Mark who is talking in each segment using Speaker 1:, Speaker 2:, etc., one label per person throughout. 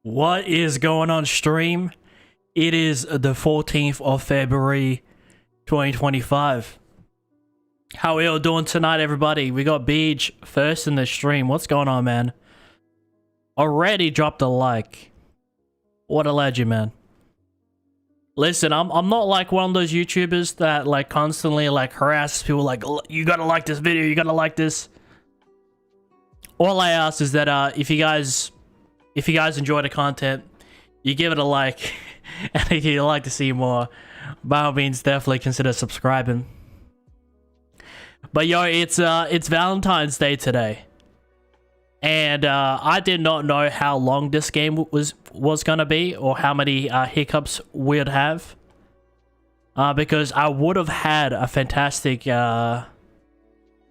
Speaker 1: What is going on, stream? It is the 14th of February 2025. How are you all doing tonight, everybody? We got Beach first in the stream. What's going on, man? Already dropped a like. What a legend, man. Listen, I'm not like one of those YouTubers that like constantly like harass people like, you gotta like this video, you gotta like this. All I ask is that if you guys enjoy the content, you give it a like. And if you'd like to see more, by all means definitely consider subscribing. But yo, it's Valentine's Day today. And I did not know how long this game was gonna be, or how many hiccups we'd have. Because I would have had a fantastic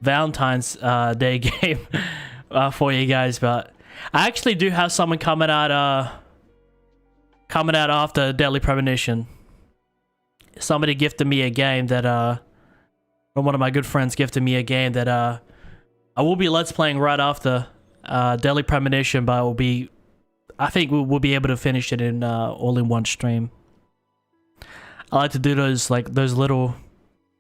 Speaker 1: Valentine's Day game for you guys, but I actually do have someone coming out after Deadly Premonition. Somebody gifted me a game that one of my good friends gifted me a game that I will be let's playing right after Deadly Premonition, but I think we'll be able to finish it in all in one stream. I like to do those little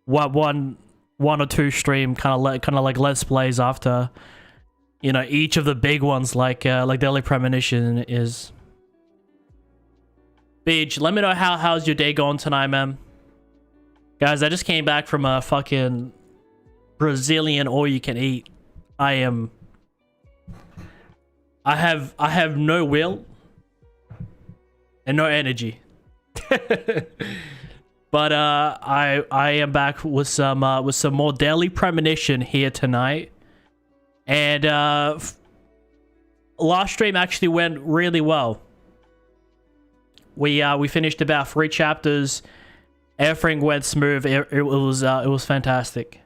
Speaker 1: one or two stream kind of like let's plays after, you know, each of the big ones like Deadly Premonition is. Beach, let me know how's your day going tonight, man. Guys, I just came back from a fucking Brazilian all-you-can-eat. I have no will and no energy. But I am back with some more Deadly Premonition here tonight. And last stream actually went really well. We finished about 3 chapters. Everything went smooth. It was fantastic.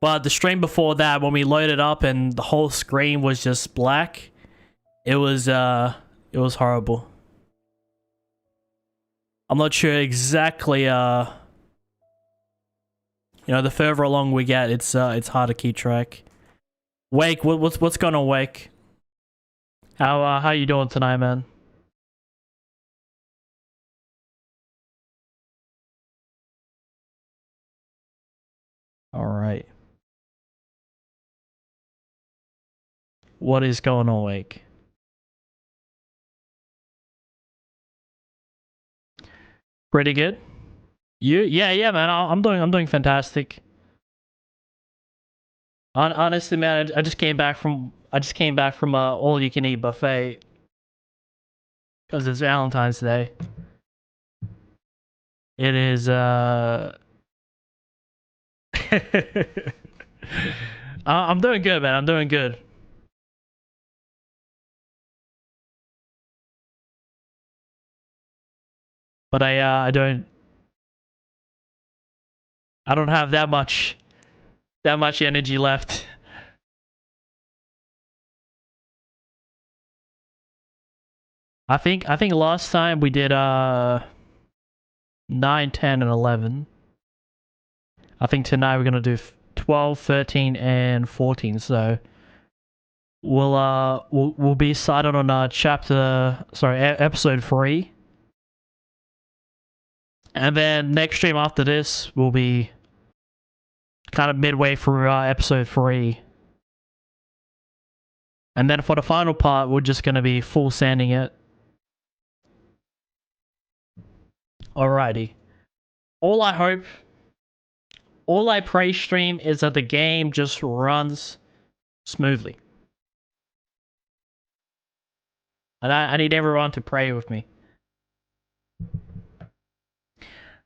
Speaker 1: But the stream before that, when we loaded up and the whole screen was just black, it was horrible. I'm not sure exactly. You know, the further along we get, it's hard to keep track. Wake, what's going on, Wake? How you doing tonight, man? All right. What is going on, Wake? Pretty good. You? Yeah, man. I'm doing fantastic. Honestly, man, I just came back from all you can eat buffet because it's Valentine's Day. It is I'm doing good, man. I'm doing good. But I don't have that much energy left. I think last time we did 9, 10, and 11. I think tonight we're gonna do 12, 13, and 14. So we'll be started on episode 3. And then next stream after this will be kind of midway through episode 3. And then for the final part, we're just gonna be full sanding it. Alrighty. All I pray, stream, is that the game just runs smoothly. And I need everyone to pray with me.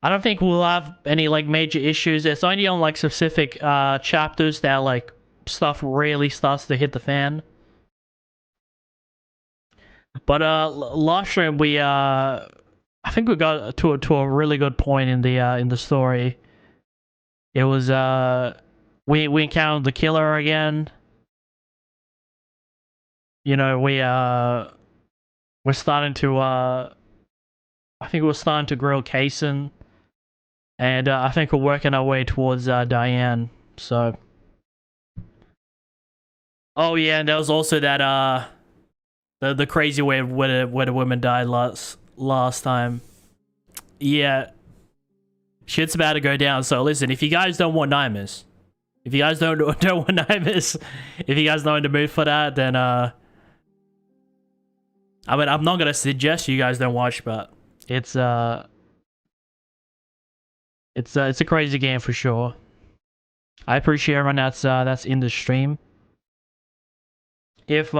Speaker 1: I don't think we'll have any like major issues. It's only on like specific chapters that like stuff really starts to hit the fan. But last stream we I think we got to a really good point in the story. It was we encountered the killer again. You know, we're starting to I think we're starting to grill Kaysen. And I think we're working our way towards Diane. So Oh yeah, and there was also that The crazy way of where the women died last time. Yeah, shit's about to go down. So listen, if you guys don't want nightmares, if you guys don't want nightmares, if you guys not in the mood for that, then I mean, I'm not gonna suggest you guys don't watch, but it's a crazy game for sure. I appreciate everyone that's in the stream. If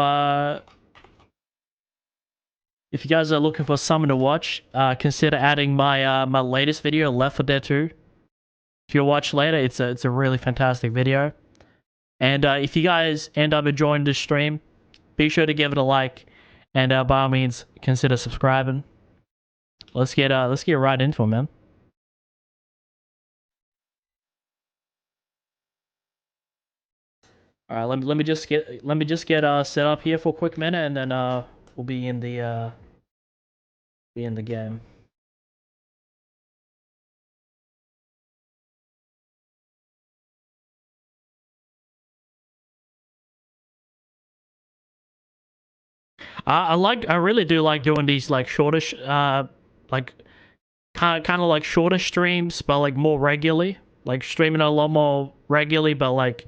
Speaker 1: you guys are looking for something to watch, consider adding my my latest video, Left 4 Dead 2. If you'll watch later, it's a really fantastic video. And if you guys end up enjoying this stream, be sure to give it a like, and by all means, consider subscribing. Let's get right into it, man. All right, let me just get set up here for a quick minute, and then we'll be in the game. I really do like doing these like shorter like kind of like shorter streams, but like more regularly, like streaming a lot more regularly, but like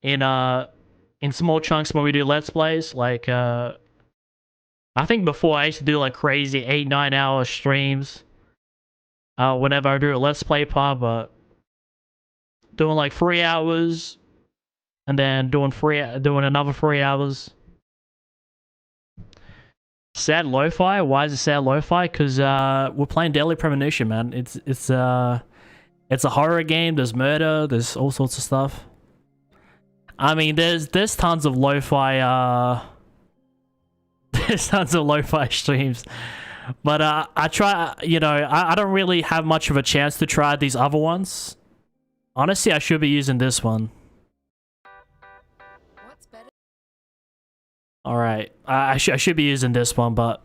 Speaker 1: in small chunks when we do let's plays. Like I think before I used to do like crazy 8-9 hour streams whenever I do a let's play part, but doing like 3 hours and then doing another 3 hours. Sad lo-fi? Why is it sad lo-fi? Because we're playing Deadly Premonition, man. It's a horror game. There's murder. There's all sorts of stuff. I mean, there's tons of lo-fi there's tons of lo-fi streams, but I try. You know, I don't really have much of a chance to try these other ones. Honestly, I should be using this one. Alright, I should be using this one, but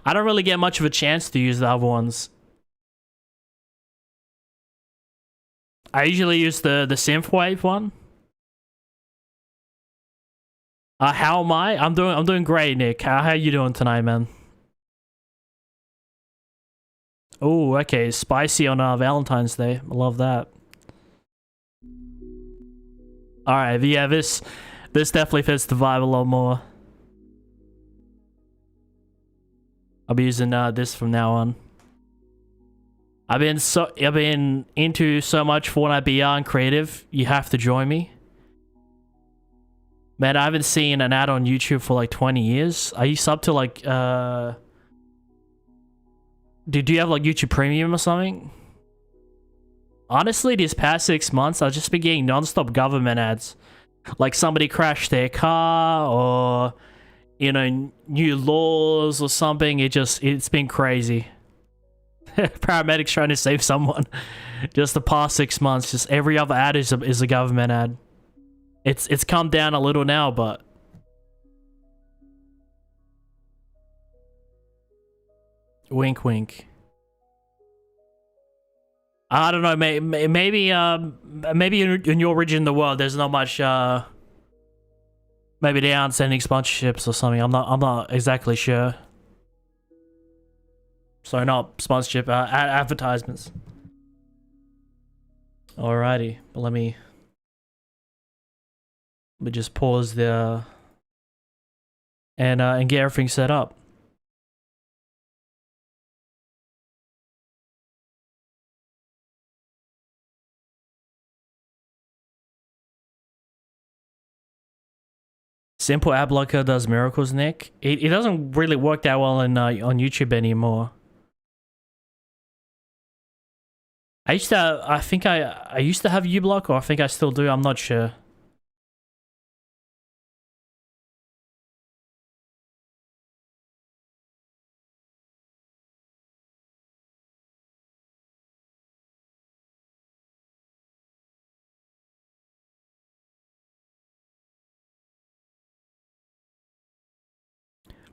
Speaker 1: I don't really get much of a chance to use the other ones. I usually use the synthwave one. How am I? I'm doing great, Nick. How you doing tonight, man? Oh, okay, spicy on Valentine's Day. I love that. Alright, yeah, this definitely fits the vibe a lot more. I'll be using this from now on. I've been into so much Fortnite Beyond creative. You have to join me. Man, I haven't seen an ad on YouTube for like 20 years. Are you sub to like do you have like YouTube Premium or something? Honestly, these past 6 months, I've just been getting non-stop government ads. Like somebody crashed their car, or you know, new laws or something. It's been crazy. Paramedics trying to save someone. Just the past 6 months, just every other ad is a government ad. It's come down a little now, but wink wink. I don't know, maybe in your region of the world there's not much maybe they aren't sending sponsorships or something. I'm not exactly sure. Sorry, not sponsorship, advertisements. Alrighty, but let me just pause there and get everything set up. Simple ad blocker does miracles, Nick. It doesn't really work that well on YouTube anymore. I used to, I think I used to have uBlock, or I think I still do. I'm not sure.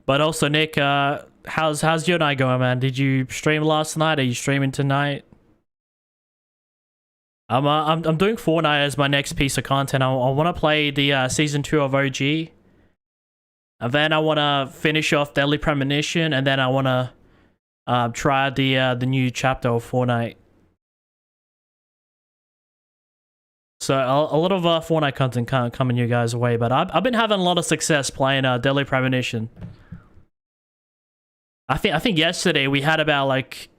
Speaker 1: But also, Nick, how's your night going, man? Did you stream last night? Are you streaming tonight? I'm doing Fortnite as my next piece of content. I want to play the season 2 of OG. And then I want to finish off Deadly Premonition, and then I want to try the new chapter of Fortnite. So a lot of Fortnite content can't come in you guys' way, but I've been having a lot of success playing Deadly Premonition. I think yesterday we had about like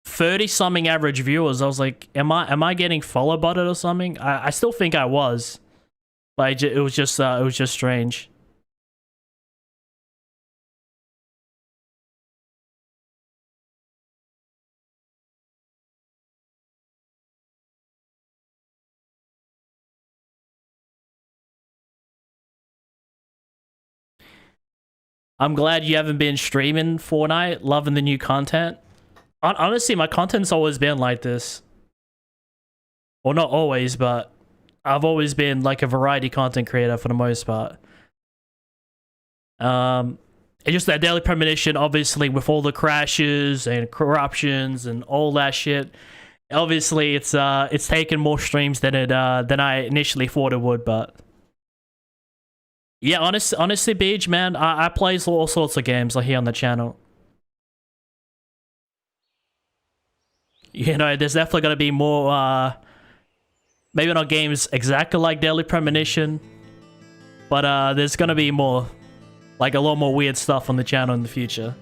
Speaker 1: 30 something average viewers. I was like, am I getting follow butted or something? I still think I was, but it was just strange. I'm glad you haven't been streaming Fortnite, loving the new content. Honestly, my content's always been like this. Well, not always, but I've always been like a variety content creator for the most part. It's just that Deadly Premonition, obviously, with all the crashes and corruptions and all that shit, obviously it's taken more streams than I initially thought it would, but yeah, honestly, Beach, man, I play all sorts of games like here on the channel. You know, there's definitely gonna be more, maybe not games exactly like Deadly Premonition, but there's gonna be more, like a lot more weird stuff on the channel in the future.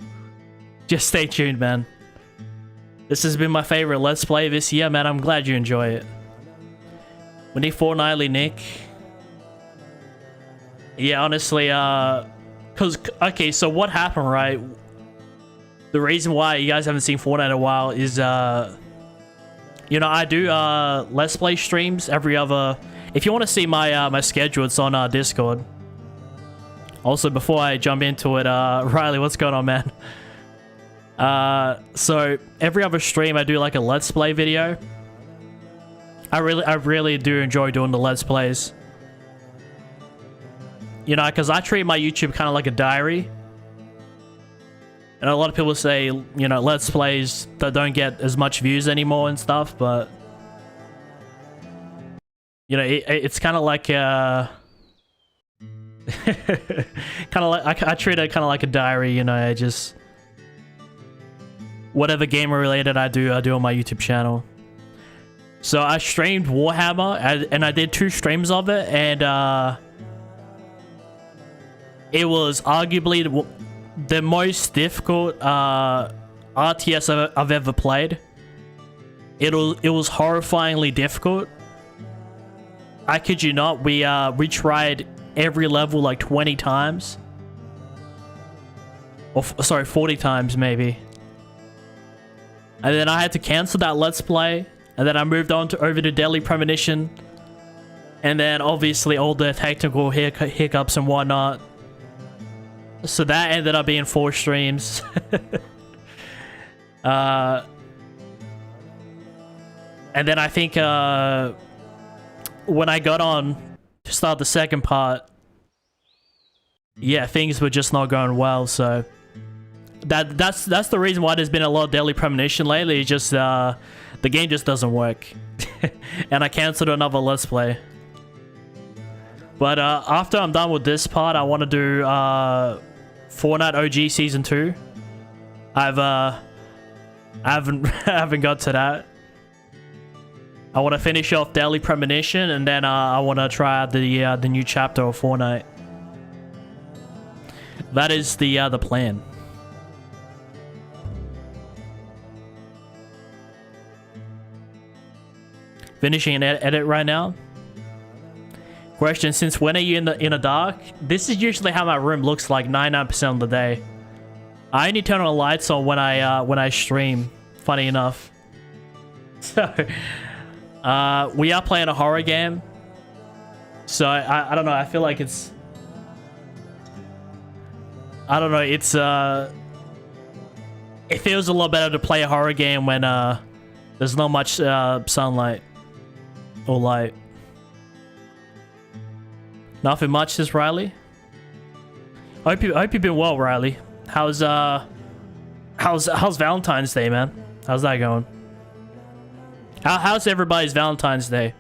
Speaker 1: Just stay tuned, man. This has been my favorite Let's Play this year, man. I'm glad you enjoy it. We need Fortnightly Nick. Yeah, honestly, okay, so what happened, right? The reason why you guys haven't seen Fortnite in a while is, you know, I do, Let's Play streams every other... If you want to see my, my schedule, it's on, Discord. Also, before I jump into it, Riley, what's going on, man? So, every other stream, I do, like, a Let's Play video. I really do enjoy doing the Let's Plays. You know, because I treat my YouTube kind of like a diary. And a lot of people say, you know, Let's Plays that don't get as much views anymore and stuff, but... You know, it's kind of like, kind of like... I treat it kind of like a diary, you know, I just... Whatever gamer related I do on my YouTube channel. So I streamed Warhammer, and I did 2 streams of it, and, it was arguably the most difficult RTS I've ever played. It was horrifyingly difficult. I kid you not, we tried every level like 20 times. Or sorry, 40 times maybe. And then I had to cancel that Let's Play, and then I moved on over to Deadly Premonition. And then obviously all the technical hiccups and whatnot. So that ended up being 4 streams. And then I think when I got on to start the second part, yeah, things were just not going well. So that's the reason why there's been a lot of Deadly Premonition lately. It's just the game just doesn't work, and I canceled another Let's Play. But after I'm done with this part, I want to do Fortnite OG Season 2. I haven't got to that. I want to finish off Deadly Premonition, and then I want to try out the new chapter of Fortnite. That is the plan. Finishing an edit right now. Question: since when are you in the dark? This is usually how my room looks like 99% of the day. I only turn on the lights on when I stream. Funny enough. So, we are playing a horror game. So I don't know. I feel like it's. I don't know. It's It feels a lot better to play a horror game when there's not much sunlight or light. Nothing much, says Riley. I hope you've been well, Riley. How's Valentine's Day, man? How's that going? How's everybody's Valentine's Day?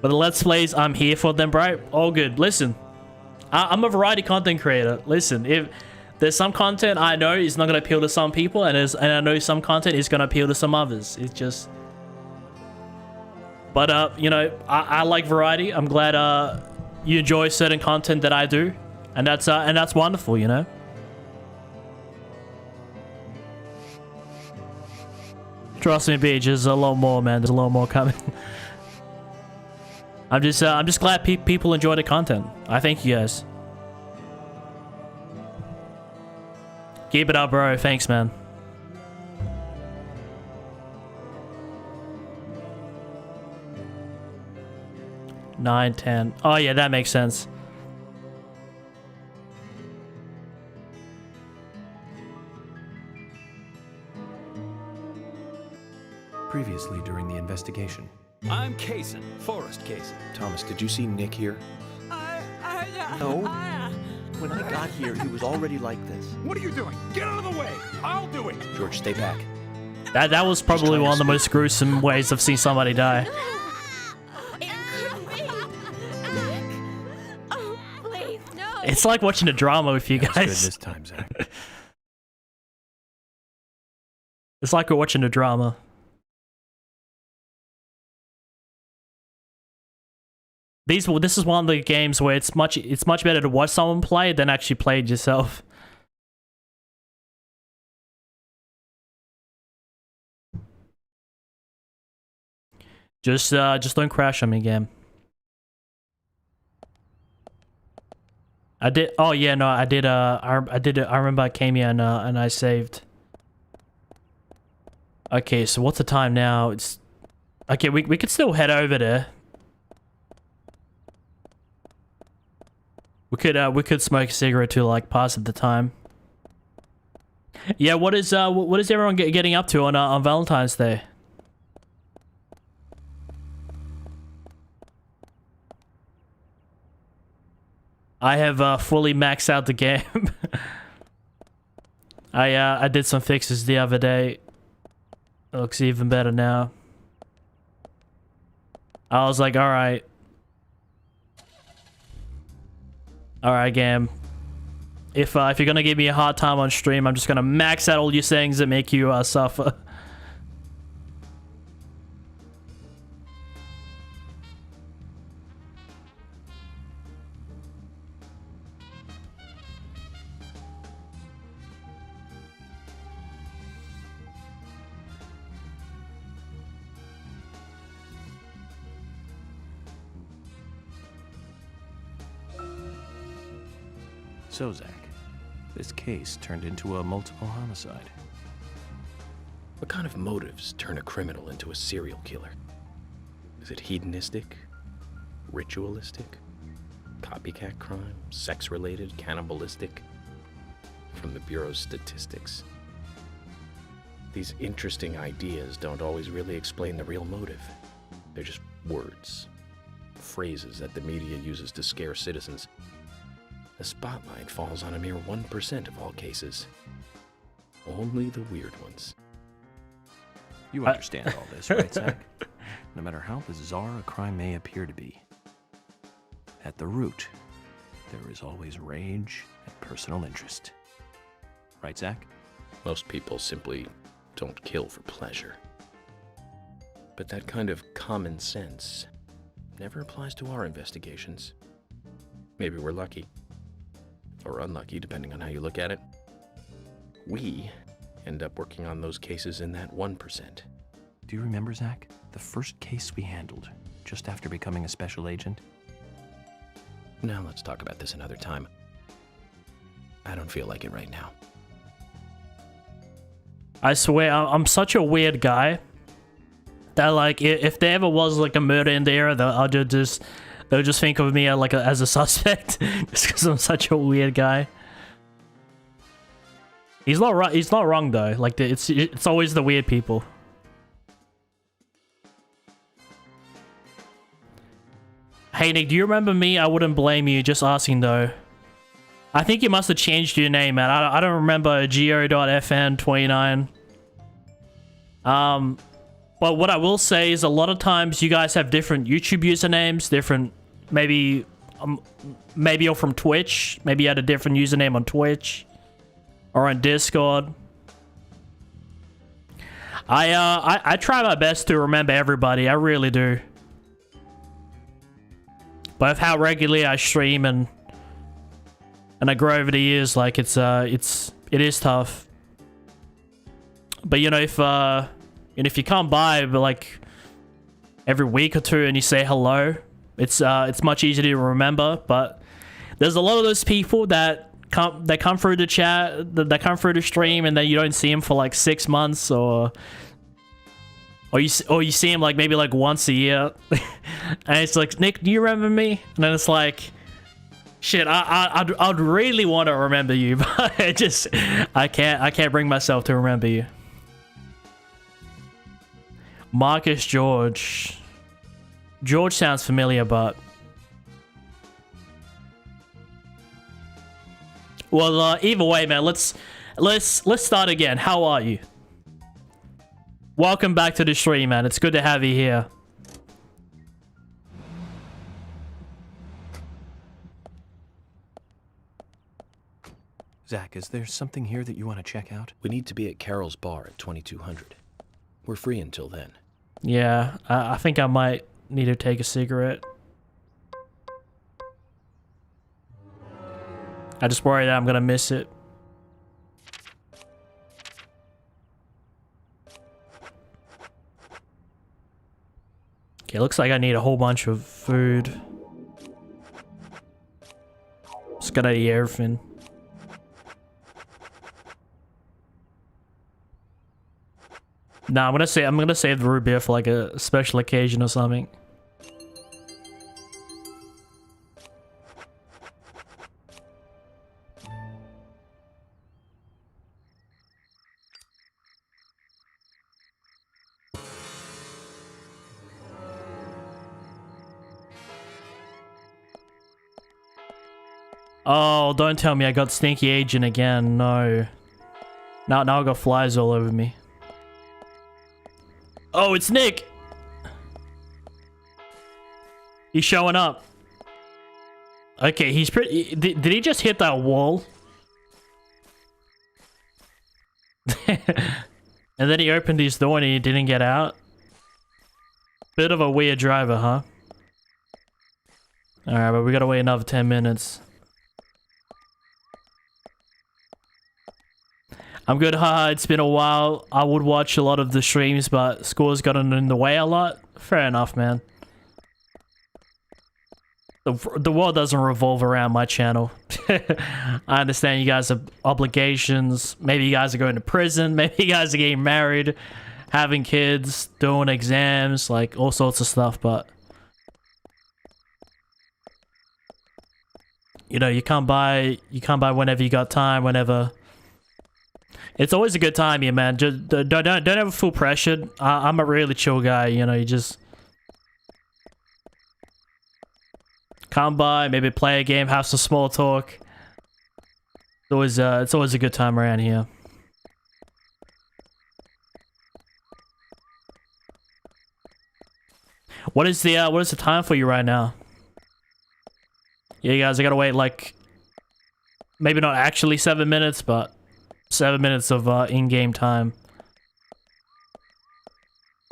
Speaker 1: But the Let's Plays, I'm here for them, bro. All good. Listen, I'm a variety content creator. Listen, if there's some content I know is not going to appeal to some people, and I know some content is going to appeal to some others. It's just... But, you know, I like variety. I'm glad you enjoy certain content that I do. And that's wonderful, you know? Trust me, Beach, there's a lot more, man. There's a lot more coming. I'm just glad people enjoy the content. I thank you guys. Keep it up, bro. Thanks, man. Nine, 10. Oh yeah, that makes sense.
Speaker 2: Previously during the investigation.
Speaker 3: I'm Kaysen, Forrest Kaysen.
Speaker 2: Thomas, did you see Nick here? No. When I got here, he was already like this.
Speaker 3: What are you doing? Get out of the way! I'll do it!
Speaker 2: George, stay back.
Speaker 1: That was probably one of the most gruesome ways I've seen somebody die. It's like watching a drama with you guys.
Speaker 2: Good this time, Zach.
Speaker 1: It's like we're watching a drama. This is one of the games where it's much better to watch someone play than actually play it yourself. Just don't crash on me, game. I did. Oh yeah, no, I did. I did. I remember I came here and I saved. Okay, so what's the time now? It's okay. We could still head over there. We could smoke a cigarette to like pass at the time. Yeah, what is everyone getting up to on Valentine's Day? I have fully maxed out the game. I did some fixes the other day. It looks even better now. I was like, all right. Alright, game. If you're gonna give me a hard time on stream, I'm just gonna max out all your settings that make you suffer.
Speaker 2: So, Zach, this case turned into a multiple homicide. What kind of motives turn a criminal into a serial killer? Is it hedonistic? Ritualistic? Copycat crime? Sex-related? Cannibalistic? From the Bureau's statistics. These interesting ideas don't always really explain the real motive. They're just words. Phrases that the media uses to scare citizens. The spotlight falls on a mere 1% of all cases. Only the weird ones. You understand all this, right, Zach? No matter how bizarre a crime may appear to be, at the root, there is always rage and personal interest. Right, Zach? Most people simply don't kill for pleasure. But that kind of common sense never applies to our investigations. Maybe we're lucky. Or unlucky, depending on how you look at it. We end up working on those cases in that 1%. Do you remember, Zach, the first case we handled just after becoming a special agent? Now let's talk about this another time. I don't feel like it right now.
Speaker 1: I swear, I'm such a weird guy that like if there ever was like a murder in the area, they'll just think of me like as a suspect just because I'm such a weird guy. He's not right. He's not wrong though. Like it's always the weird people. Hey Nick, do you remember me? I wouldn't blame you. Just asking though. I think you must have changed your name, man. I don't remember Geo.fn29. But But what I will say is a lot of times you guys have different YouTube usernames, different, maybe you're from Twitch. Maybe you had a different username on Twitch or on Discord. I try my best to remember everybody. I really do. But of how regularly I stream and I grow over the years, like it is tough. But you know, if you come by like every week or two and you say hello, it's much easier to remember. But there's a lot of those people that come through the chat, that come through the stream, and then you don't see them for like 6 months, or you see him like maybe like once a year. And it's like, Nick, do you remember me? And then it's like, shit, I'd really want to remember you, but I can't bring myself to remember you. Marcus George sounds familiar, but well, either way, man, let's start again. How are you? Welcome back to the stream, man. It's good to have you here.
Speaker 2: Zach, is there something here that you want to check out? We need to be at Carol's bar at 2200. We're free until then.
Speaker 1: Yeah, I think I might need to take a cigarette. I just worry that I'm gonna miss it. Okay, looks like I need a whole bunch of food. Just gotta eat everything. Nah, I'm gonna save the root beer for like a special occasion or something. Oh, don't tell me I got Stinky Agent again. No. Now I got flies all over me. Oh, it's Nick! He's showing up. Okay, he's pretty... Did he just hit that wall? And then he opened his door and he didn't get out? Bit of a weird driver, huh? Alright, but we gotta wait another 10 minutes. I'm good, haha, it's been a while. I would watch a lot of the streams, but school's gotten in the way a lot. Fair enough, man. The world doesn't revolve around my channel. I understand you guys have obligations. Maybe you guys are going to prison. Maybe you guys are getting married, having kids, doing exams, like all sorts of stuff, but... You know, you come by whenever you got time, whenever... It's always a good time here, man. Just don't ever feel pressured. I'm a really chill guy, you know. You just come by, maybe play a game, have some small talk. It's always a good time around here. What is the time for you right now? Yeah, you guys, I gotta wait like maybe not actually 7 minutes, but 7 minutes of in-game time.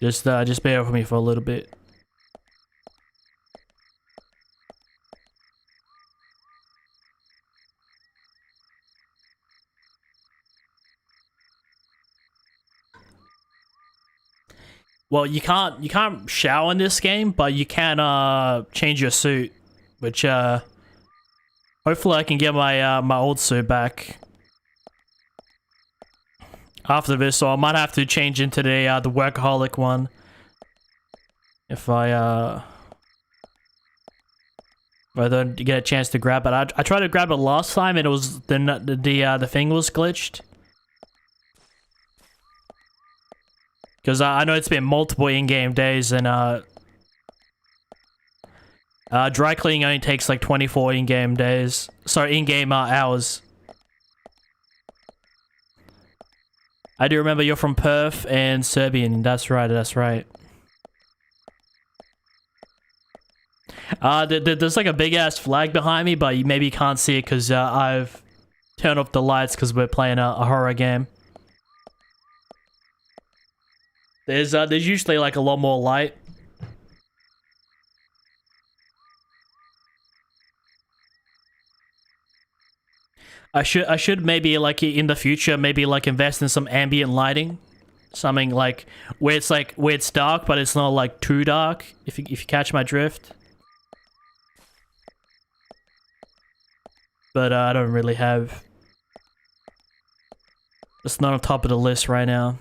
Speaker 1: Just bear with me for a little bit. Well, you can't shower in this game, but you can change your suit, which hopefully I can get my my old suit back after this, so I might have to change into the workaholic one if I don't get a chance to grab it. I tried to grab it last time and it was the thing was glitched. Because I know it's been multiple in-game days, and dry cleaning only takes like 24 in-game days. Sorry, in-game hours. I do remember you're from Perth and Serbian. That's right, that's right. There's like a big ass flag behind me, but you maybe can't see it because I've turned off the lights because we're playing a horror game. There's usually like a lot more light. I should maybe like in the future maybe like invest in some ambient lighting, something like where it's dark but it's not like too dark. If you catch my drift. But I don't really have. It's not on top of the list right now.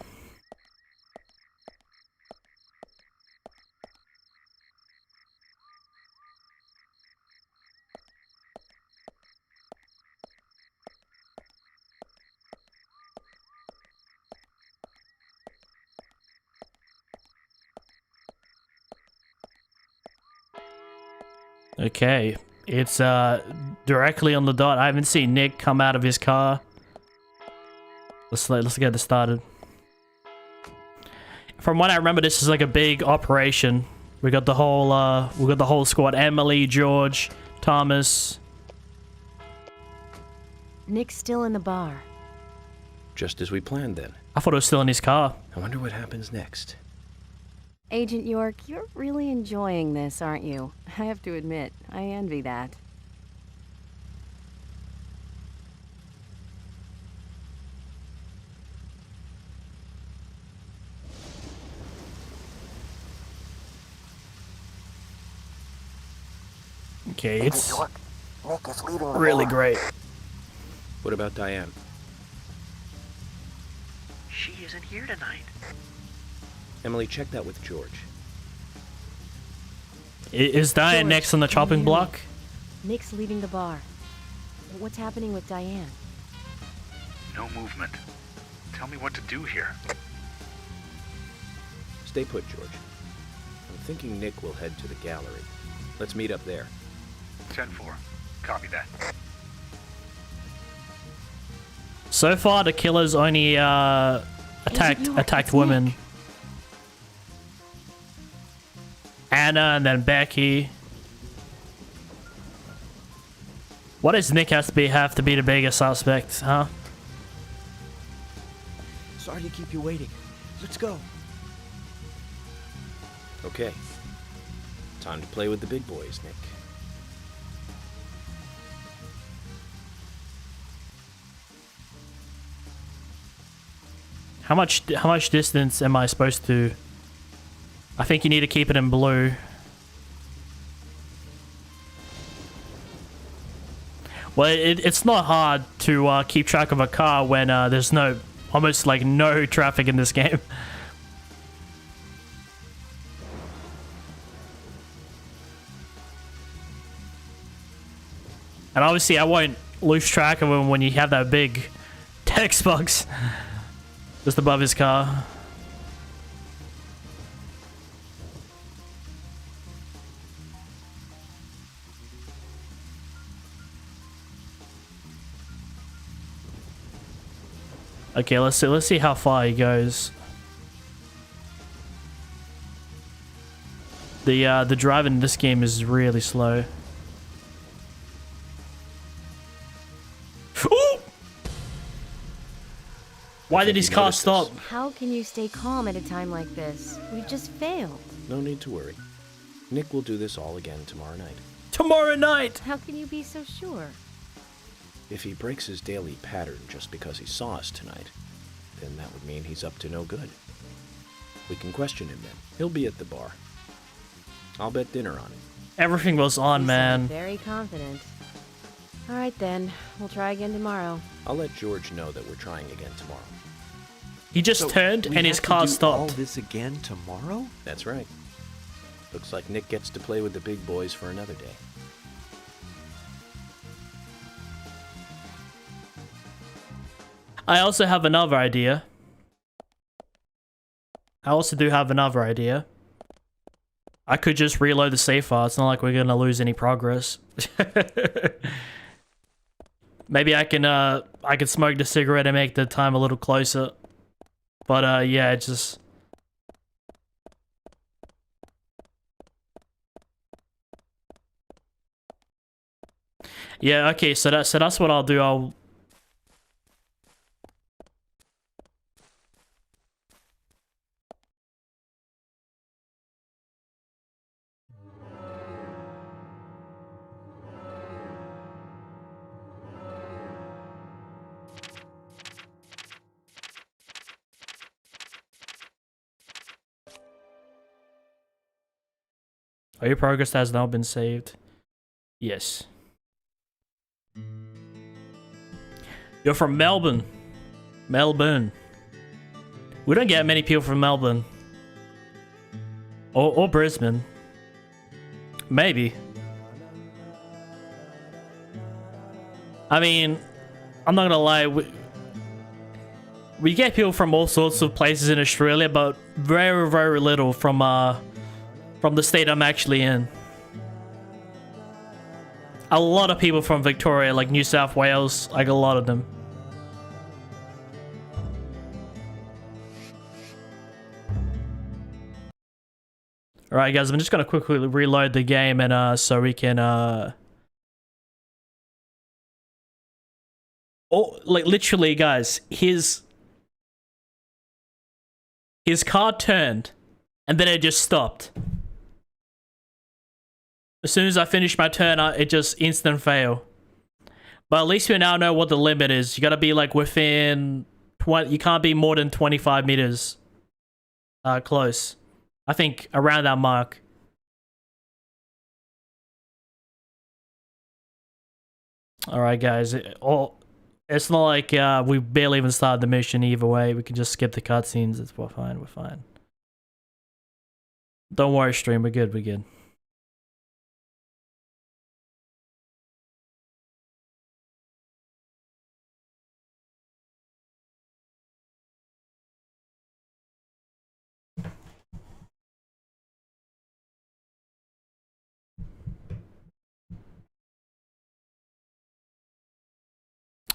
Speaker 1: Okay, it's directly on the dot. I haven't seen Nick come out of his car. Let's get this started. From what I remember, this is like a big operation. We got the whole squad: Emily, George, Thomas.
Speaker 4: Nick's still in the bar.
Speaker 2: Just as we planned then.
Speaker 1: I thought it was still in his car.
Speaker 2: I wonder what happens next.
Speaker 4: Agent York, you're really enjoying this, aren't you? I have to admit, I envy that.
Speaker 1: Okay, it's
Speaker 5: York, Nick is leaving the
Speaker 1: really
Speaker 5: bar.
Speaker 1: great.
Speaker 2: What about Diane?
Speaker 5: She isn't here tonight.
Speaker 2: Emily, check that with George.
Speaker 1: Is Diane
Speaker 4: George,
Speaker 1: next on the
Speaker 4: can you
Speaker 1: chopping
Speaker 4: hear me?
Speaker 1: block?
Speaker 4: Nick's leaving the bar. What's happening with Diane?
Speaker 3: No movement. Tell me what to do here.
Speaker 2: Stay put, George. I'm thinking Nick will head to the gallery. Let's meet up there.
Speaker 3: 10-4. Copy that.
Speaker 1: So far, the killer's only attacked
Speaker 4: it's
Speaker 1: women.
Speaker 4: Nick.
Speaker 1: Anna and then Becky. What does Nick have to be the biggest suspect, huh?
Speaker 6: Sorry to keep you waiting. Let's go.
Speaker 2: Okay. Time to play with the big boys, Nick.
Speaker 1: How much distance am I supposed to? I think you need to keep it in blue. Well, it's not hard to keep track of a car when there's almost like no traffic in this game. And obviously I won't lose track of him when you have that big text box just above his car. Okay, let's see how far he goes. The driving in this game is really slow. Ooh! Why did his car
Speaker 2: noticed
Speaker 1: stop?
Speaker 2: this.
Speaker 4: How can you stay calm at a time like this? We've just failed.
Speaker 2: No need to worry. Nick will do this all again tomorrow night.
Speaker 1: Tomorrow night!
Speaker 4: How can you be so sure?
Speaker 2: If he breaks his daily pattern just because he saw us tonight, then that would mean he's up to no good. We can question him then. He'll be at the bar. I'll bet dinner on it.
Speaker 1: Everything was on,
Speaker 4: You sound
Speaker 1: man.
Speaker 4: very confident. All right then, we'll try again tomorrow.
Speaker 2: I'll let George know that we're trying again tomorrow.
Speaker 1: He just
Speaker 6: So
Speaker 1: turned
Speaker 6: we
Speaker 1: and his
Speaker 6: have to
Speaker 1: car
Speaker 6: do all
Speaker 1: stopped.
Speaker 6: this again tomorrow?
Speaker 2: That's right. Looks like Nick gets to play with the big boys for another day.
Speaker 1: I also have another idea. I also do have another idea. I could just reload the save file. It's not like we're gonna lose any progress. Maybe I can smoke the cigarette and make the time a little closer. But yeah, it just... Yeah, okay, so that's what I'll do. I'll... Oh, your progress has now been saved. Yes. You're from Melbourne. Melbourne. We don't get many people from Melbourne. Or Brisbane. Maybe. I mean, I'm not gonna lie. We get people from all sorts of places in Australia, but very, very little from the state I'm actually in. A lot of people from Victoria, like New South Wales, like a lot of them. Alright guys, I'm just gonna quickly reload the game and so we can oh, like literally guys, his car turned and then it just stopped. As soon as I finished my turn, it just instant fail. But at least we now know what the limit is. You gotta be like within 20, you can't be more than 25 meters close. I think around that mark. Alright guys, it's not like we barely even started the mission either way. We can just skip the cutscenes. We're fine, we're fine. Don't worry stream, we're good, we're good.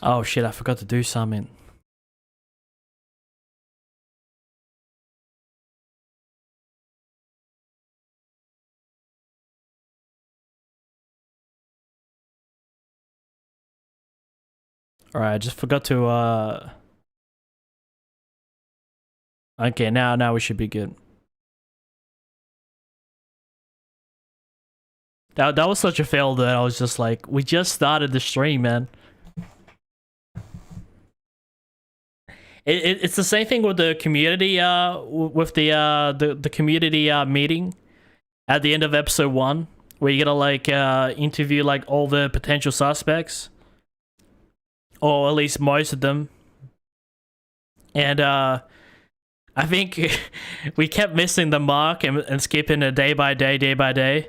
Speaker 1: Oh shit, I forgot to do something. Alright, I just forgot to okay, now we should be good. That was such a fail that I was just like, we just started the stream, man. It's the same thing with the community, with the community meeting at the end of episode 1, where you gotta like interview like all the potential suspects, or at least most of them. And I think we kept missing the mark and skipping it day by day.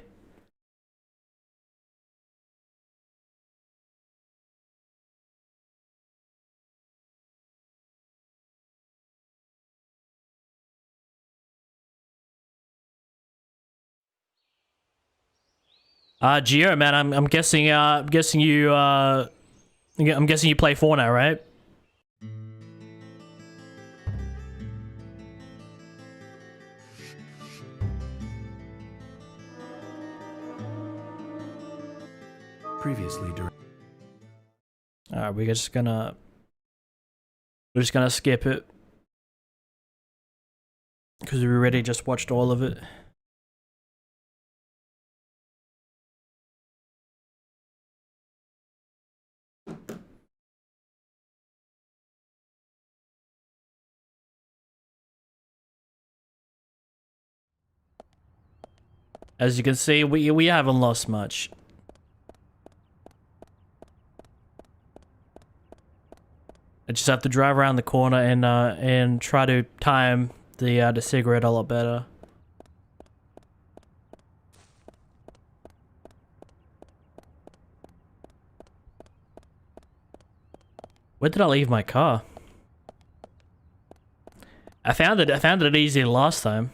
Speaker 1: Gio, man, I'm guessing you play Fortnite, right?
Speaker 2: Previously during...
Speaker 1: Alright, we're just gonna skip it. Because we already just watched all of it. As you can see, we haven't lost much. I just have to drive around the corner and try to time the cigarette a lot better. Where did I leave my car? I found it easy last time.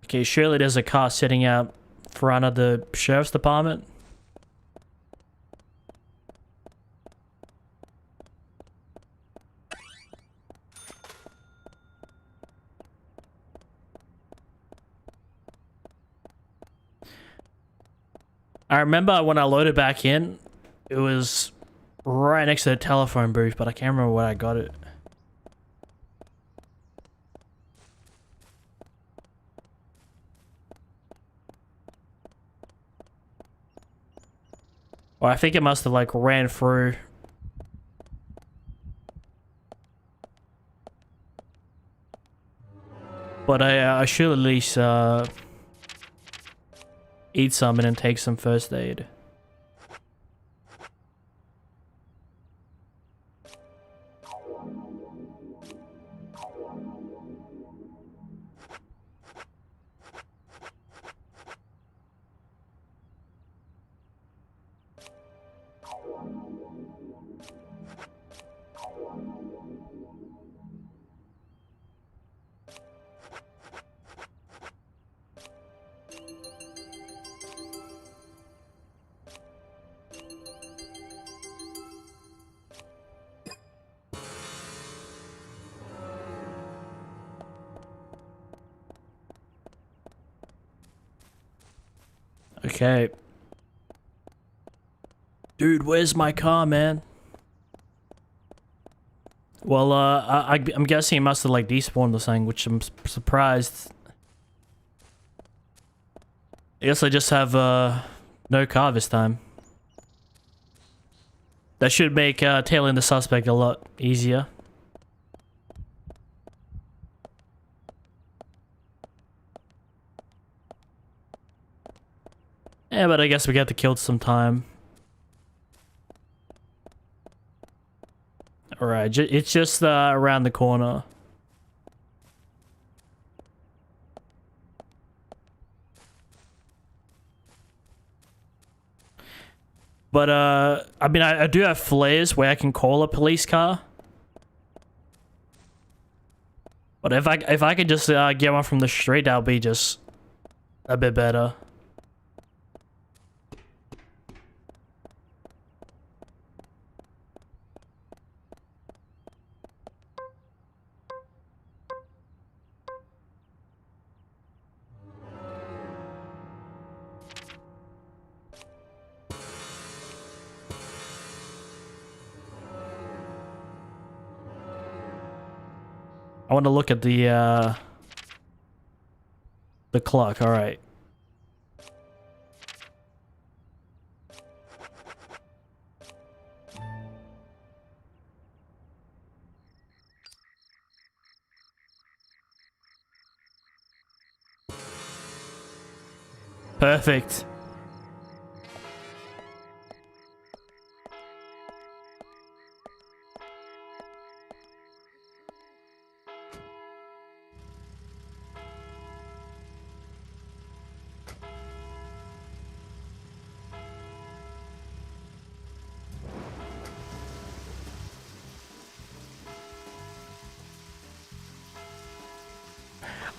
Speaker 1: Okay, surely there's a car sitting out front of the sheriff's department. I remember when I loaded back in, it was right next to the telephone booth, but I can't remember where I got it. Well, I think it must have like ran through. But I should at least eat some and then take some first aid. Okay. Dude, where's my car, man? Well, I'm guessing he must have like despawned or something, which I'm surprised. I guess I just have no car this time. That should make tailing the suspect a lot easier. Yeah, but I guess we got to kill some time. Alright, it's just around the corner. But, I mean, I do have flares where I can call a police car. But if I could just get one from the street, that would be just a bit better. I want to look at the clock. All right. Perfect.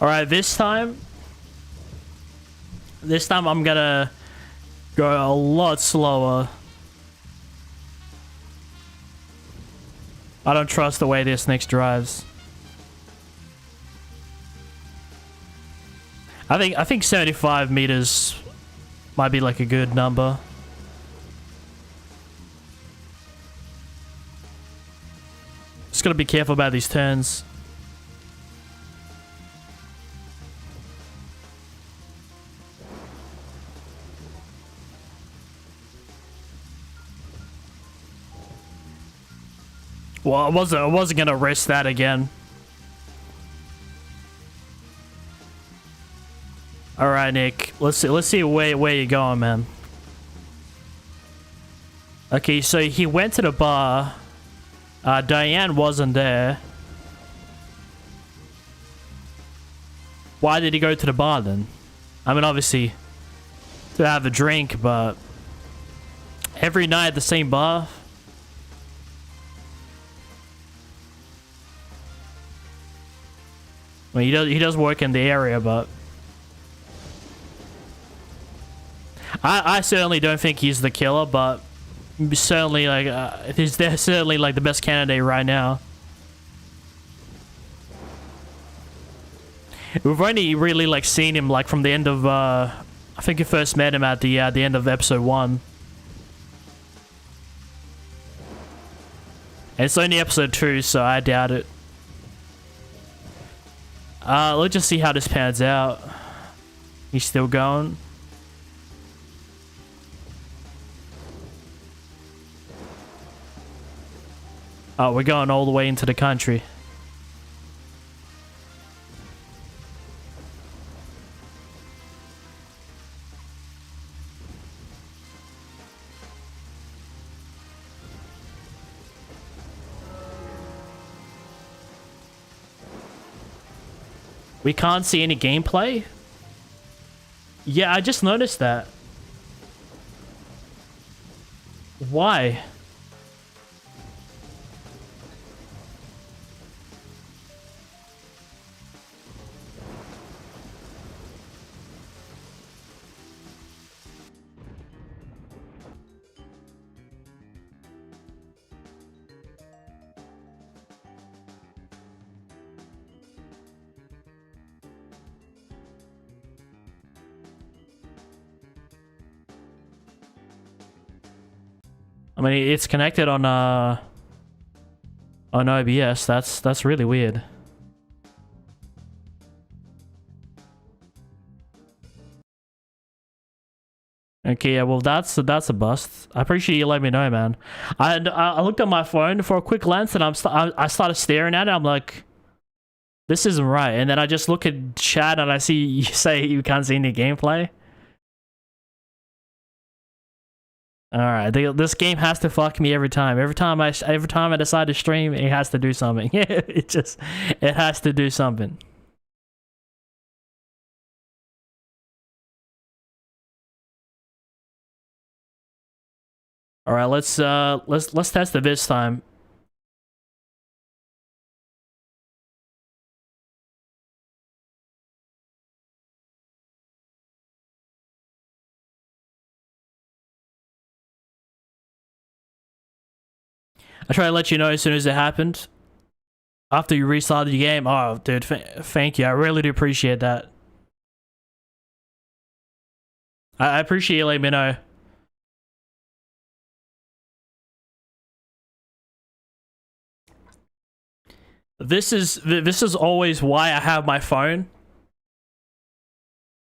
Speaker 1: All right, this time I'm gonna go a lot slower. I don't trust the way this Nix drives. I think 75 meters might be like a good number. Just gotta be careful about these turns. Well, I wasn't gonna risk that again. All right, Nick. Let's see where you're going, man. Okay, so he went to the bar. Diane wasn't there. Why did he go to the bar then? I mean, obviously to have a drink, but every night at the same bar. I mean, he does work in the area, but I certainly don't think he's the killer, but certainly like they're certainly like the best candidate right now. We've only really like seen him like from the end of I think we first met him at the end of episode 1. And it's only episode 2, so I doubt it. Let's just see how this pans out. He's still going. Oh, we're going all the way into the country. We can't see any gameplay? Yeah, I just noticed that. Why? I mean, it's connected on OBS. That's really weird. Okay, yeah, well that's a bust. I appreciate you letting me know, man. I looked at my phone for a quick glance and I started staring at it. I'm like, this isn't right. And then I just look at chat and I see you say you can't see any gameplay. All right, this game has to fuck me every time. Every time I decide to stream, it has to do something. it has to do something. All right, let's test it this time. I try to let you know as soon as it happened. After you restarted the game. Oh, dude, thank you. I really do appreciate that. I appreciate you letting me know. This is always why I have my phone.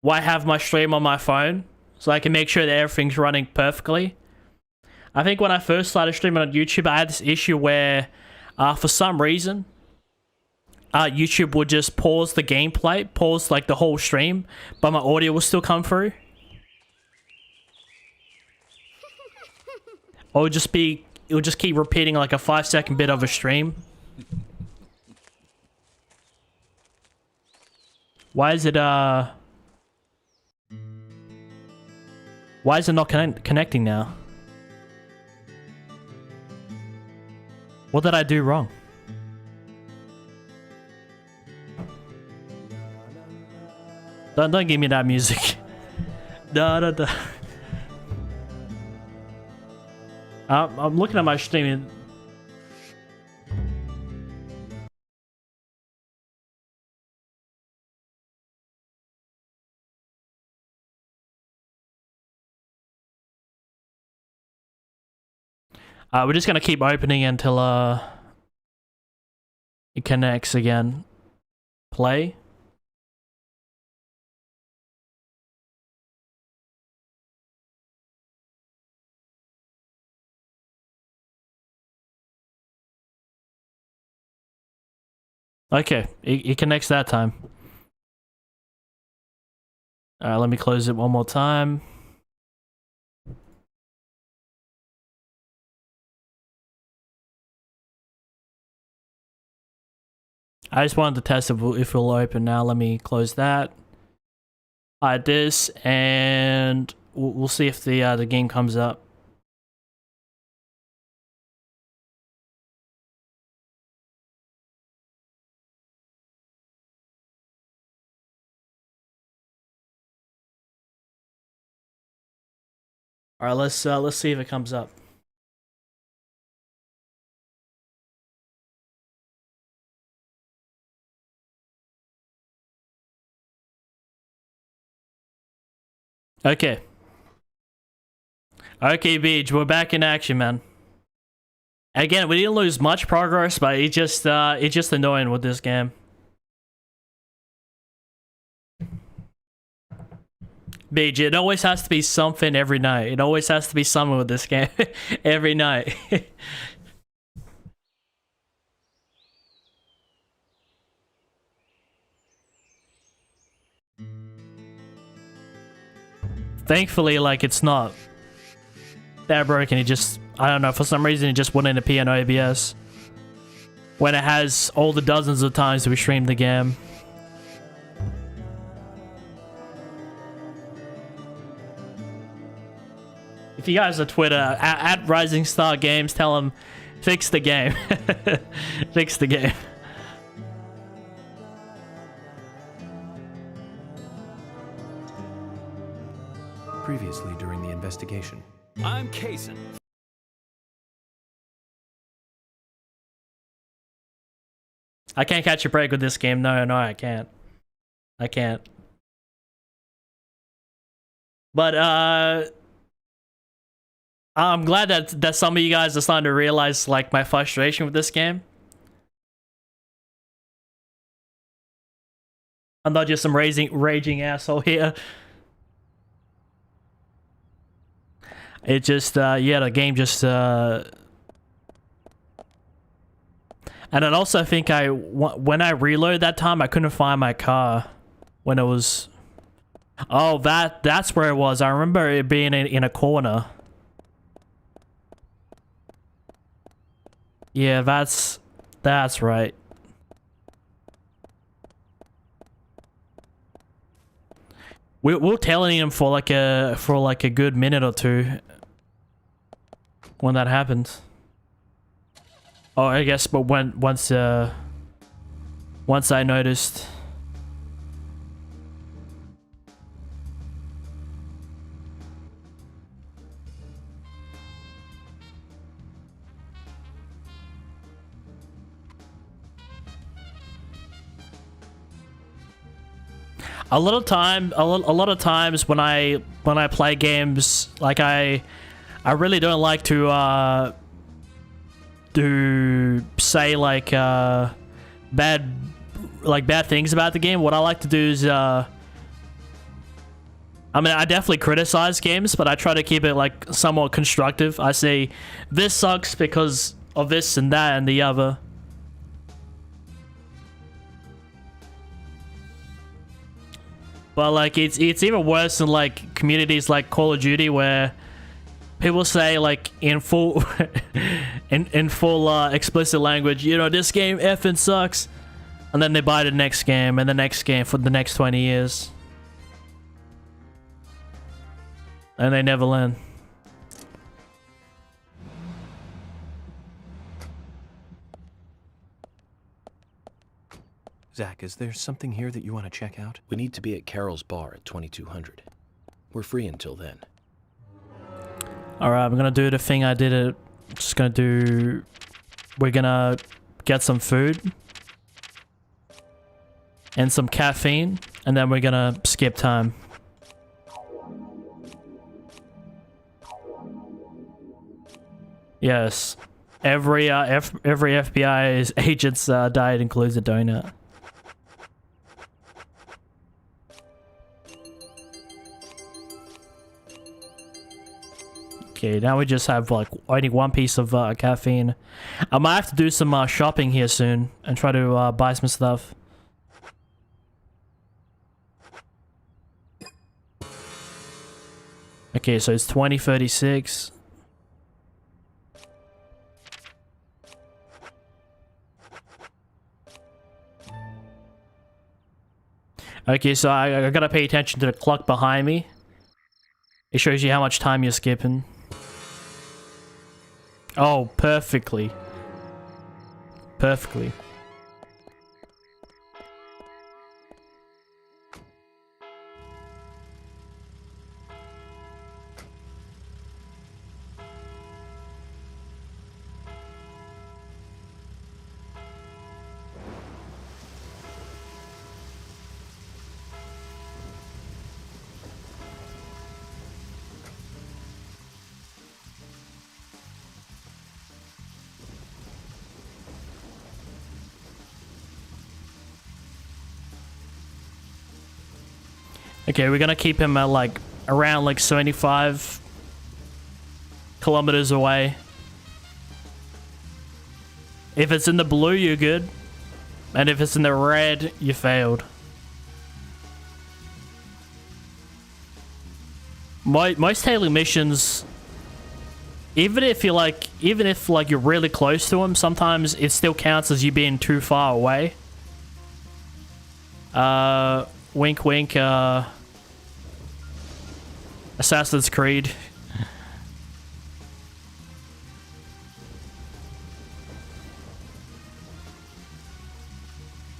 Speaker 1: Why I have my stream on my phone. So I can make sure that everything's running perfectly. I think when I first started streaming on YouTube, I had this issue where, for some reason, YouTube would just pause the gameplay, pause like the whole stream, but my audio will still come through. Or it would just keep repeating like a 5-second bit of a stream. Why is it not connecting now? What did I do wrong? Don't give me that music. Da da da. I'm looking at my stream. We're just gonna keep opening until it connects again. Play. Okay, it connects that time. Alright, let me close it one more time. I just wanted to test if it'll open now. Let me close that. Hide this, and we'll see if the game comes up. All right, let's see if it comes up. Okay. Okay, Beach, we're back in action, man. Again, we didn't lose much progress, but it's just annoying with this game. Beach, it always has to be something every night. It always has to be something with this game every night. Thankfully, like, it's not that broken. It just, I don't know, for some reason it just wouldn't appear in OBS when it has all the dozens of times we streamed the game. If you guys are Twitter, at Rising Star Games, tell them, fix the game. Fix the game.
Speaker 2: Previously during the investigation.
Speaker 6: I'm Kaysen.
Speaker 1: I can't catch a break with this game. No, I can't. I can't. But, I'm glad that some of you guys are starting to realize, like, my frustration with this game. I'm not just some raging asshole here. It just, yeah, the game just, and I also think when I reloaded that time, I couldn't find my car when it was, oh, that's where it was. I remember it being in a corner. Yeah, that's right. We're telling him for like a good minute or two when that happens. Oh, I guess, but once I noticed. A lot of times when I play games, like I really don't like to say like bad things about the game. What I like to do is I mean, I definitely criticize games, but I try to keep it like somewhat constructive. I say this sucks because of this and that and the other. But like it's even worse in like communities like Call of Duty where people say like in full in full explicit language, you know, this game effing sucks, and then they buy the next game and the next game for the next 20 years, and they never learn.
Speaker 2: Zach, is there something here that you want to check out? We need to be at Carol's bar at 2200. We're free until then.
Speaker 1: Alright, I'm gonna do the thing I did it. Just gonna do... We're gonna get some food. And some caffeine. And then we're gonna skip time. Yes. Every FBI agent's diet includes a donut. Okay, now we just have like only one piece of caffeine. I might have to do some shopping here soon and try to buy some stuff. Okay, so it's 2036. Okay, so I gotta pay attention to the clock behind me. It shows you how much time you're skipping. Oh, perfectly. Perfectly. Okay, we're gonna keep him at like around like 75 kilometers away. If it's in the blue, you're good. And if it's in the red, you failed. Most daily missions, even if you're like you're really close to them, sometimes it still counts as you being too far away. Wink wink, Assassin's Creed.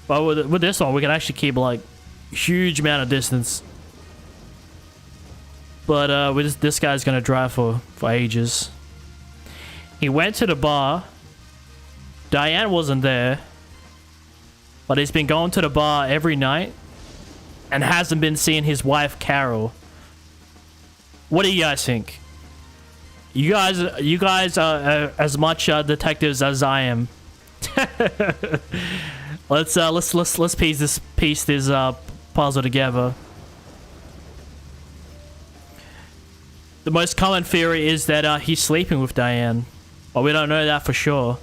Speaker 1: But with this one, we can actually keep like huge amount of distance. But this guy's gonna drive for ages. He went to the bar. Diane wasn't there, but he's been going to the bar every night and hasn't been seeing his wife Carol. What do you guys think? You guys are as much detectives as I am. Let's piece this puzzle together. The most common theory is that he's sleeping with Diane, but we don't know that for sure.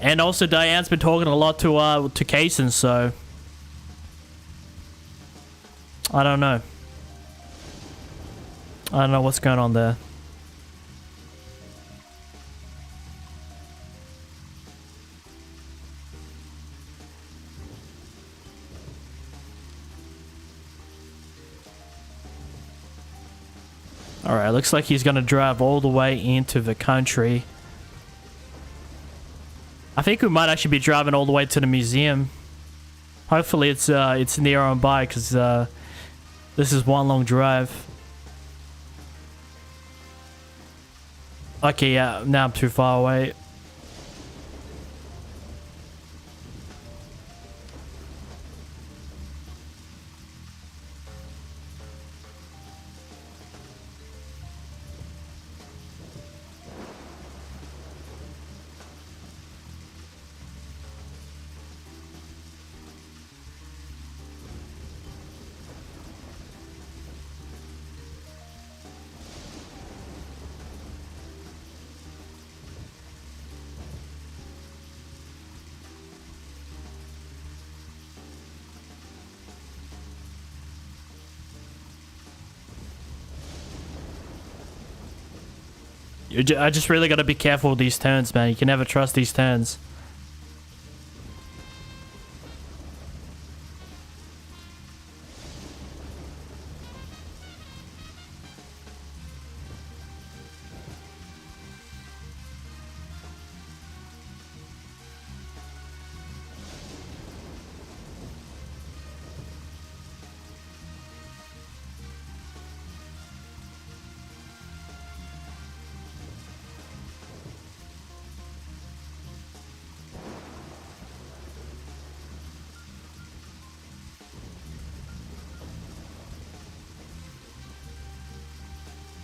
Speaker 1: And also, Diane's been talking a lot to Kaysen, so I don't know. I don't know what's going on there. Alright, looks like he's gonna drive all the way into the country. I think we might actually be driving all the way to the museum. Hopefully it's near on by, because this is one long drive. Okay, yeah, now I'm too far away. I just really gotta be careful with these turns, man. You can never trust these turns.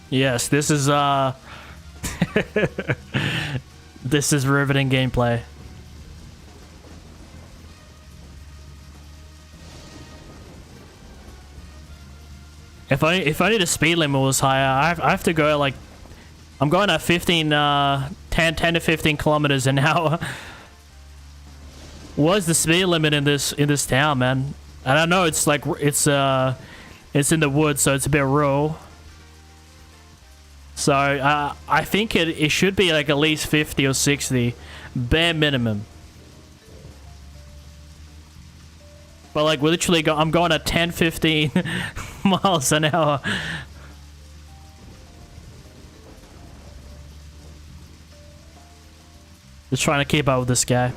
Speaker 1: Yes, this is this is riveting gameplay. If only the speed limit was higher. I have to go like, I'm going at 10 to 15 kilometers an hour. What's the speed limit in this town, man? And I know it's like it's in the woods, so it's a bit rural. So I think it should be like at least 50 or 60, bare minimum. But like, we literally I'm going at 10, 15 miles an hour. Just trying to keep up with this guy.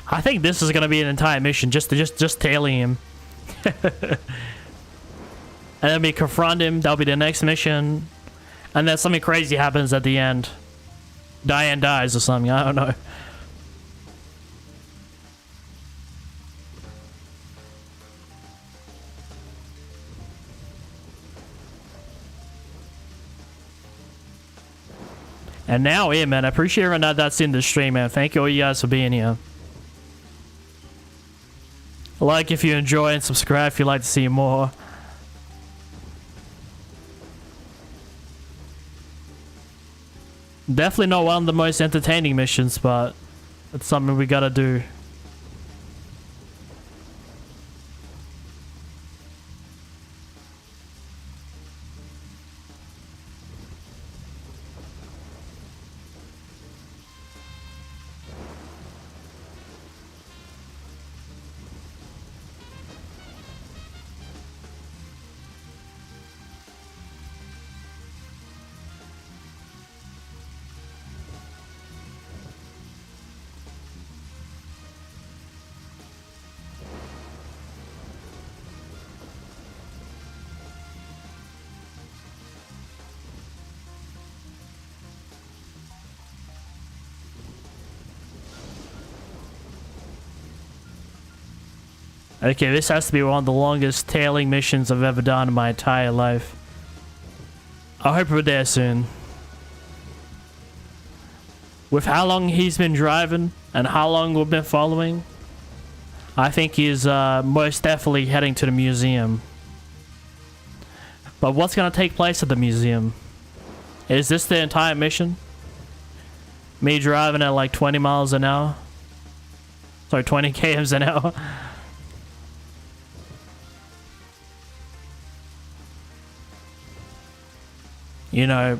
Speaker 1: I think this is gonna be an entire mission just tailing him. And then we confront him. That'll be the next mission. And then something crazy happens at the end. Diane dies or something. I don't know. And now, yeah, man, I appreciate everyone that's in the stream, man. Thank you all you guys for being here. Like if you enjoy and subscribe if you'd like to see more. Definitely not one of the most entertaining missions, but it's something we gotta do. Okay, this has to be one of the longest tailing missions I've ever done in my entire life. I hope we're there soon. With how long he's been driving and how long we've been following, I think he's most definitely heading to the museum. But what's going to take place at the museum? Is this the entire mission? Me driving at like 20 miles an hour? Sorry, 20 kms an hour? You know,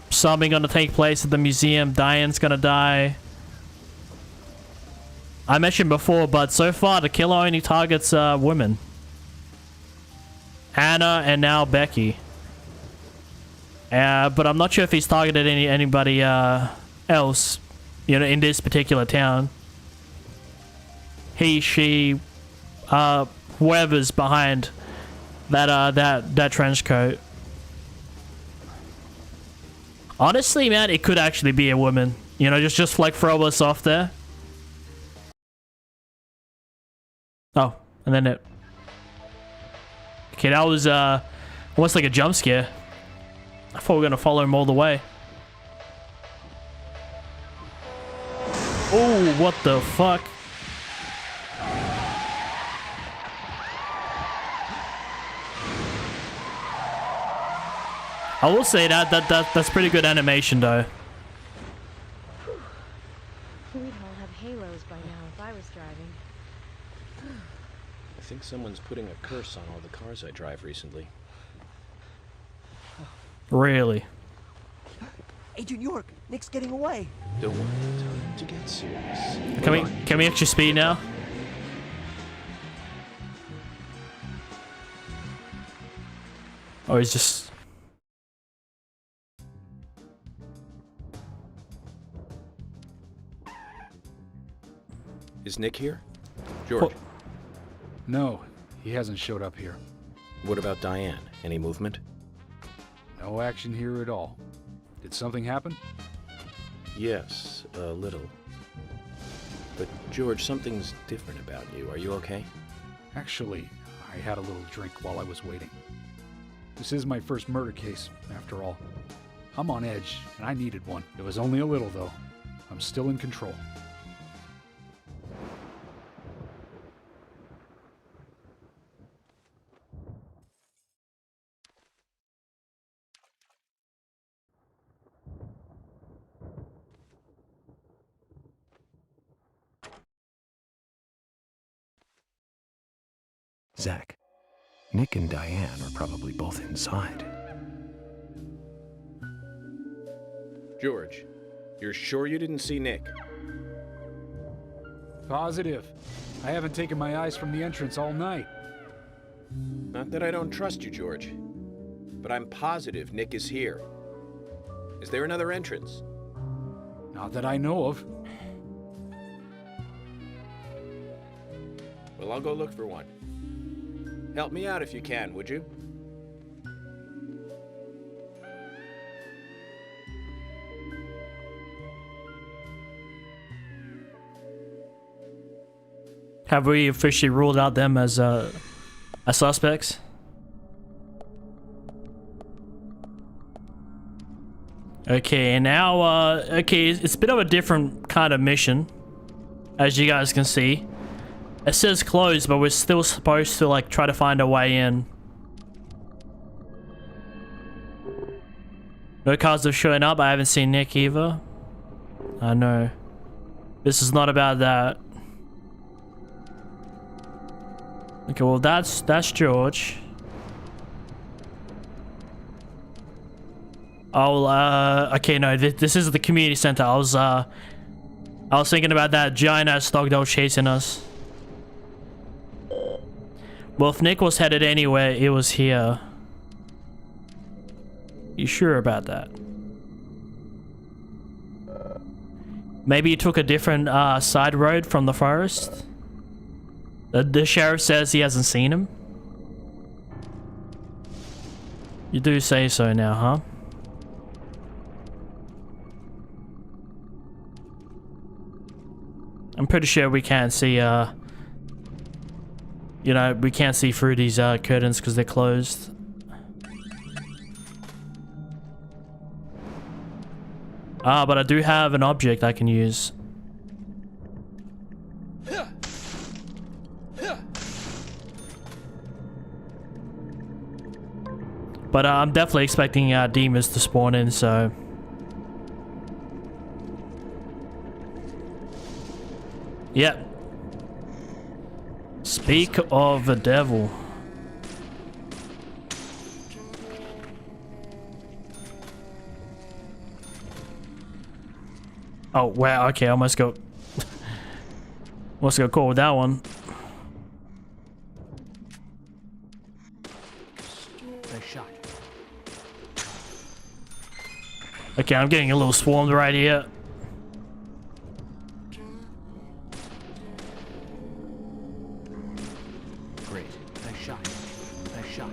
Speaker 1: something gonna take place at the museum. Diane's gonna die. I mentioned before, but so far the killer only targets women. Hannah and now Becky. But I'm not sure if he's targeted anybody else, you know, in this particular town. He, she, whoever's behind that trench coat. Honestly, man, it could actually be a woman. You know, just like throw us off there. Oh, and then it. Okay, that was almost like a jump scare. I thought we were gonna follow him all the way. Oh, what the fuck? I will say that's pretty good animation though.
Speaker 4: We'd all have halos by now if I was driving.
Speaker 2: I think someone's putting a curse on all the cars I drive recently.
Speaker 1: Really?
Speaker 6: Agent York, Nick's getting away.
Speaker 2: Don't want time to get serious.
Speaker 1: Can we actually speed now? Or he's just.
Speaker 2: Is Nick here? George.
Speaker 7: No, he hasn't showed up here.
Speaker 2: What about Diane? Any movement?
Speaker 7: No action here at all. Did something happen?
Speaker 2: Yes, a little. But George, something's different about you. Are you okay?
Speaker 7: Actually, I had a little drink while I was waiting. This is my first murder case, after all. I'm on edge, and I needed one. It was only a little, though. I'm still in control.
Speaker 2: Zach, Nick and Diane are probably both inside. George, you're sure you didn't see Nick?
Speaker 7: Positive. I haven't taken my eyes from the entrance all night.
Speaker 2: Not that I don't trust you, George, but I'm positive Nick is here. Is there another entrance?
Speaker 7: Not that I know of.
Speaker 2: Well, I'll go look for one. Help me out if you can, would you?
Speaker 1: Have we officially ruled out them as suspects? Okay, and now, okay, it's a bit of a different kind of mission, as you guys can see. It says closed, but we're still supposed to, like, try to find a way in. No cars have shown up. I haven't seen Nick either. I know. This is not about that. Okay, well, that's George. Okay, no, this is the community center. I was thinking about that giant ass dog that was chasing us. Well, if Nick was headed anywhere, it was here. You sure about that? Maybe he took a different side road from the forest? The sheriff says he hasn't seen him. You do say so now, huh? I'm pretty sure we can't see, you know, we can't see through these curtains because they're closed. But I do have an object I can use. But I'm definitely expecting demons to spawn in, so... Yep. Speak of the devil. Oh, wow, okay, I almost got caught with that one.
Speaker 6: Nice shot.
Speaker 1: Okay, I'm getting a little swarmed right here.
Speaker 6: Great. Nice shot. Nice shot.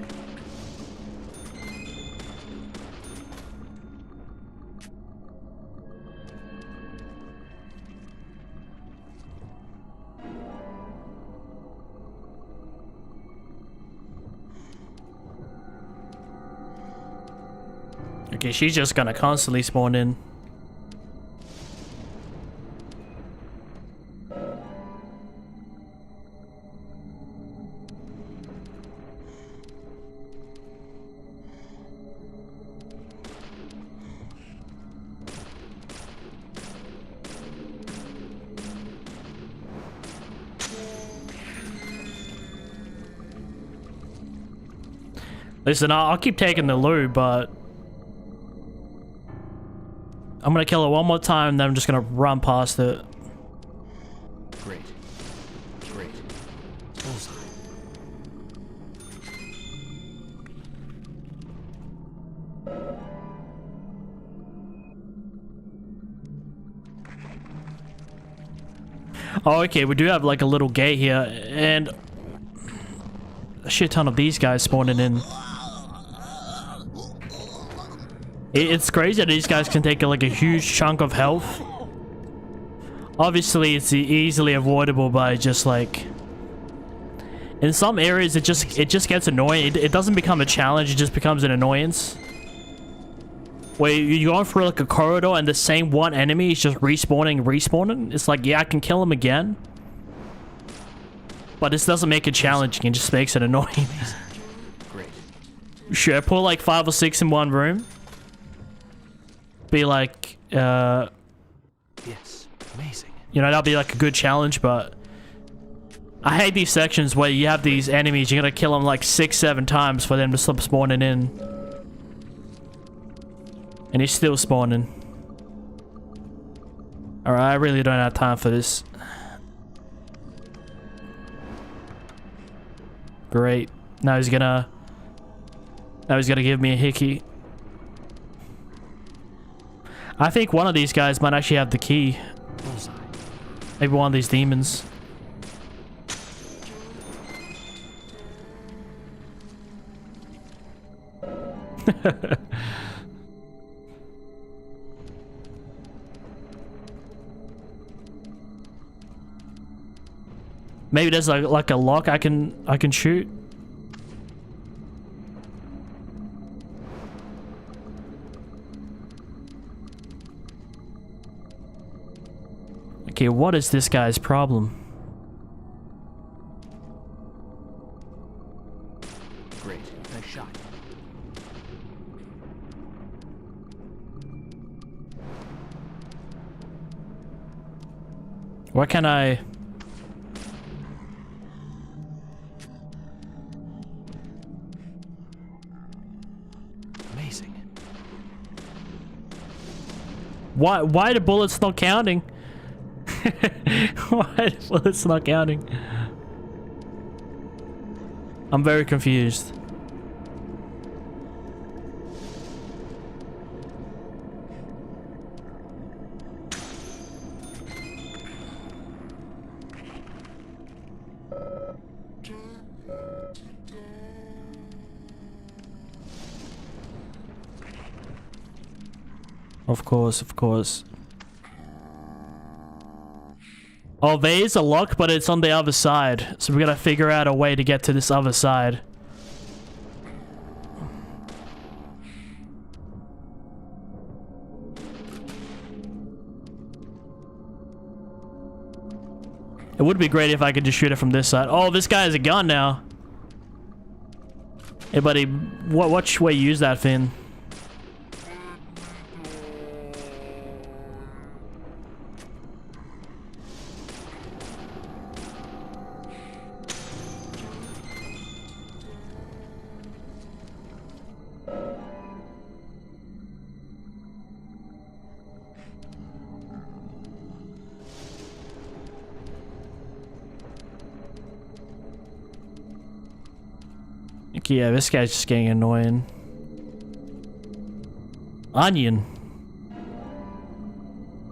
Speaker 1: Okay, she's just gonna constantly spawn in. Listen, I'll keep taking the loot, but I'm gonna kill it one more time, then I'm just gonna run past it.
Speaker 6: Great. Great. Bullseye.
Speaker 1: Oh, okay, we do have like a little gate here, and a shit ton of these guys spawning in. It's crazy that these guys can take like a huge chunk of health. Obviously, it's easily avoidable by just like... In some areas, it just gets annoying. It doesn't become a challenge, it just becomes an annoyance. Where you're going through like a corridor and the same one enemy is just respawning. It's like, yeah, I can kill him again. But this doesn't make it challenging, it just makes it annoying.
Speaker 6: Great.
Speaker 1: Sure, put like 5 or 6 in one room. Be like,
Speaker 6: Yes. Amazing.
Speaker 1: you know, that'll be like a good challenge, but I hate these sections where you have these enemies, you gotta kill them like 6-7 times for them to stop spawning in. And he's still spawning. Alright, I really don't have time for this. Great. Now he's gonna give me a hickey. I think one of these guys might actually have the key.
Speaker 6: Bullseye.
Speaker 1: Maybe one of these demons. Maybe there's like a lock I can shoot. Okay, what is this guy's problem?
Speaker 2: Great. Nice shot.
Speaker 1: Why can't I...
Speaker 2: Amazing.
Speaker 1: Why the bullets not counting? Why the bullets not counting? I'm very confused. Of course, of course. Oh, there is a lock, but it's on the other side. So we gotta figure out a way to get to this other side. It would be great if I could just shoot it from this side. Oh, this guy has a gun now. Hey, buddy, what way you use that, Finn? Yeah, this guy's just getting annoying. Onion.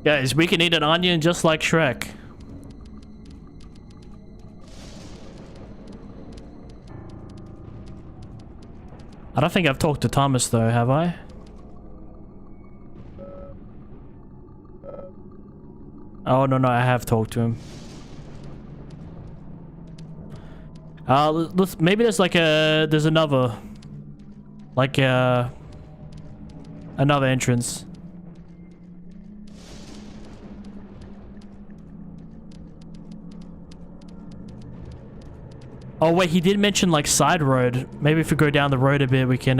Speaker 1: Guys, we can eat an onion just like Shrek. I don't think I've talked to Thomas though, have I? Oh, no, I have talked to him. Maybe there's like there's another, like another entrance. Oh wait, he did mention like side road. Maybe if we go down the road a bit, we can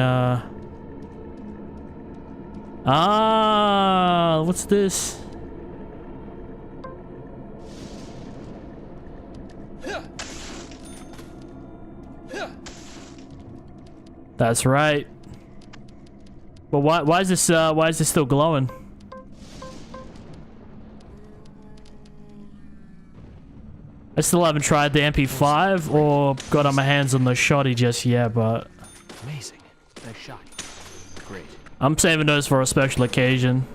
Speaker 1: what's this? That's right. But why is this still glowing? I still haven't tried the MP5 or got on my hands on the shotty just yet, but
Speaker 2: Amazing. Nice shot. Great.
Speaker 1: I'm saving those for a special occasion.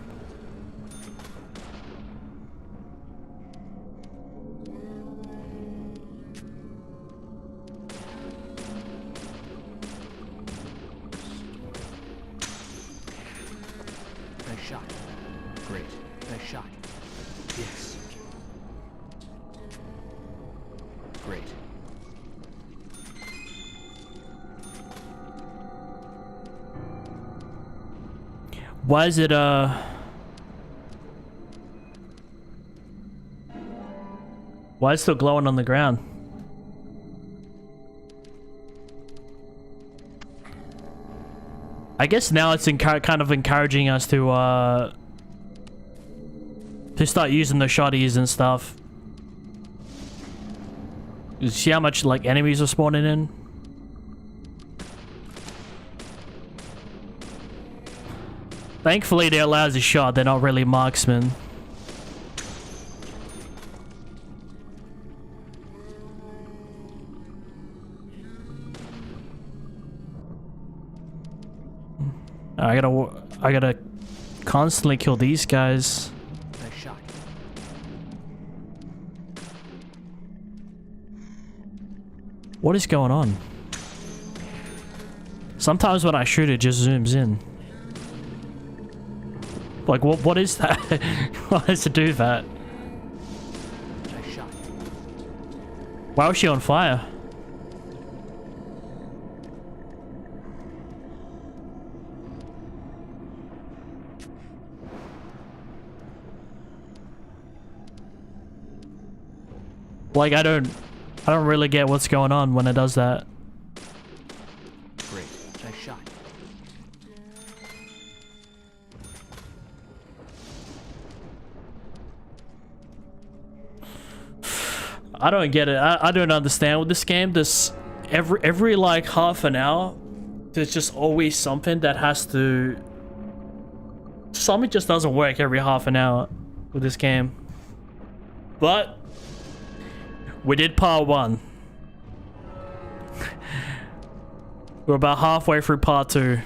Speaker 1: Why is it, why is it still glowing on the ground? I guess now it's kind of encouraging us to start using the shotties and stuff. You see how much, like, enemies are spawning in? Thankfully, they're lousy shot. They're not really marksmen. I gotta constantly kill these guys.
Speaker 2: Nice shot.
Speaker 1: What is going on? Sometimes when I shoot, it just zooms in. Like, what is that? Why does it do that? Why was she on fire? Like, I don't really get what's going on when it does that.
Speaker 2: Great. Nice shot.
Speaker 1: I don't get it. I don't understand with this game. This every like half an hour, there's just always something that has to. Something just doesn't work every half an hour with this game. But we did part 1. We're about halfway through part 2.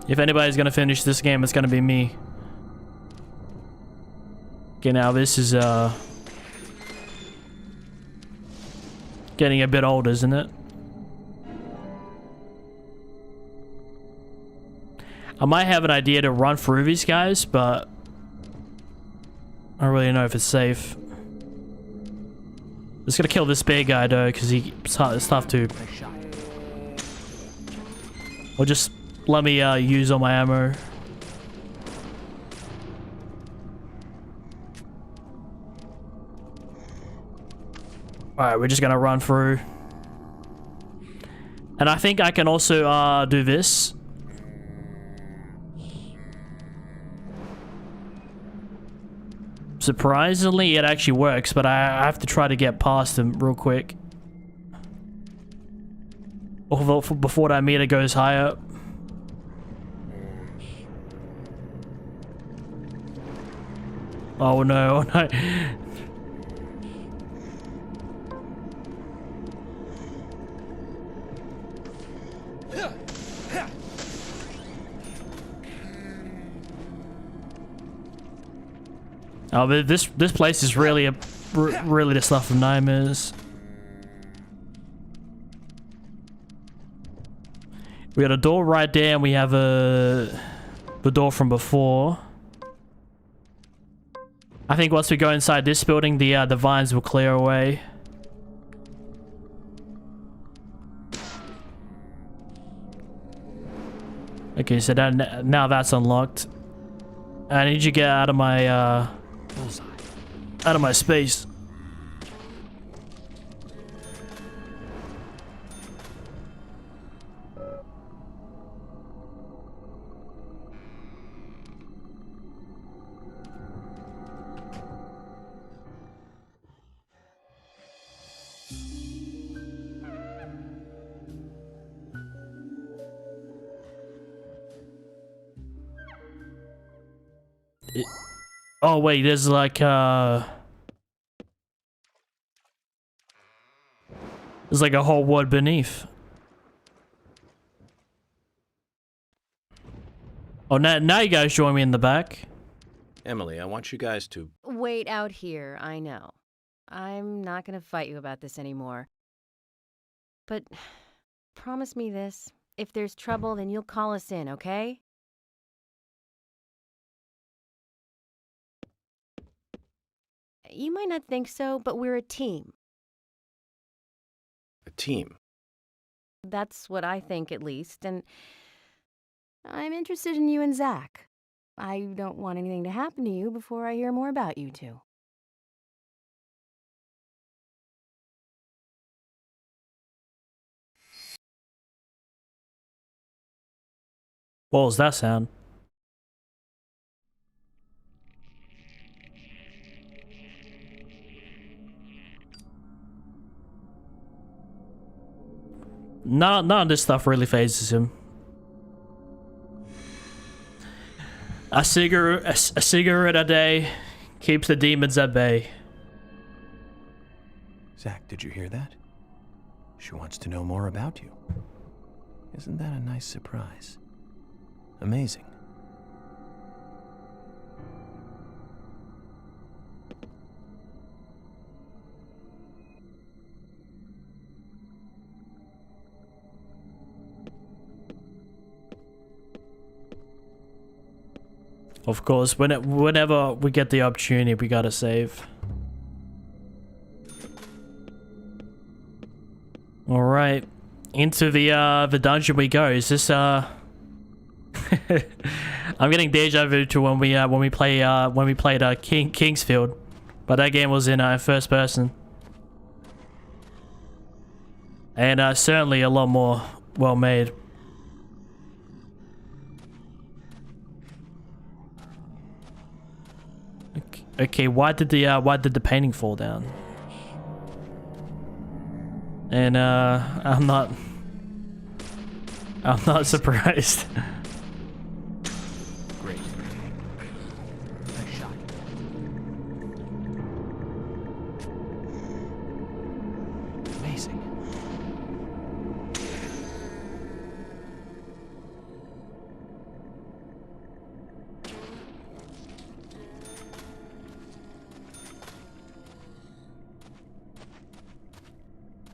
Speaker 1: If anybody's gonna finish this game, it's gonna be me. Okay, now this is getting a bit old, isn't it? I might have an idea to run through these guys, but I don't really know if it's safe. Just gonna kill this big guy though, because it's tough to. Or just let me use all my ammo. Alright, we're just gonna run through. And I think I can also do this. Surprisingly, it actually works, but I have to try to get past him real quick. Before that meter goes higher. Oh no, oh no. Oh, but this place is really really the stuff of nightmares. We got a door right there, and we have the door from before. I think once we go inside this building, the vines will clear away. Okay, so that now that's unlocked. I need you to get out of my space. Oh wait, there's like there's like a whole world beneath. Oh, now you guys join me in the back.
Speaker 2: Emily, I want you guys to...
Speaker 4: Wait out here, I know. I'm not gonna fight you about this anymore. But promise me this. If there's trouble, then you'll call us in, okay? You might not think so, but we're a team.
Speaker 2: A team?
Speaker 4: That's what I think, at least, and I'm interested in you and Zach. I don't want anything to happen to you before I hear more about you two.
Speaker 1: What was that sound? None of this stuff really phases him. A cigarette a day keeps the demons at bay.
Speaker 2: Zach, did you hear that? She wants to know more about you. Isn't that a nice surprise? Amazing.
Speaker 1: Of course, whenever we get the opportunity, we gotta save. All right, into the dungeon we go. Is this I'm getting deja vu to when we played Kingsfield, but that game was in first person, and certainly a lot more well made. Okay, why did the painting fall down? And I'm not surprised.
Speaker 2: Great. Nice shot. Amazing.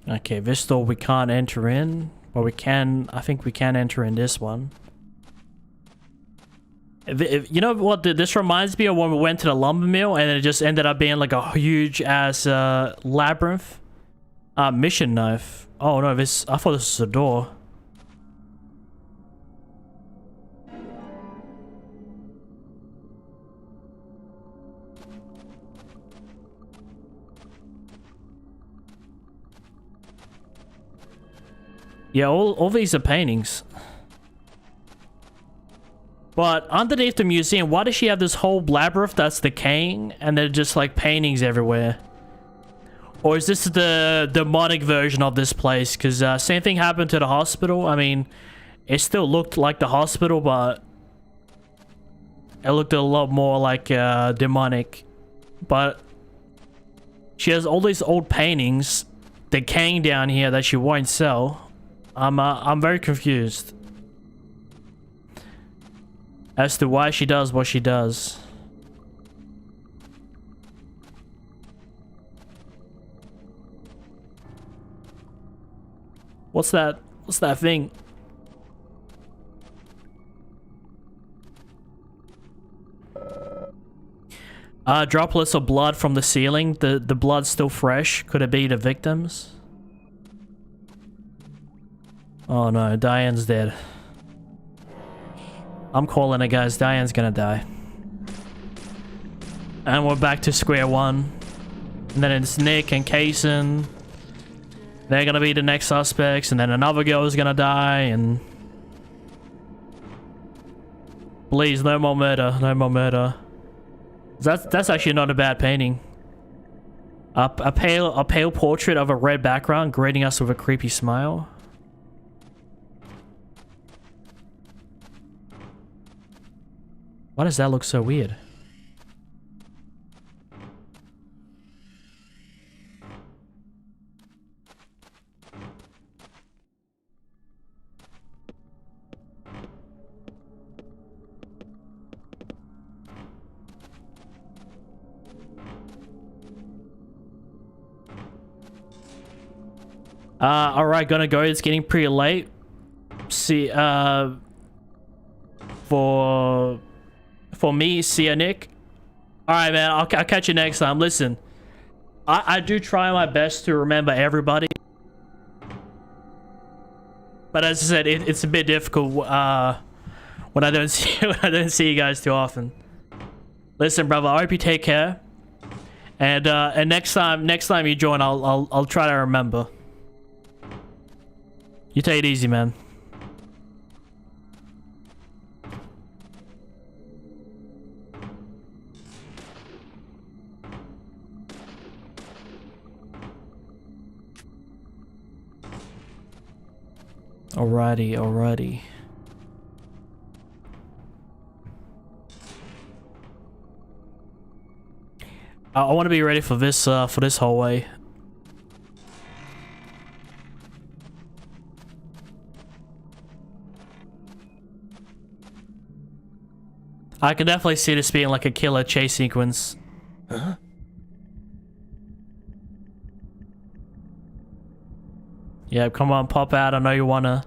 Speaker 1: Okay, this door we can't enter in, but we can. I think we can enter in this one. You know what? This reminds me of when we went to the lumber mill, and it just ended up being like a huge ass labyrinth. Mission knife. Oh no, this. I thought this was a door. Yeah, all these are paintings. But underneath the museum, why does she have this whole labyrinth that's decaying and they're just like paintings everywhere? Or is this the demonic version of this place? Because same thing happened to the hospital. I mean, it still looked like the hospital, but it looked a lot more like demonic. But she has all these old paintings decaying down here that she won't sell. I'm very confused as to why she does what she does. What's that? What's that thing? Droplets of blood from the ceiling. The blood's still fresh. Could it be the victims? Oh no, Diane's dead. I'm calling it, guys. Diane's gonna die. And we're back to square one. And then it's Nick and Kaysen. They're gonna be the next suspects, and then another girl is gonna die, and... Please, no more murder. No more murder. That's actually not a bad painting. A pale portrait of a red background greeting us with a creepy smile. Why does that look so weird? Alright, gonna go. It's getting pretty late. See, for me, see ya, Nick. Alright, man, I'll catch you next time. Listen, I do try my best to remember everybody. But as I said, it's a bit difficult when I don't see you guys too often. Listen, brother, I hope you take care. And next time you join, I'll try to remember. You take it easy, man. Alrighty. I want to be ready for this hallway. I can definitely see this being like a killer chase sequence.
Speaker 2: Huh?
Speaker 1: Yeah, come on, pop out. I know you wanna.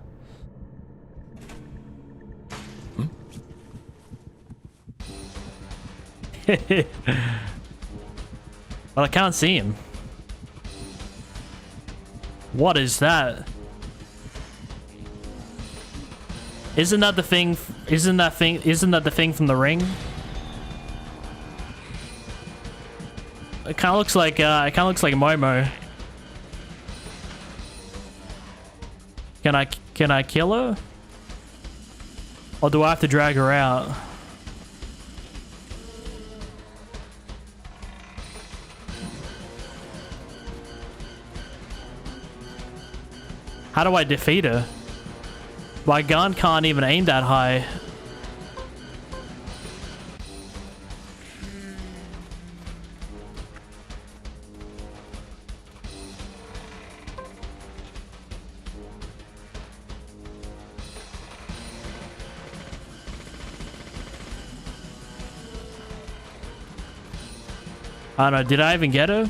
Speaker 1: But I can't see him. What is that? Isn't that the thing? Isn't that the thing from the ring? It kind of looks like Momo. Can I kill her? Or do I have to drag her out? How do I defeat her? My gun can't even aim that high. I don't know, did I even get her?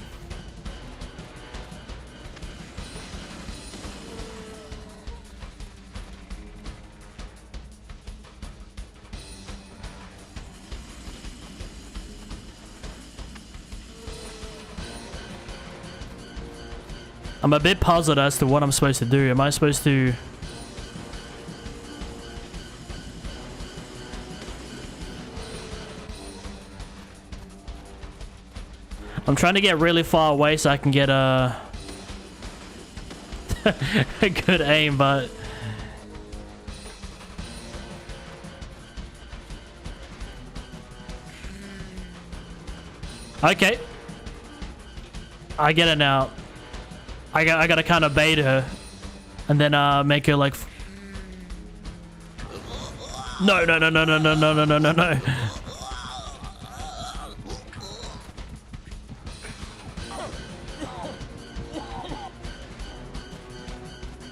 Speaker 1: I'm a bit puzzled as to what I'm supposed to do. Am I supposed to... I'm trying to get really far away so I can get a a good aim, but okay, I get it now. I gotta kind of bait her and then make her like no.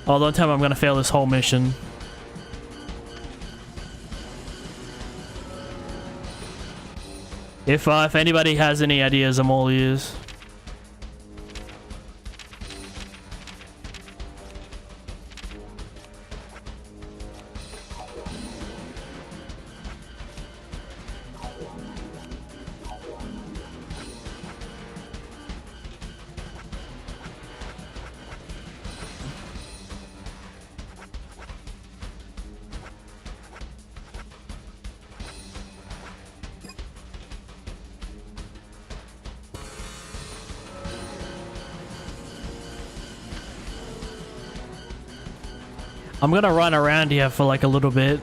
Speaker 1: Oh, don't tell me I'm gonna fail this whole mission. If anybody has any ideas, I'm all ears. I'm gonna run around here for like a little bit.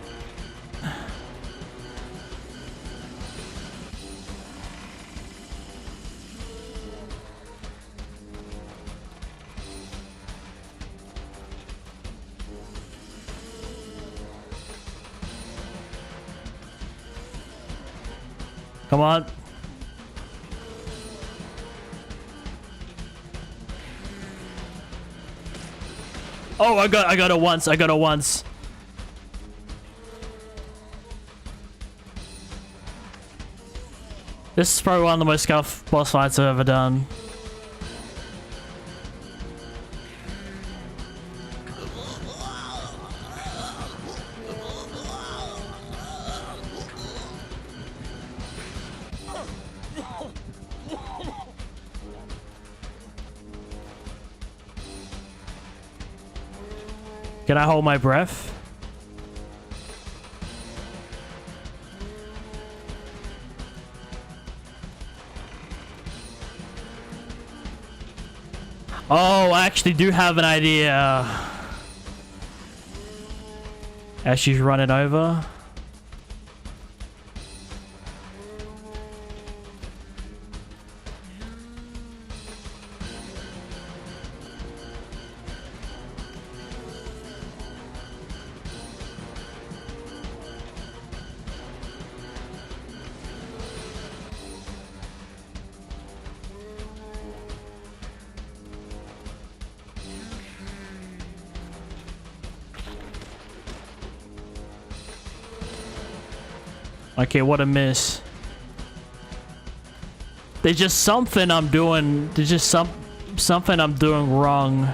Speaker 1: Come on. Oh, I got it once. I got it once. This is probably one of the most scuff boss fights I've ever done. Can I hold my breath? Oh, I actually do have an idea. As she's running over. Okay, what a miss. There's just something I'm doing. There's just something I'm doing wrong.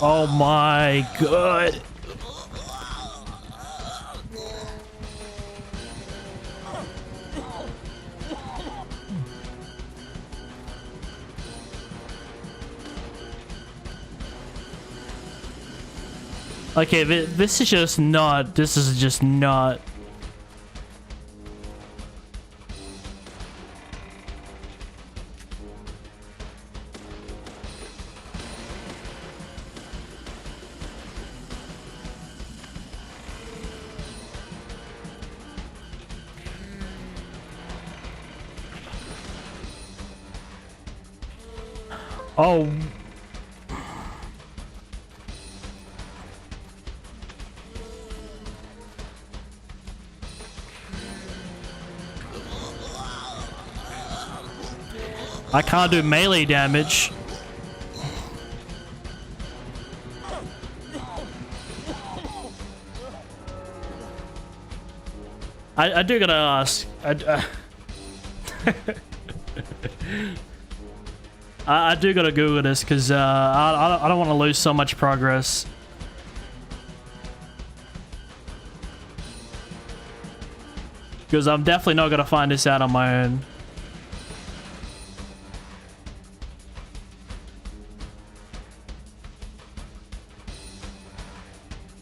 Speaker 1: Oh my god. Okay, this is just not. This is just not. Oh. I can't do melee damage. I do gotta ask. I do gotta Google this because I don't want to lose so much progress. Because I'm definitely not gonna find this out on my own.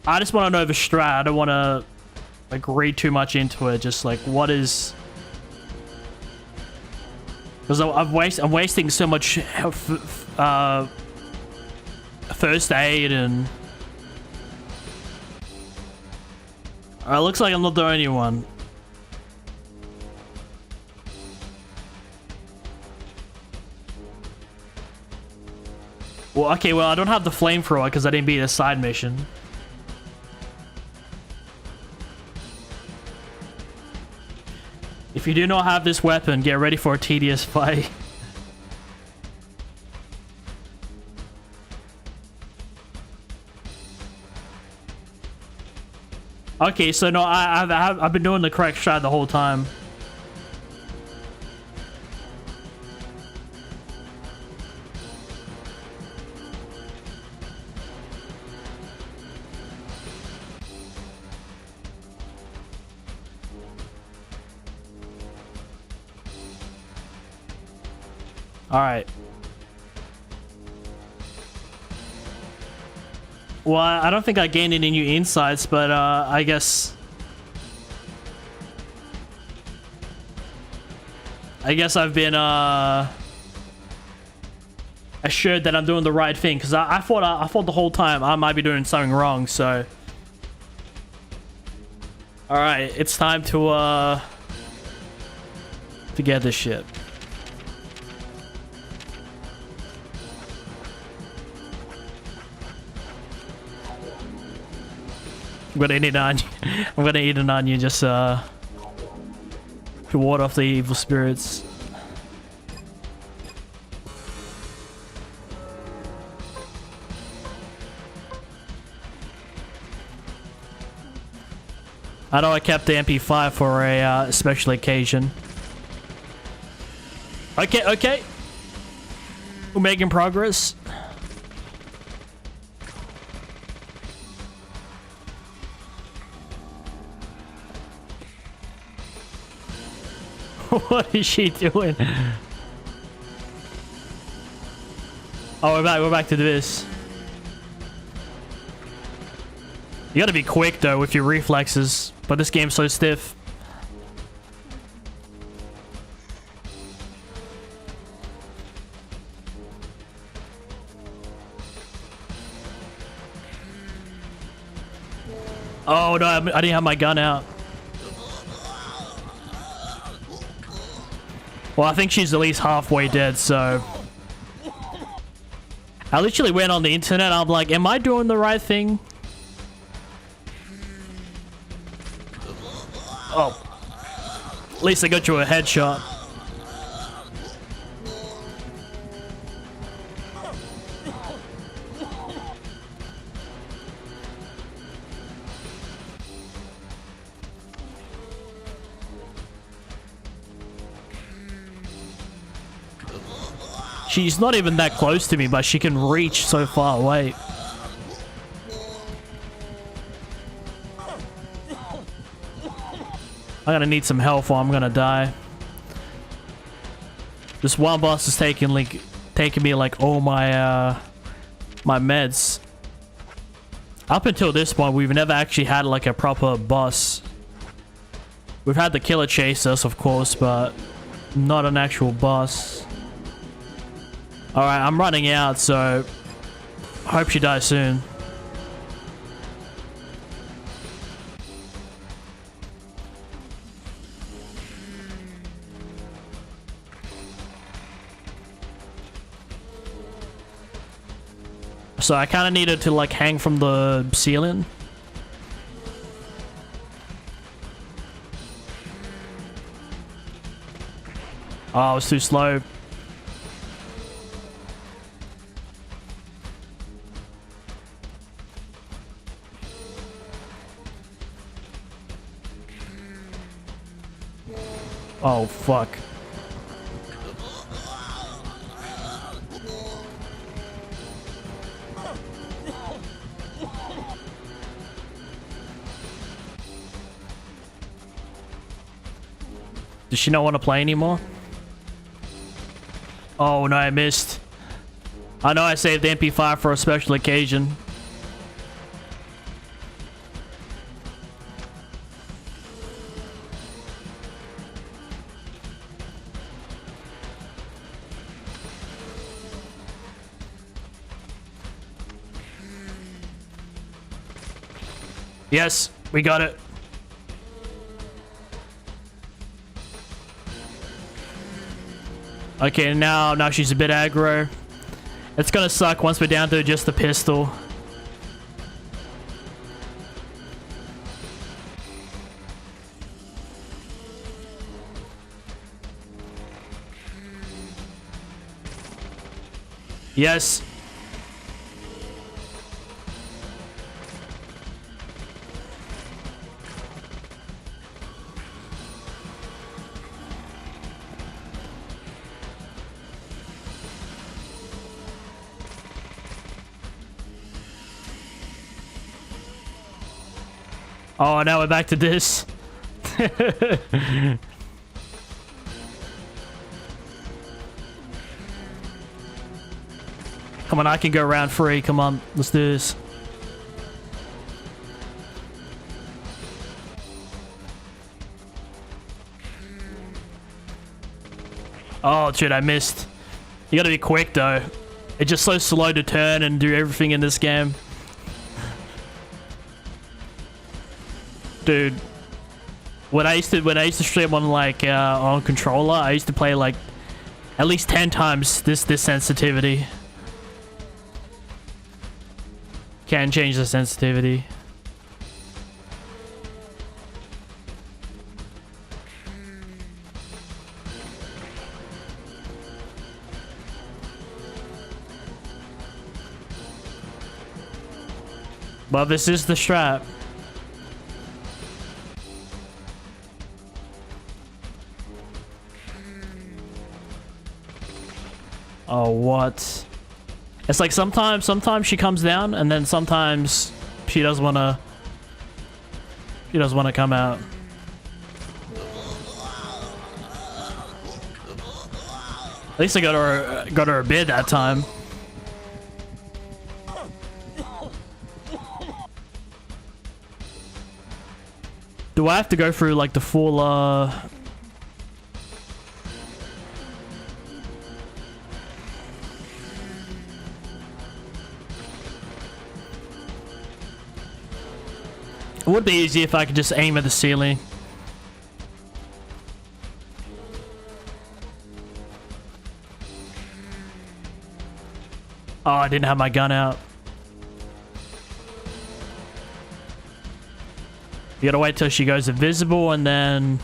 Speaker 1: I just want to know the strat. I don't want to like read too much into it. Just like what is. Because I'm wasting so much first aid and... It looks like I'm not the only one. Well, okay, well, I don't have the flamethrower because I didn't beat a side mission. If you do not have this weapon, get ready for a tedious fight. Okay, so no, I've been doing the correct strat the whole time. All right. Well, I don't think I gained any new insights, but I guess I've been assured that I'm doing the right thing because I thought the whole time I might be doing something wrong. So, all right, it's time to get this shit. I'm gonna eat an onion. I'm gonna eat an onion just to ward off the evil spirits. I know I kept the MP5 for a special occasion. Okay. We're making progress. What is she doing? Oh, we're back to this. You gotta be quick though with your reflexes, but this game's so stiff. Oh no, I didn't have my gun out. Well, I think she's at least halfway dead, so... I literally went on the internet, I'm like, am I doing the right thing? Oh. At least I got you a headshot. She's not even that close to me, but she can reach so far away. I'm gonna need some health or I'm gonna die. This one boss is taking me like all my my meds. Up until this point, we've never actually had like a proper boss. We've had the killer chase us, of course, but not an actual boss. Alright, I'm running out, so hope she dies soon. So I kind of needed to like hang from the ceiling. Oh, I was too slow. Oh, fuck. Does she not want to play anymore? Oh no, I missed. I know I saved the MP5 for a special occasion. Yes, we got it. Okay, now she's a bit aggro. It's gonna suck once we're down to just the pistol. Yes. Oh, now we're back to this. Come on, I can go round 3. Come on, let's do this. Oh, dude, I missed. You gotta be quick, though. It's just so slow to turn and do everything in this game. Dude, when I used to stream on like on controller, I used to play like at least 10 times this sensitivity. Can change the sensitivity. Well, this is the strat. Oh, what? It's like sometimes she comes down, and then sometimes she doesn't wanna come out. At least I got her a bid that time. Do I have to go through like the full It would be easy if I could just aim at the ceiling. Oh, I didn't have my gun out. You gotta wait till she goes invisible and then...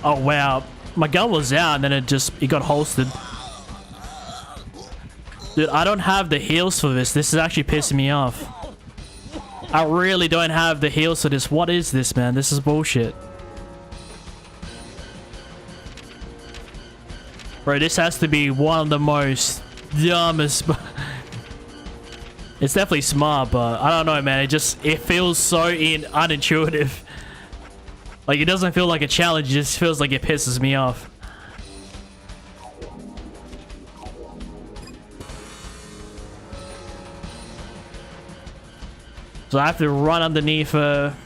Speaker 1: Oh, wow. My gun was out and then it got holstered. Dude, I don't have the heals for this. This is actually pissing me off. I really don't have the heals for this. What is this, man? This is bullshit. Bro, this has to be one of the most dumbest... It's definitely smart, but I don't know, man. It feels so unintuitive. Like, it doesn't feel like a challenge. It just feels like it pisses me off. So I have to run underneath her.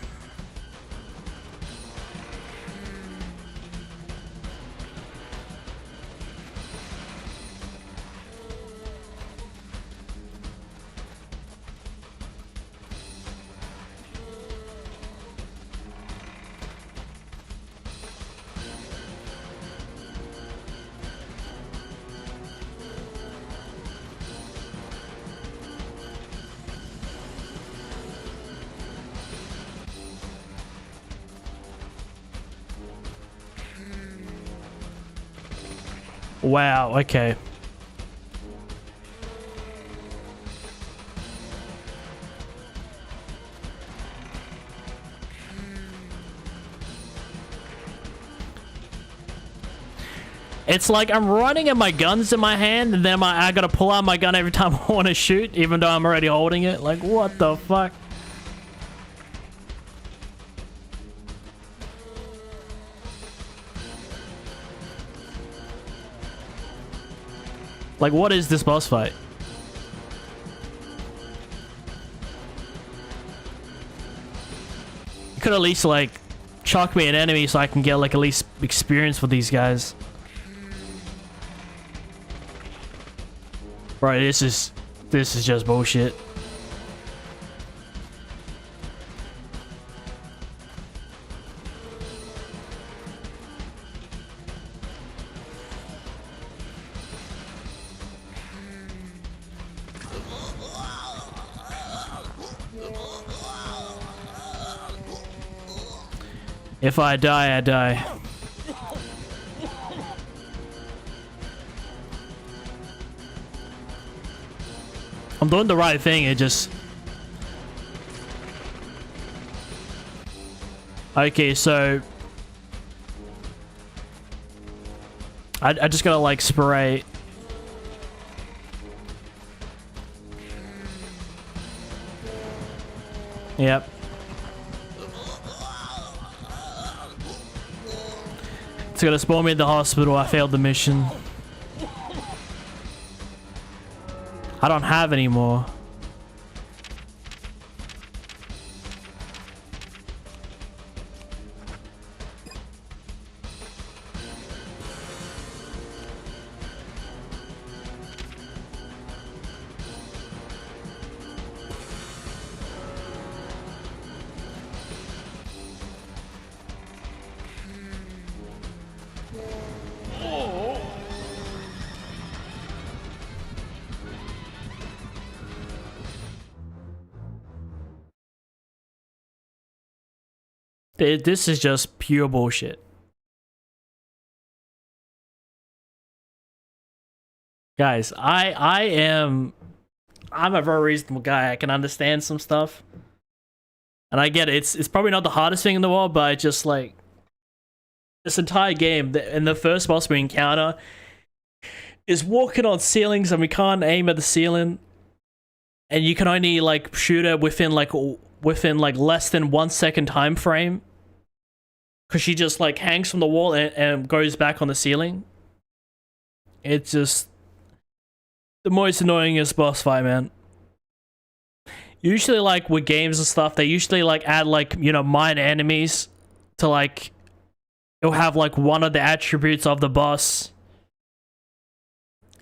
Speaker 1: Wow, okay. It's like I'm running and my gun's in my hand, and then I gotta pull out my gun every time I want to shoot, even though I'm already holding it. Like, what the fuck? Like, what is this boss fight? You could at least, like, chuck me an enemy so I can get, like, at least experience with these guys. Right, this is just bullshit. If I die, I die. I'm doing the right thing, it just... Okay, so... I just gotta, like, spray. Yep. It's gonna spawn me in the hospital. I failed the mission. I don't have any more. This is just pure bullshit. Guys, I'm a very reasonable guy. I can understand some stuff. And I get it. It's probably not the hardest thing in the world, but I just like this entire game, and the first boss we encounter is walking on ceilings, and we can't aim at the ceiling. And you can only like shoot it within like less than 1 second time frame, because she just like hangs from the wall and goes back on the ceiling. It's just the most annoyingest boss fight, man. Usually, like with games and stuff, they usually like add like, you know, minor enemies to like, it'll have like one of the attributes of the boss.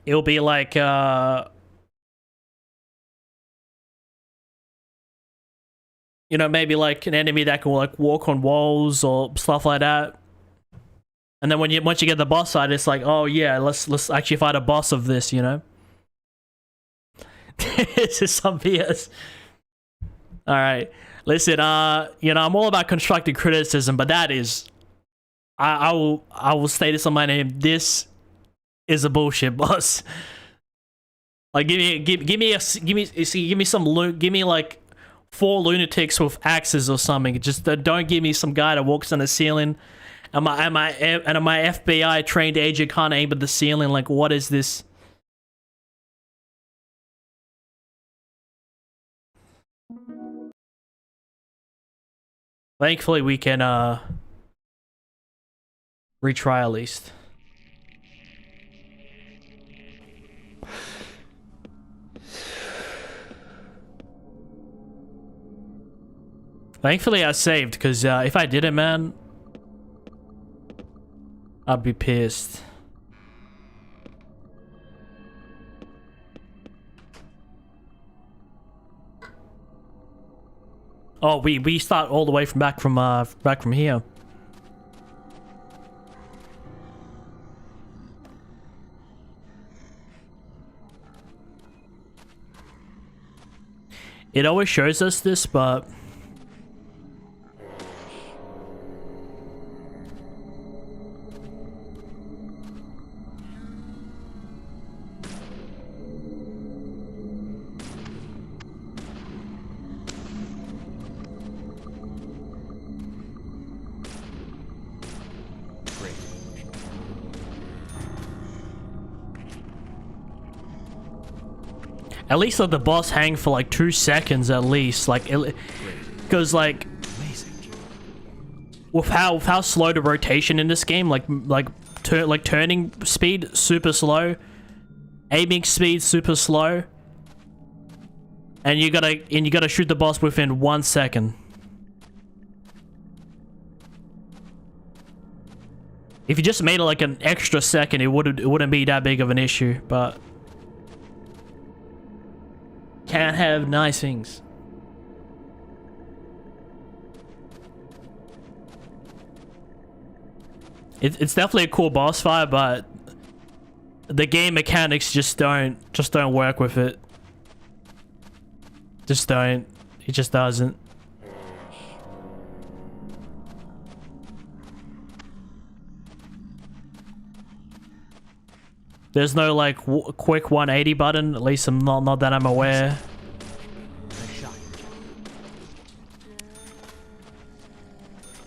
Speaker 1: It'll be like you know, maybe like an enemy that can like walk on walls or stuff like that. And then once you get the boss side, it's like, oh yeah, let's actually fight a boss of this, you know. This is some BS. All right, listen, you know, I'm all about constructive criticism, but that is, I will state this on my name. This is a bullshit boss. Like, give me some loot. Give me like 4 lunatics with axes or something. Just don't give me some guy that walks on the ceiling. And my FBI trained agent can't aim at the ceiling. Like, what is this? Thankfully, we can retry at least. Thankfully, I saved, because if I didn't, man, I'd be pissed. Oh, we start all the way from back from here. It always shows us this, but at least let the boss hang for like 2 seconds at least, like, because like with how slow the rotation in this game, like turning speed super slow, aiming speed super slow, and you gotta shoot the boss within 1 second. If you just made it like an extra second, it wouldn't be that big of an issue, but can't have nice things. It's definitely a cool boss fight, but the game mechanics just don't work with it. Just don't. It just doesn't. There's no like quick 180 button, at least I'm not that I'm aware.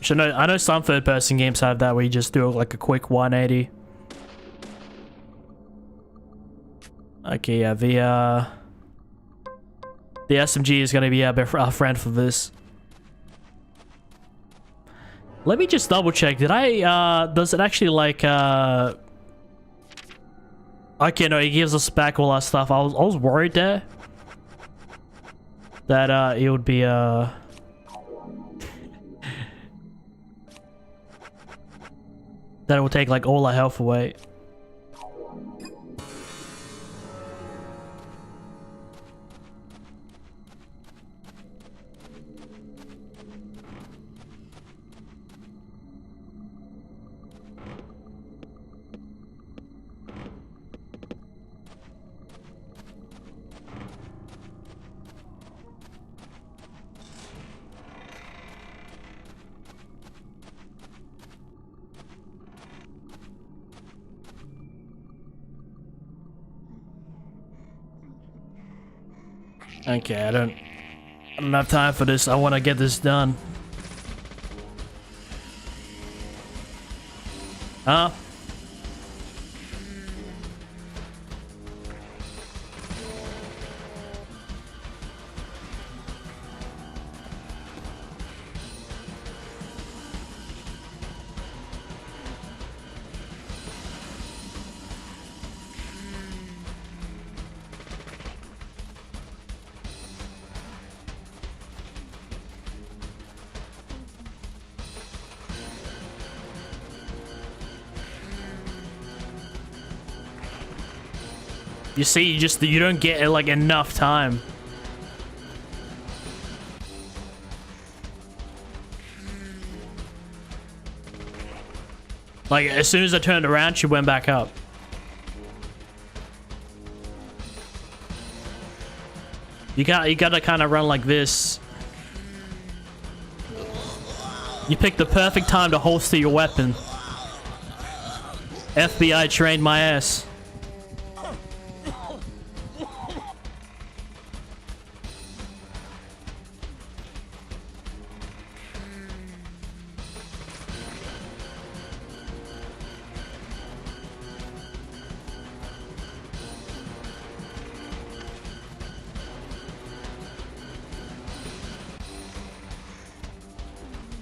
Speaker 1: So no, I know some third-person games have that where you just do like a quick 180. Okay, yeah, the SMG is gonna be a friend for this. Let me just double check. Did I does it actually like okay, no, it gives us back all our stuff. I was worried there that it would be that it would take like all our health away. Okay, I don't have time for this. I want to get this done. Huh? You see, you don't get like enough time. Like as soon as I turned around, she went back up. You gotta kind of run like this. You picked the perfect time to holster your weapon. FBI trained my ass.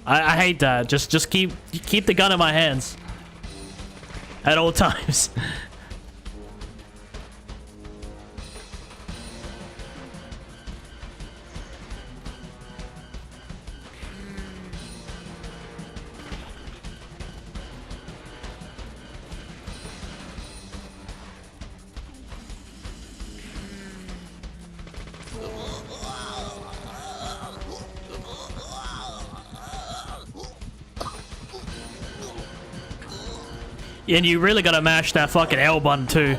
Speaker 1: I hate that. Just keep the gun in my hands at all times. And you really gotta mash that fucking L button too.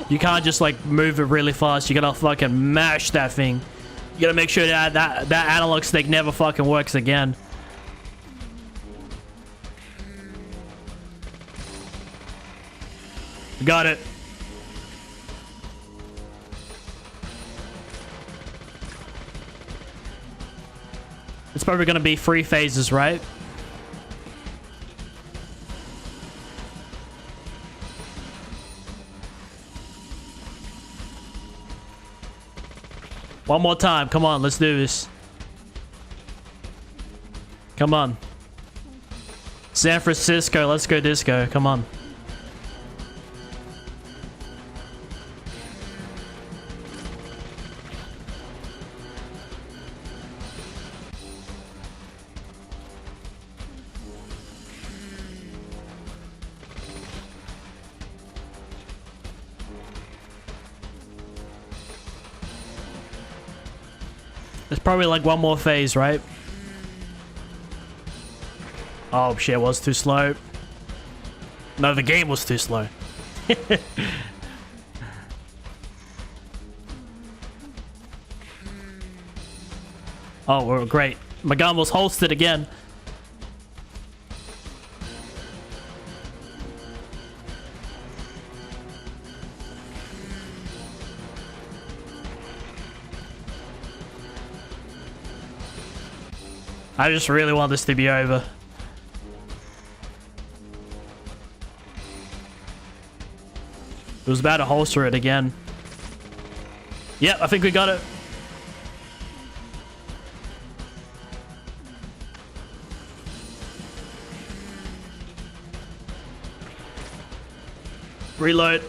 Speaker 1: You can't just like move it really fast. You gotta fucking mash that thing. You gotta make sure that analog stick never fucking works again. Got it. It's probably gonna be 3 phases, right? One more time. Come on, let's do this. Come on. San Francisco, let's go disco. Come on. There's probably like one more phase, right? Oh shit, it was too slow. No, the game was too slow. Oh, we're great. My gun was holstered again. I just really want this to be over. It was about to holster it again. Yep, I think we got it. Reload.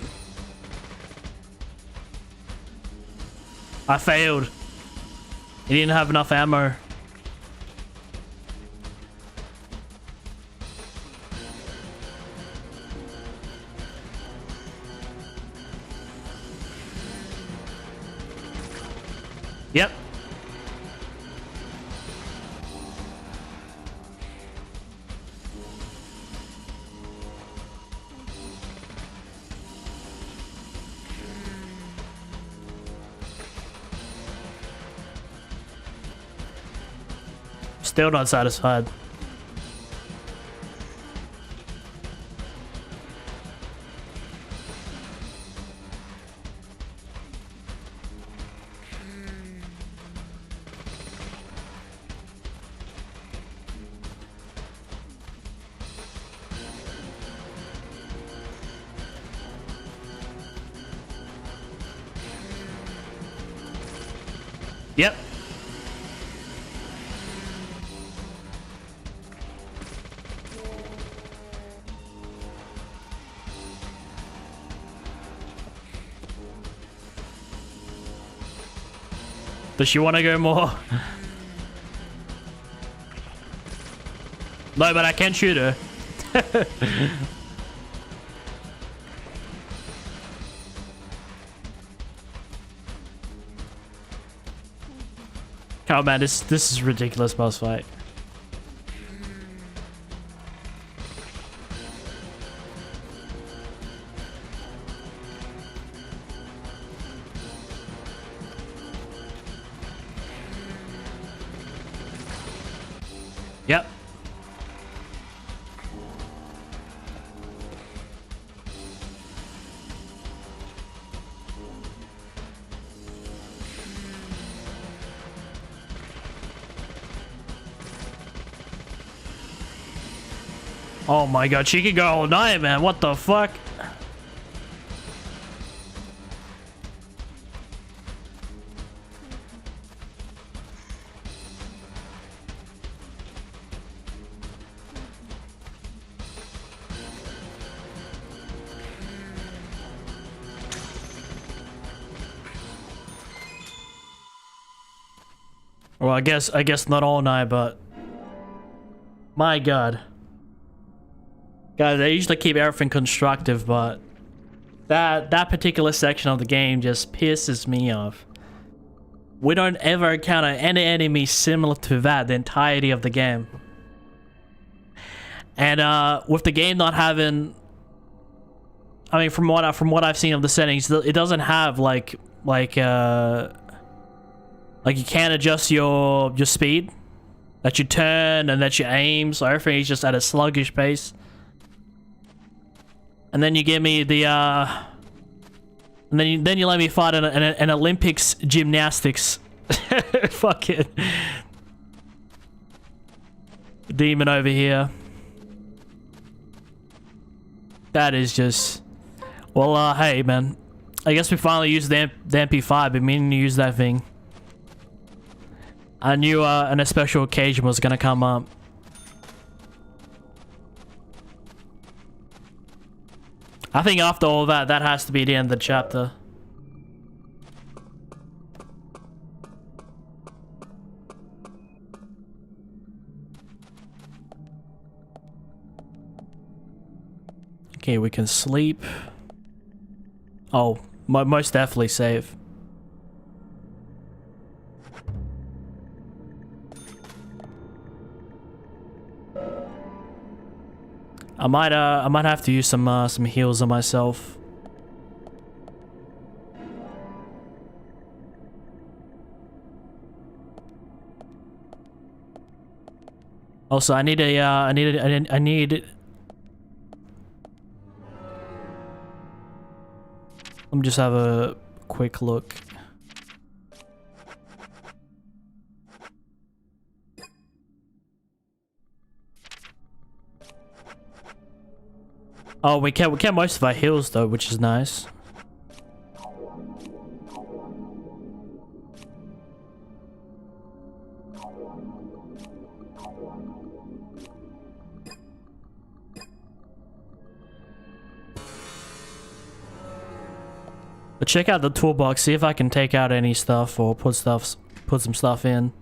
Speaker 1: I failed. He didn't have enough ammo. Yep. Still not satisfied. Yep. Does she want to go more? No, but I can shoot her. Oh man, this is ridiculous boss fight. Yep. Oh my god, she could go all night, man. What the fuck? Well, I guess not all night, but my God, guys, they usually keep everything constructive, but that particular section of the game just pisses me off. We don't ever encounter any enemy similar to that the entirety of the game. And with the game not having, I mean, from what I've seen of the settings, it doesn't have like you can't adjust your speed, that you turn and that you aim, so everything is just at a sluggish pace. And then you give me the and then you let me fight an Olympics gymnastics fucking demon over here. That is just, well, hey man, I guess we finally used the MP5. Been meaning to use that thing. I knew a special occasion was gonna come up. I think after all that, that has to be the end of the chapter. Okay, we can sleep. Oh, most definitely save. I might have to use some heals on myself. Also, I need let me just have a quick look. Oh, we kept most of our heals though, which is nice. But check out the toolbox, see if I can take out any stuff or put some stuff in.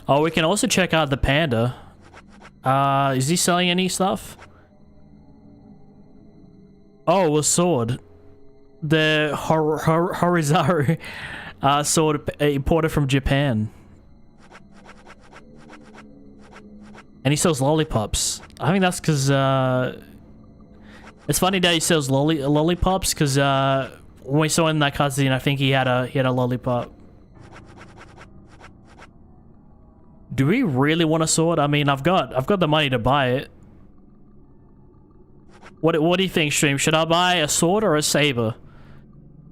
Speaker 1: Oh, we can also check out the panda. Is he selling any stuff? Oh, a sword. The Horizaru sword imported from Japan. And he sells lollipops. I think that's because it's funny that he sells lollipops because when we saw in that cutscene, I think he had a lollipop. Do we really want a sword? I mean, I've got the money to buy it. What do you think, Stream? Should I buy a sword or a saber?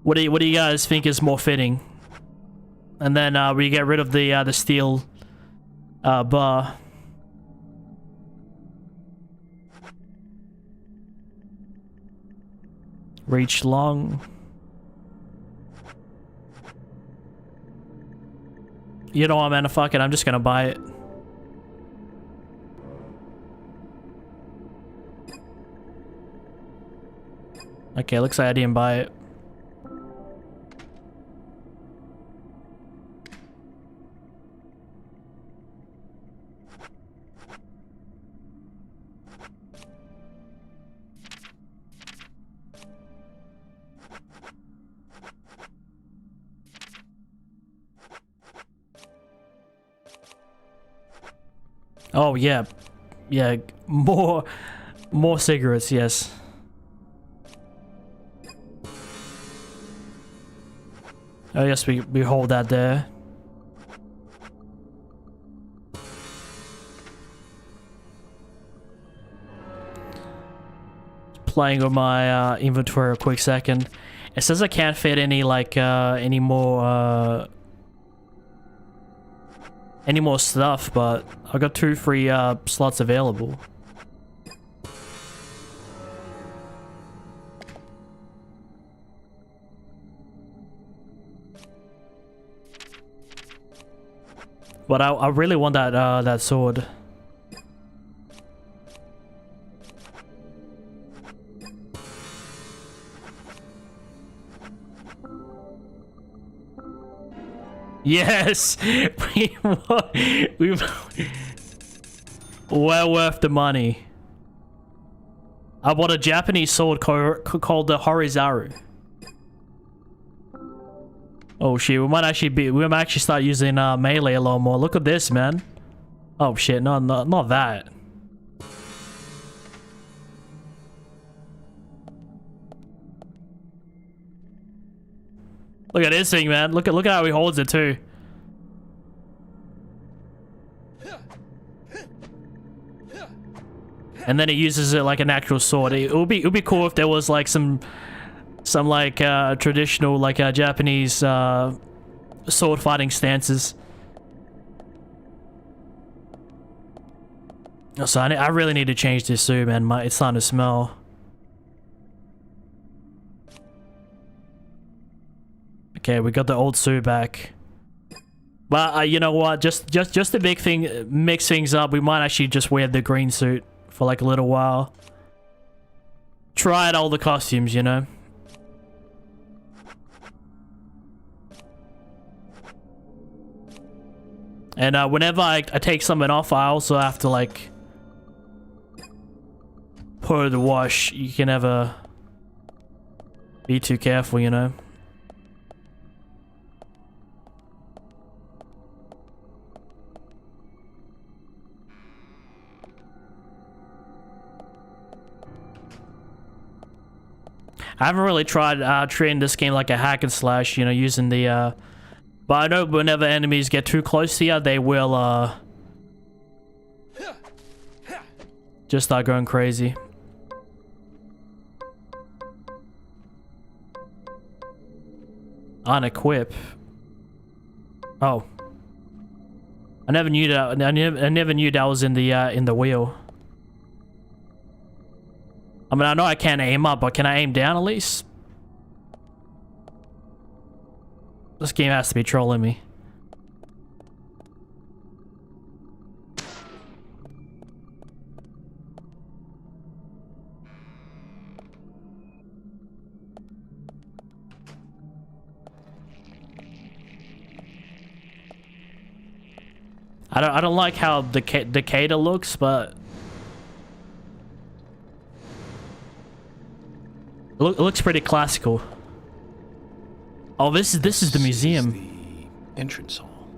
Speaker 1: What do you guys think is more fitting? And then we get rid of the steel bar. Reach long. You know what, man? Fuck it. I'm just gonna buy it. Okay, looks like I didn't buy it. Oh yeah, yeah, more cigarettes, yes. I guess we hold that there. Playing with my inventory a quick second. It says I can't fit any like any more stuff, but I got 2 free slots available. But I really want that that sword. Yes! we well worth the money. I bought a Japanese sword called the Horizaru. Oh shit, we might actually start using melee a lot more. Look at this, man. Oh shit, no, not that. Look at this thing, man. Look at how he holds it too. And then he uses it like an actual sword. It would be cool if there was like some like traditional like Japanese sword fighting stances. So I really need to change this suit, man. It's starting to smell. Okay, we got the old suit back. But you know what? Just to mix things up, we might actually just wear the green suit for like a little while. Try out all the costumes, you know. And whenever I take something off, I also have to like put it in the wash. You can never be too careful, you know. I haven't really tried treating this game like a hack and slash, you know, using the but I know whenever enemies get too close to you, they will just start going crazy. Unequip. Oh, I never knew that. I never knew that was in the wheel. I mean, I know I can't aim up, but can I aim down at least? This game has to be trolling me. I don't like how the Decada looks, but it looks pretty classical. Oh, this is the museum.
Speaker 2: The entrance hall.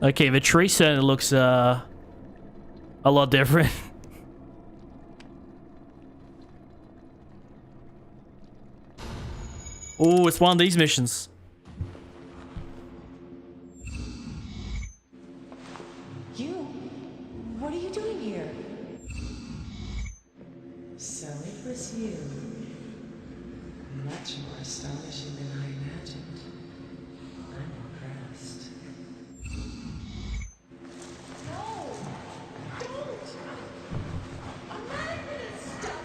Speaker 1: Okay, the tree certainly looks a lot different. Oh, it's one of these missions.
Speaker 8: What are you doing here? So it was you. Much more astonishing than I imagined. I'm impressed. No! Don't! I'm not gonna stop!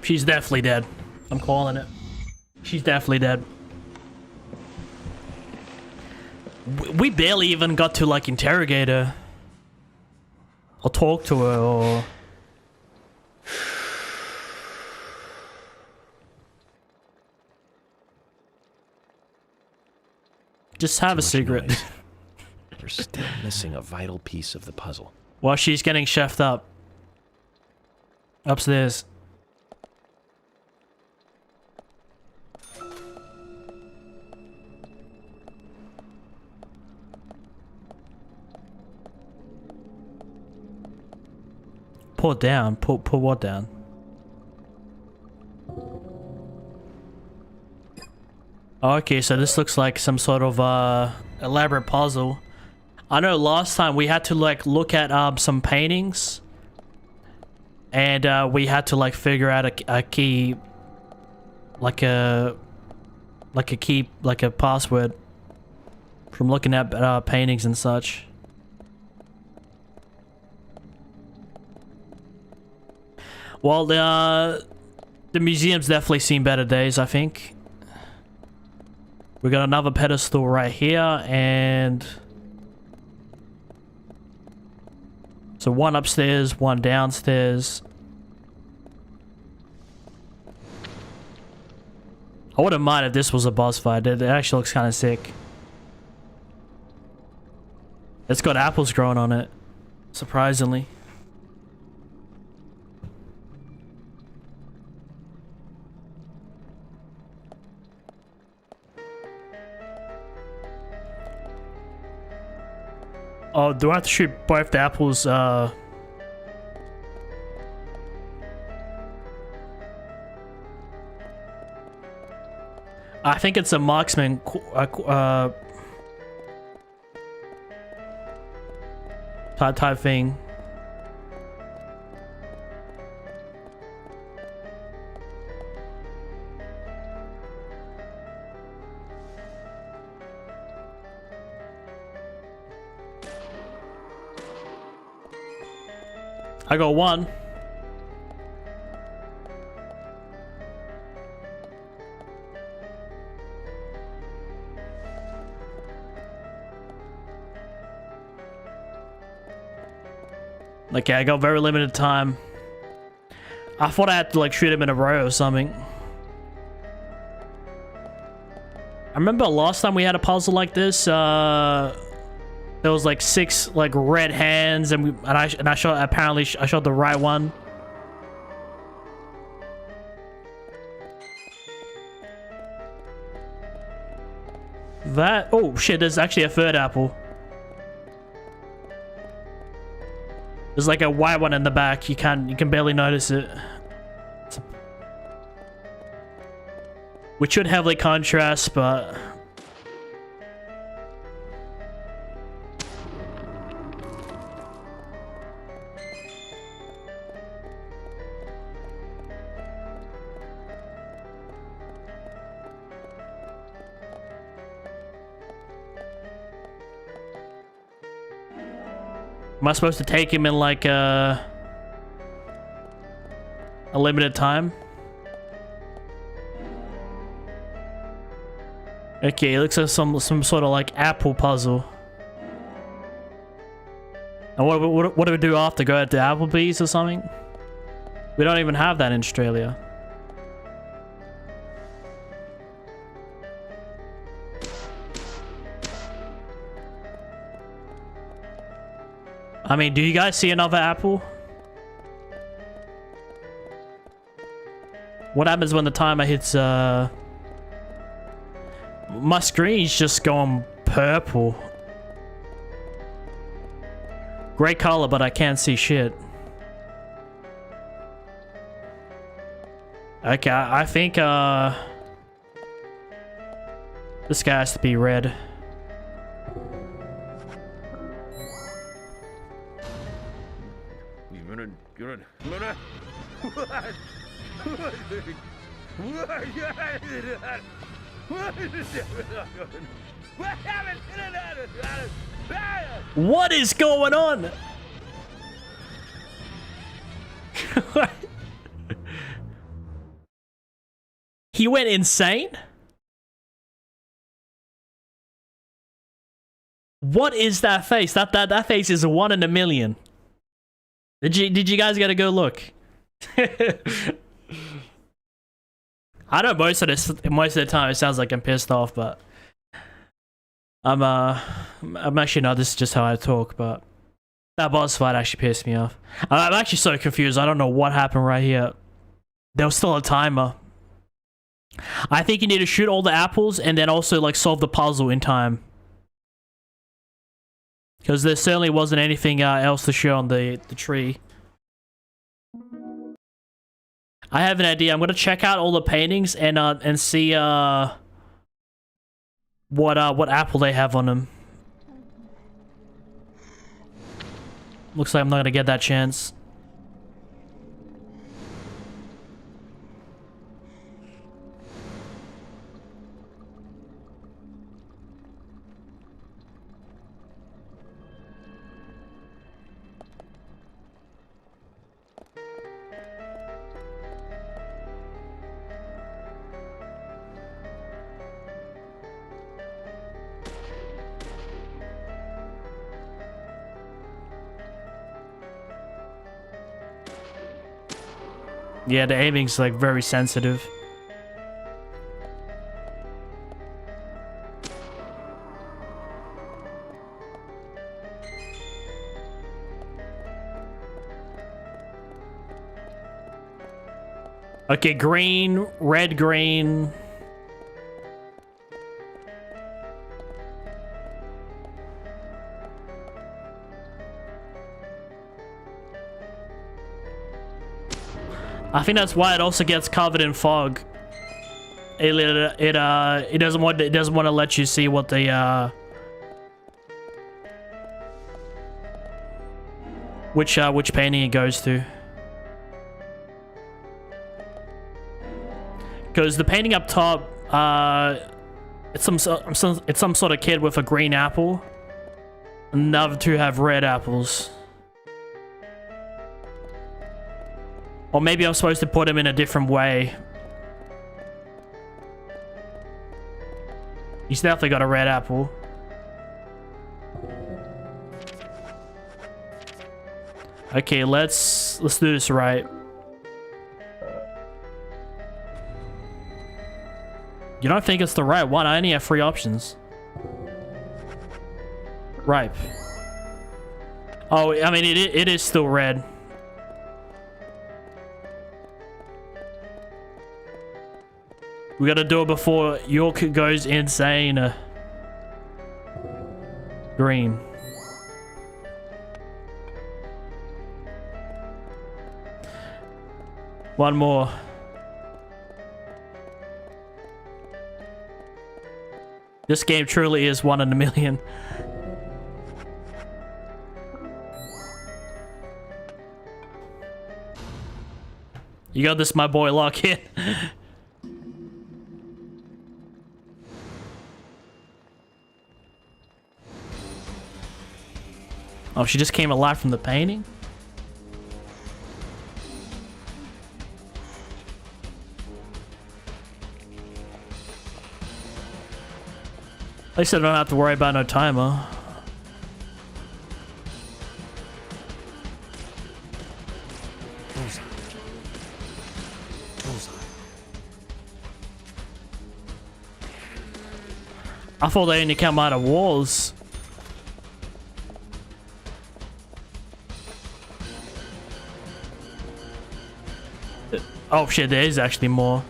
Speaker 1: She's definitely dead. I'm calling it. She's definitely dead. We barely even got to like interrogate her or talk to her or just have a cigarette.
Speaker 2: We're still missing a vital piece of the puzzle.
Speaker 1: While she's getting chefed up upstairs. Pull it down. Pull what down? Okay, so this looks like some sort of elaborate puzzle. I know last time we had to like look at some paintings, and we had to like figure out a key, like a key, like a password from looking at paintings and such. Well, the museum's definitely seen better days, I think. We got another pedestal right here, and so one upstairs, one downstairs. I wouldn't mind if this was a boss fight. It actually looks kind of sick. It's got apples growing on it, surprisingly. Oh, do I have to shoot both the apples? I think it's a marksman type thing. I got one. Okay, I got very limited time. I thought I had to like shoot him in a row or something. I remember last time we had a puzzle like this, there was like 6 like red hands, and I shot, apparently I shot the right one. That, oh shit, there's actually a third apple. There's like a white one in the back. You can barely notice it. Which should heavily contrast, but am I supposed to take him in like a limited time? Okay, it looks like some sort of like apple puzzle. And what do we do after? Go to Applebee's or something? We don't even have that in Australia. I mean, do you guys see another apple? What happens when the timer hits, my screen's just going purple. Great color, but I can't see shit. Okay, I think, this guy has to be red. What is going on? He went insane? What is that face? That face is 1 in a million. Did you guys gotta go look? I know most of the time it sounds like I'm pissed off, but I'm actually not. This is just how I talk, but that boss fight actually pissed me off. I'm actually so confused. I don't know what happened right here. There was still a timer. I think you need to shoot all the apples and then also like solve the puzzle in time. Because there certainly wasn't anything else to show on the tree. I have an idea. I'm gonna check out all the paintings and see what apple they have on them. Looks like I'm not gonna get that chance. Yeah, the aiming's like very sensitive. Okay, green, red, green. I think that's why it also gets covered in fog. It doesn't want to let you see what the which painting it goes to. Because the painting up top, it's some sort of kid with a green apple, and the other two have red apples. Or maybe I'm supposed to put him in a different way. He's definitely got a red apple. Okay, let's do this right. You don't think it's the right one? I only have 3 options. Ripe. Oh, I mean, it is still red. We gotta do it before York goes insane. Green. One more. This game truly is 1 in a million. You got this, my boy, lock in. Oh, she just came alive from the painting? At least I don't have to worry about no timer. I thought they only come out of walls. Oh shit, there is actually more.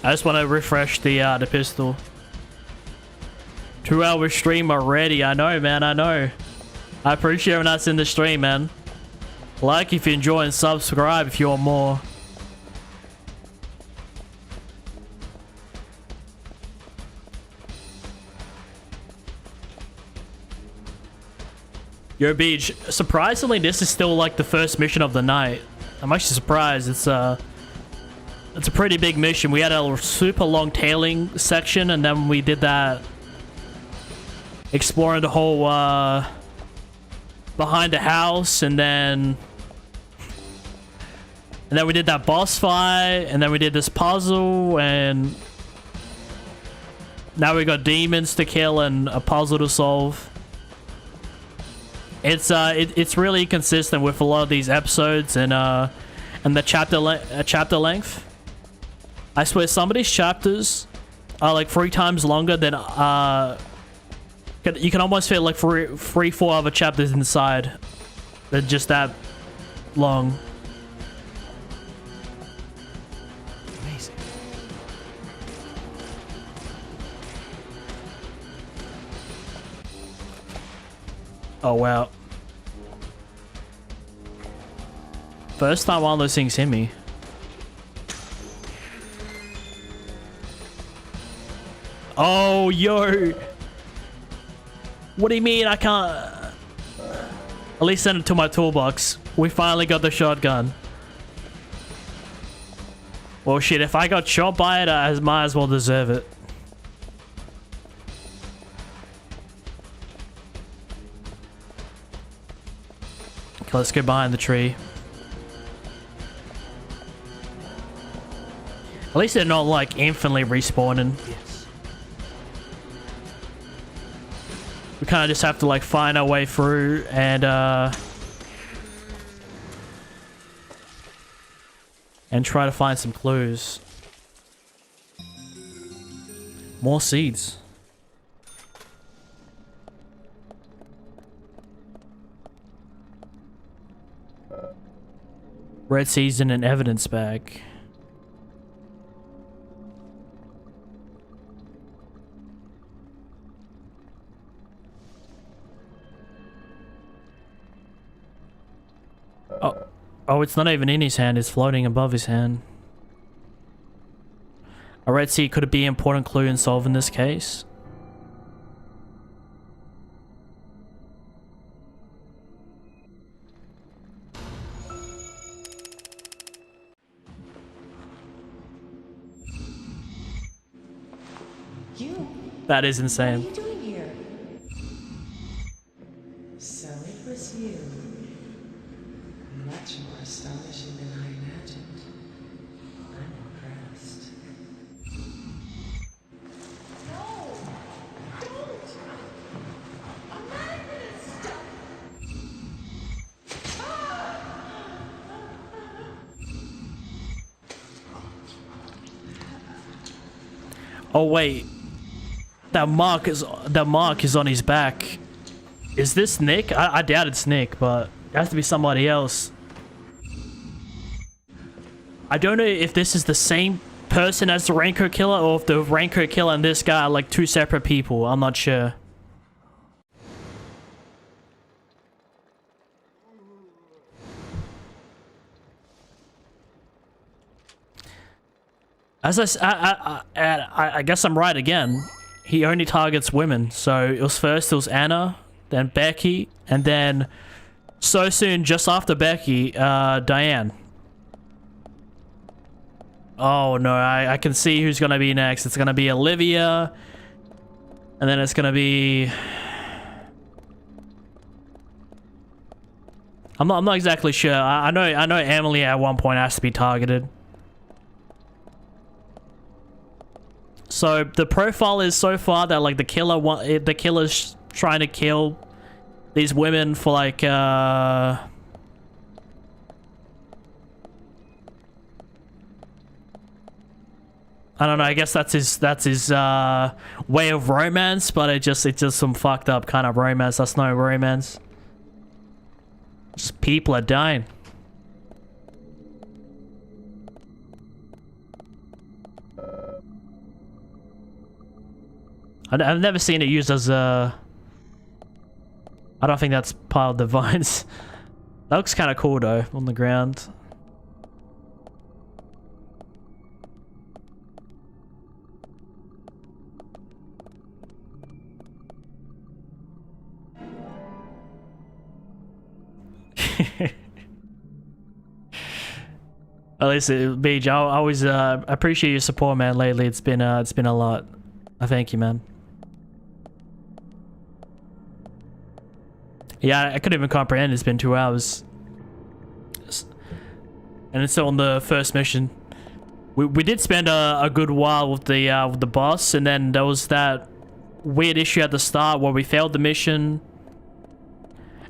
Speaker 1: I just want to refresh the pistol. 2-hour stream already. I know, man. I know. I appreciate when that's in the stream, man. Like if you enjoy and subscribe if you want more. Yo, Beach. Surprisingly, this is still like the first mission of the night. I'm actually surprised. It's a pretty big mission. We had a super long tailing section, and then we did that exploring the whole behind the house, and then we did that boss fight, and then we did this puzzle, and now we got demons to kill and a puzzle to solve. It's really consistent with a lot of these episodes and the chapter length. I swear some of these chapters are like 3 times longer than you can almost fit like 3-4 other chapters inside. They're just that long.
Speaker 2: Amazing.
Speaker 1: Oh wow. First time one of those things hit me. Oh, yo. What do you mean I can't? At least send it to my toolbox. We finally got the shotgun. Well, shit, if I got shot by it, I might as well deserve it. Okay, let's go behind the tree. At least they're not like infinitely respawning.
Speaker 2: Yes.
Speaker 1: We kind of just have to like find our way through and try to find some clues. More seeds. Red seeds in an evidence bag. Oh, it's not even in his hand, it's floating above his hand. A red seed could be an important clue in solving this case.
Speaker 8: You?
Speaker 1: That is
Speaker 8: What are
Speaker 1: insane.
Speaker 8: you doing here? So it was you. Much more astonishing than I imagined. I'm impressed. No! Don't! I'm not gonna stop!
Speaker 1: Oh wait. That mark is on his back. Is this Nick? I doubt it's Nick, but it has to be somebody else. I don't know if this is the same person as the Raincoat Killer or if the Raincoat Killer and this guy are like two separate people. I'm not sure. As I guess I'm right again. He only targets women. So it was Anna, then Becky, and then so soon, just after Becky, Diane. Oh no, I can see who's gonna be next. It's gonna be Olivia, and then it's gonna be... I'm not exactly sure. I know Emily at one point has to be targeted. So the profile is so far that like the killer's trying to kill these women for like I don't know, I guess that's his way of romance, but it's just some fucked up kind of romance. That's no romance. Just people are dying. I've never seen it used as a... I don't think that's part of the vines. That looks kind of cool though, on the ground. At least, Beej, I always appreciate your support, man. Lately, it's been a lot. I thank you, man. Yeah, I couldn't even comprehend. It's been 2 hours, and it's on the first mission. We did spend a good while with the boss, and then there was that weird issue at the start where we failed the mission,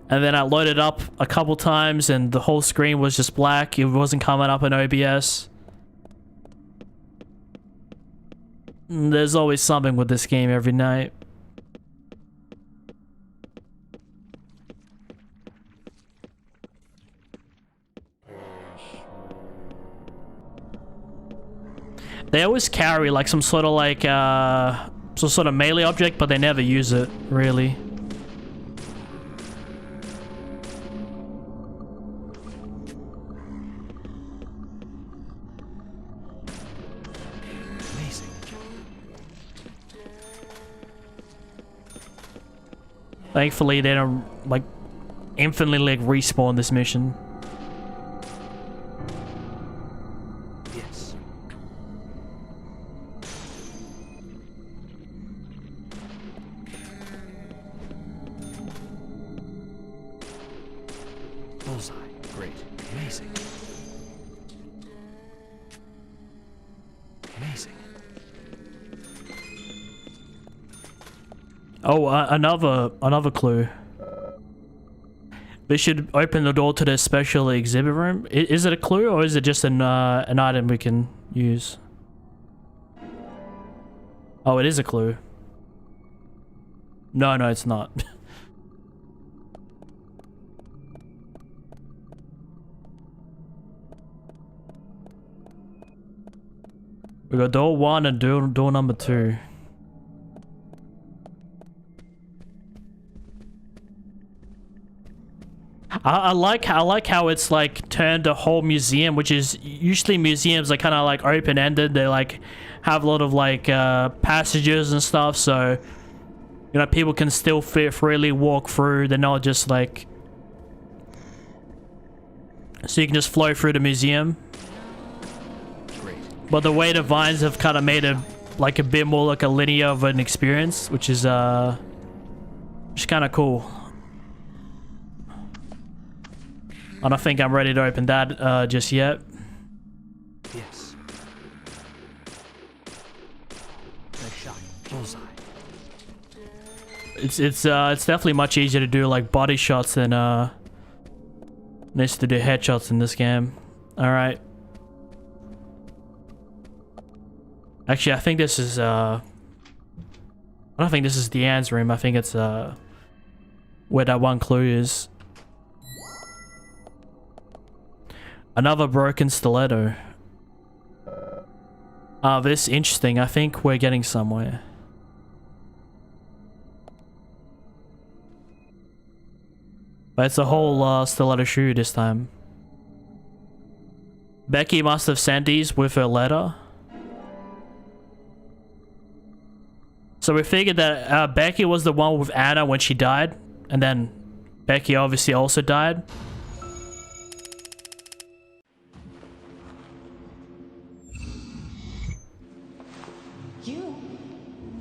Speaker 1: and then I loaded up a couple times, and the whole screen was just black. It wasn't coming up in OBS. There's always something with this game every night. They always carry like some sort of like some sort of melee object, but they never use it really.
Speaker 2: Amazing.
Speaker 1: Thankfully, they don't like infinitely like respawn this mission.
Speaker 2: Yes. Bullseye. Great. Amazing.
Speaker 1: Oh, another clue. We should open the door to the special exhibit room. Is it a clue or is it just an item we can use? Oh, it is a clue. No, it's not. We got door 1 and door number 2. I like how it's like turned a whole museum, which is usually museums are kind of like open-ended. They like have a lot of like passages and stuff, so you know people can still freely walk through. They're not just like, so you can just flow through the museum.
Speaker 2: Great.
Speaker 1: But the way the vines have kind of made it like a bit more like a linear of an experience, which is kind of cool. I don't think I'm ready to open that just yet.
Speaker 2: Yes. Nice shot. Bullseye.
Speaker 1: It's definitely much easier to do like body shots than needs to do headshots in this game. All right. Actually, I think this is I don't think this is Deanne's room. I think it's where that one clue is. Another broken stiletto. This is interesting. I think we're getting somewhere. But it's a whole stiletto shoe this time. Becky must have sent these with her letter. So we figured that Becky was the one with Anna when she died. And then Becky obviously also died.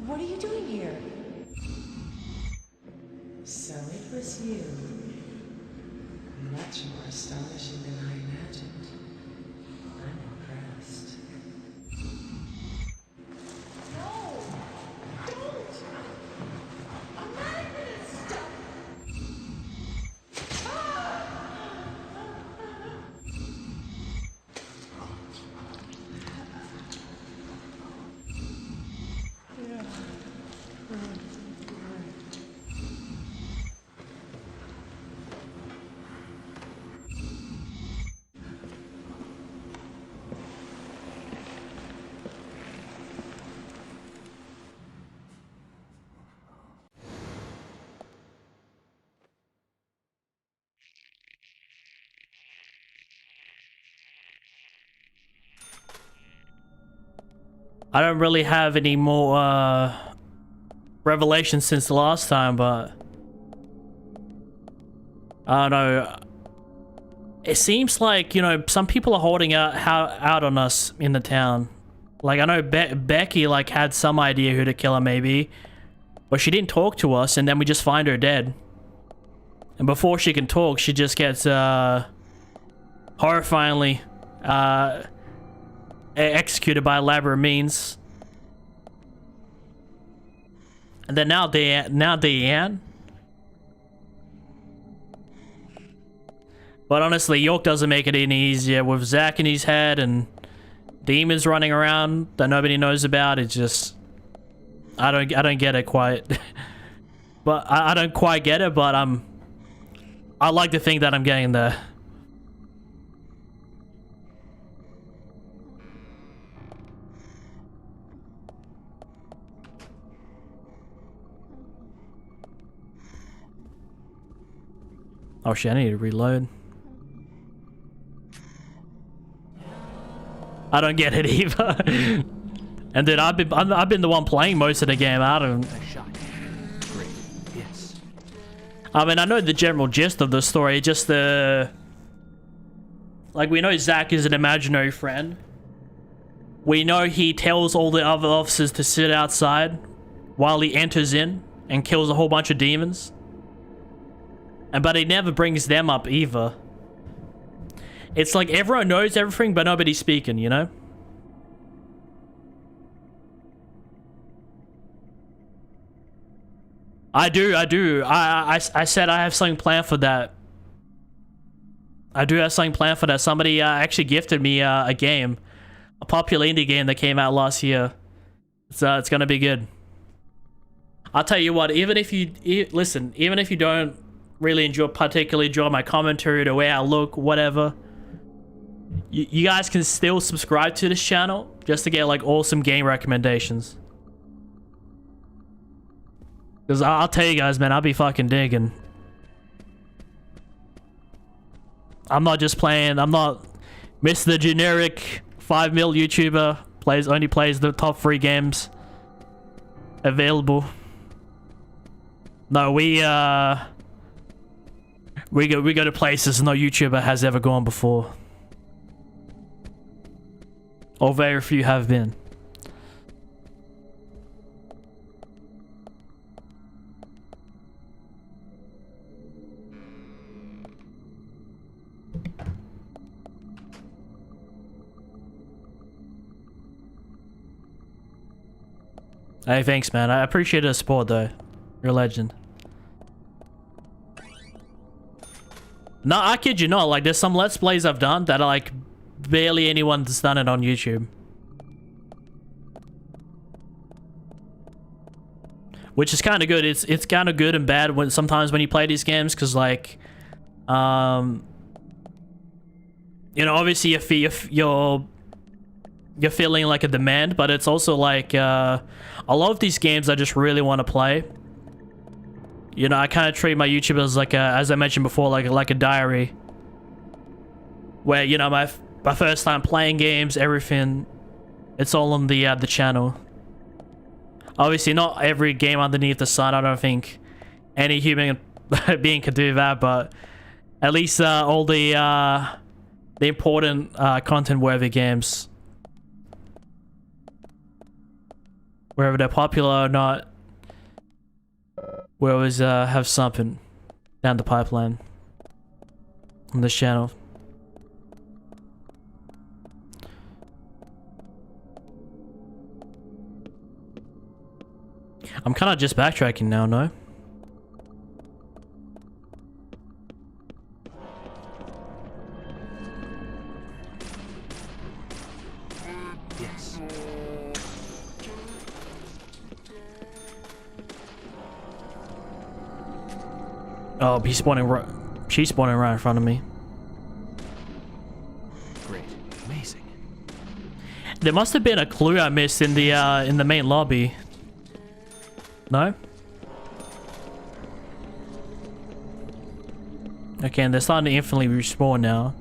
Speaker 8: What are you doing here? So it was you. Much more astonishing than I imagined. I'm impressed. No! Don't! I'm not gonna stop!
Speaker 1: I don't really have any more revelations since the last time, but I don't know. It seems like, you know, some people are holding out on us in the town. Like, I know Becky like had some idea who to kill her maybe, but she didn't talk to us, and then we just find her dead. And before she can talk, she just gets horrifyingly executed by elaborate means. And then now Deanne. But honestly, York doesn't make it any easier with Zach in his head and demons running around that nobody knows about. It's just I don't get it quite. But I don't quite get it, but I like to think that I'm getting there. Oh shit, I need to reload. I don't get it either. And then I've been the one playing most of the game. I don't.
Speaker 2: Nice shot. Great. Yes.
Speaker 1: I mean, I know the general gist of the story. Just the like, we know Zach is an imaginary friend. We know he tells all the other officers to sit outside while he enters in and kills a whole bunch of demons. But he never brings them up either. It's like everyone knows everything, but nobody's speaking, you know? I do. I said I have something planned for that. I do have something planned for that. Somebody actually gifted me a game, a popular indie game that came out last year. It's gonna be good. I'll tell you what. Even if you listen, even if you don't really particularly enjoy my commentary, the way I look, whatever, you guys can still subscribe to this channel just to get like awesome game recommendations. Because I'll tell you guys, man, I'll be fucking digging. I'm not just playing. I'm not Mr. Generic 5 mil YouTuber only plays the top 3 games available. No, we go to places no YouTuber has ever gone before, or very few have been. Hey, thanks, man. I appreciate the support, though. You're a legend. No, I kid you not. Like, there's some Let's Plays I've done that are, like, barely anyone's done it on YouTube. Which is kind of good. It's kind of good and bad when sometimes when you play these games, because, like, you know, obviously you're feeling like a demand, but it's also like a lot of these games I just really want to play. You know, I kind of treat my YouTube as like as I mentioned before, like a diary, where, you know, my first time playing games, everything, it's all on the channel. Obviously, not every game underneath the sun. I don't think any human being could do that, but at least all the important content-worthy games, whether they're popular or not, we always have something down the pipeline on this channel. I'm kind of just backtracking now, no?
Speaker 2: Yes.
Speaker 1: Oh, she's spawning right in front of me.
Speaker 2: Great. Amazing.
Speaker 1: There must have been a clue I missed in the main lobby. No? Okay, and they're starting to infinitely respawn now.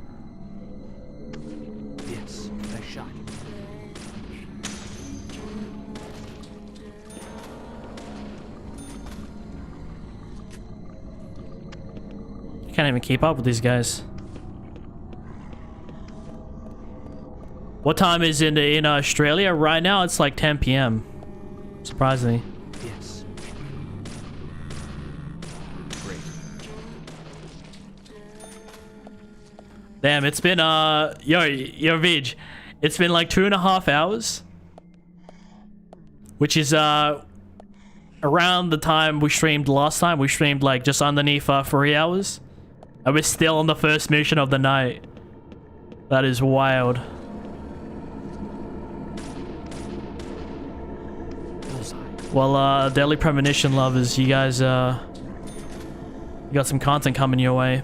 Speaker 2: Yes. Nice shot.
Speaker 1: You can't even keep up with these guys. What time is it in Australia? Right now it's like 10 p.m. Surprisingly.
Speaker 2: Yes. Great.
Speaker 1: Damn, it's been yo Vij, it's been like 2.5 hours, which is around the time we streamed last time. We streamed like just underneath 3 hours, and we're still on the first mission of the night. That is wild. Well, Deadly Premonition lovers, you guys, you got some content coming your way.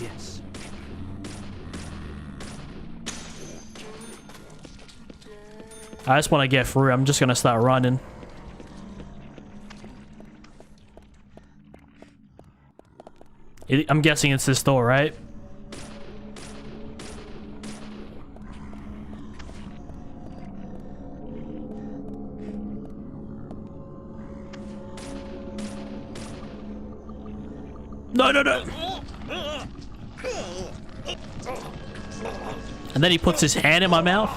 Speaker 2: Yes.
Speaker 1: I just want to get through. I'm just gonna start running. I'm guessing it's this door, right? No, no, no. And then he puts his hand in my mouth.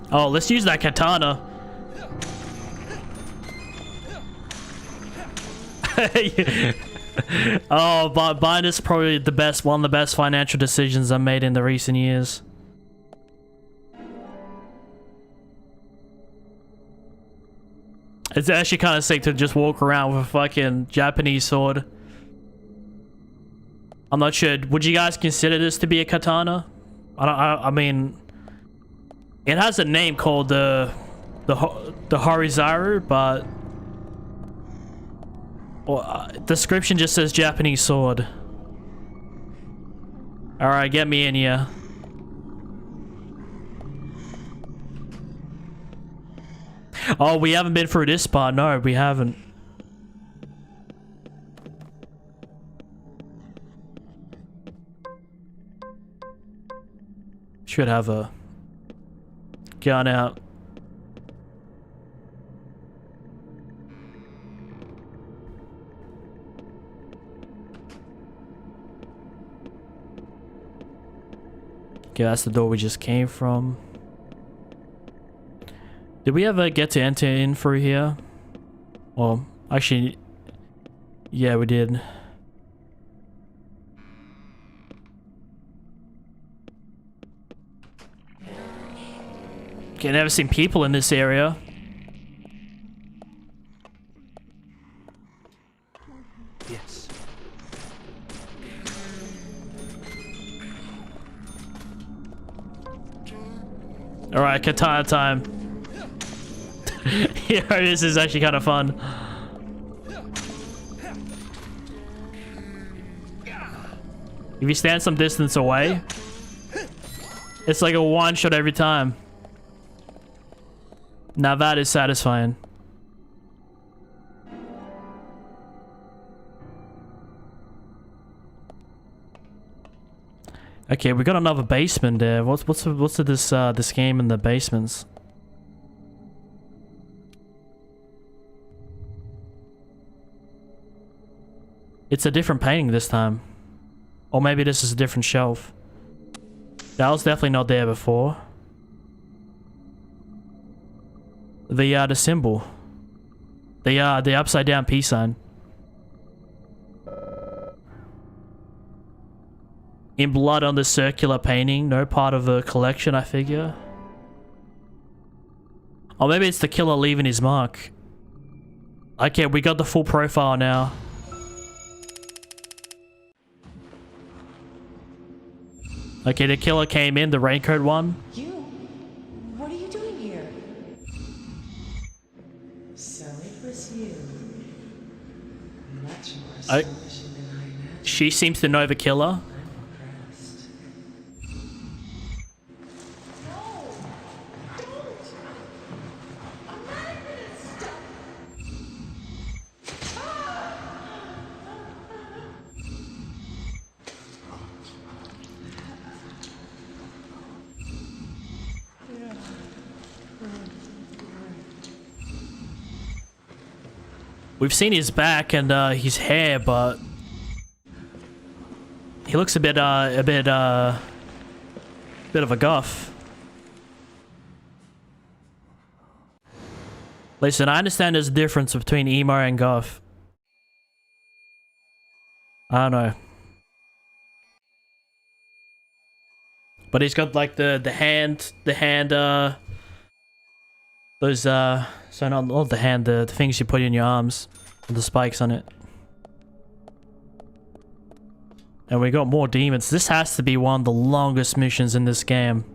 Speaker 1: Oh, let's use that katana. Oh, but buying is probably one of the best financial decisions I made in the recent years. It's actually kind of sick to just walk around with a fucking Japanese sword. I'm not sure. Would you guys consider this to be a katana? I mean, it has a name called the Horizaru, but description just says Japanese sword. All right, get me in here. Oh, we haven't been through this part. No, we haven't. Should have a gun out. Okay, that's the door we just came from. Did we ever get to enter in through here? Well, actually, yeah, we did. Okay, never seen people in this area.
Speaker 2: Yes.
Speaker 1: Alright, katana time. Yeah, this is actually kind of fun. If you stand some distance away, it's like a one shot every time. Now that is satisfying. Okay, we got another basement there. What's this game in the basements? It's a different painting this time. Or maybe this is a different shelf. That was definitely not there before. The symbol. The upside down peace sign. In blood on the circular painting. No part of the collection, I figure. Or maybe it's the killer leaving his mark. Okay, we got the full profile now. Okay, the killer came in, the raincoat one.
Speaker 8: You? What are you doing here? So it was you. Much more astonishing than I imagined.
Speaker 1: She seems to know the killer.
Speaker 8: I'm impressed.
Speaker 1: We've seen his back and his hair, but he looks a bit of a guff. Listen, I understand there's a difference between emo and goth. I don't know. But he's got like the hand, those, so not the hand, the things you put in your arms with the spikes on it. And we got more demons. This has to be one of the longest missions in this game.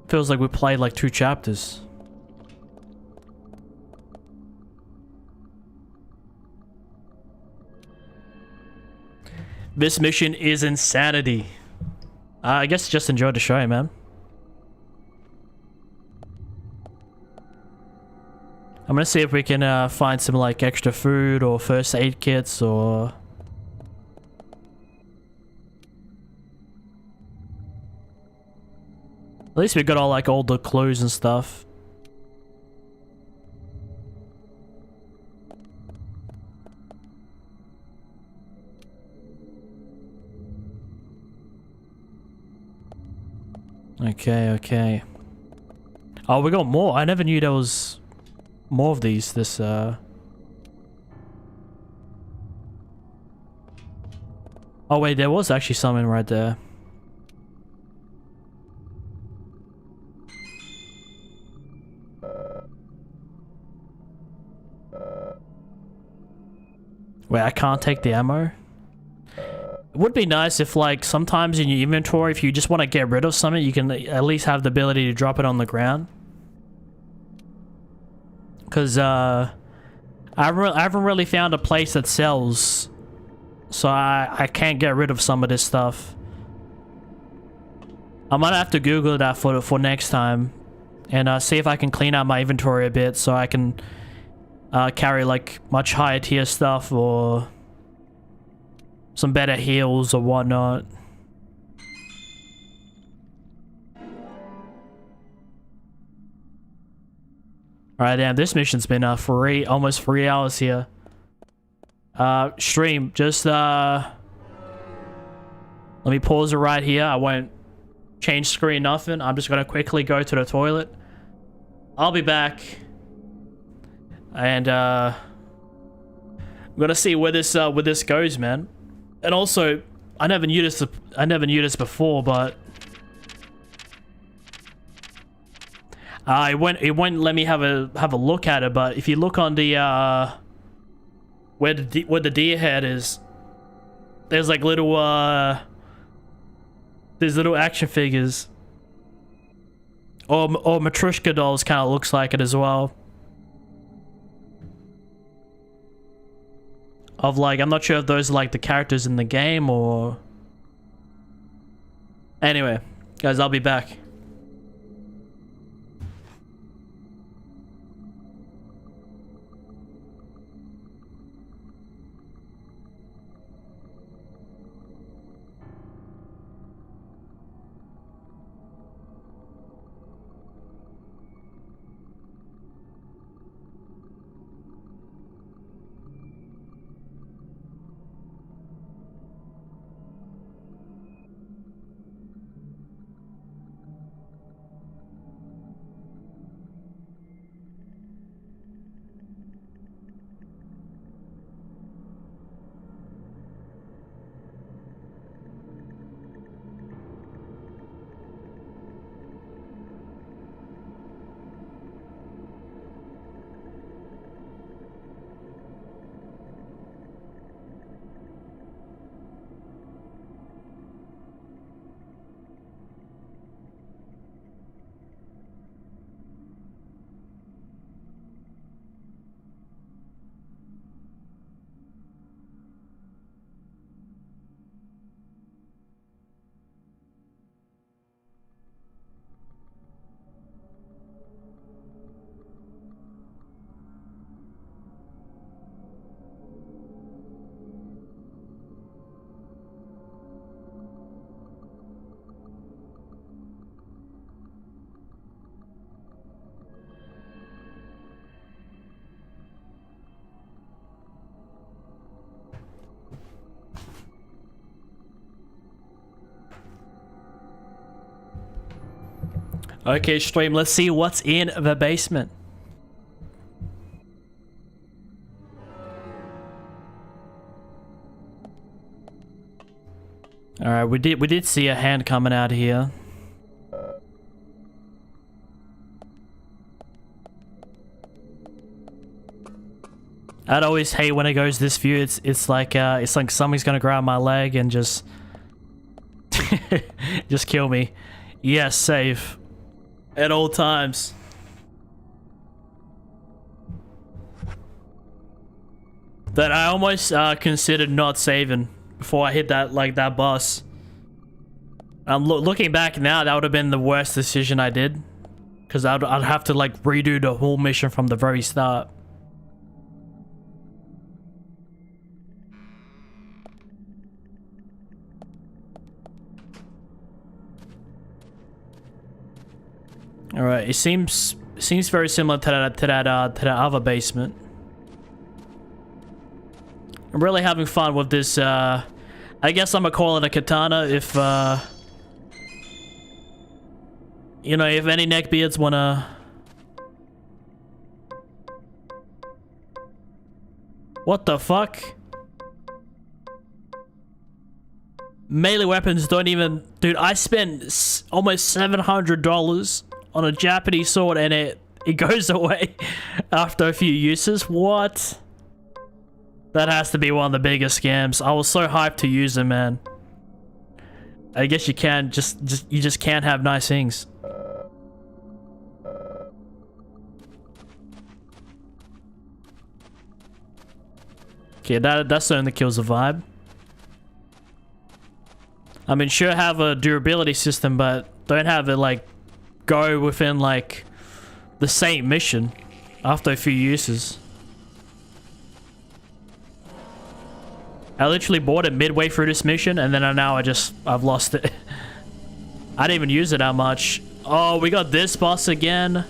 Speaker 1: Feels like we played like 2 chapters. This mission is insanity. I guess just enjoy the show, man. I'm gonna see if we can find some like extra food or first aid kits or... At least we got all like all the clues and stuff. Okay, okay. Oh, we got more. I never knew there was more of these. This, Oh wait, there was actually something right there. Wait, I can't take the ammo? It would be nice if, like, sometimes in your inventory, if you just want to get rid of something, you can at least have the ability to drop it on the ground. Because, I haven't really found a place that sells, so I can't get rid of some of this stuff. I might have to Google that for next time, and see if I can clean out my inventory a bit, so I can carry, like, much higher tier stuff, or some better heals or whatnot. Alright, damn, this mission's been almost 3 hours here. Stream, just let me pause it right here. I won't change screen, nothing. I'm just gonna quickly go to the toilet. I'll be back. And I'm gonna see where this goes, man. And also, I never knew this before, but it won't let me have a look at it. But if you look on the where the deer head is, there's like little there's little action figures, or Matryoshka dolls, kind of looks like it as well. Of, like, I'm not sure if those are like the characters in the game or... Anyway, guys, I'll be back. Okay, stream, let's see what's in the basement. Alright, we did see a hand coming out here. I'd always hate when it goes this view. It's like something's gonna grab my leg and just just kill me. Yes, save. At all times. That I almost considered not saving before I hit that bus. Looking back now, that would have been the worst decision I did, because I'd have to like redo the whole mission from the very start. All right, it seems very similar to that other basement. I'm really having fun with this. I guess I'm gonna call it a katana. If you know, if any neckbeards wanna. What the fuck? melee weapons don't even... Dude, I spent almost $700 on a Japanese sword and it goes away after a few uses. What? That has to be one of the biggest scams. I was so hyped to use them, man. I guess you can you just can't have nice things. Okay, that's the only that kills the vibe. I mean, sure, have a durability system, but don't have it like go within like the same mission after a few uses. I literally bought it midway through this mission, and then now I've lost it. I didn't even use it that much. Oh, we got this boss again.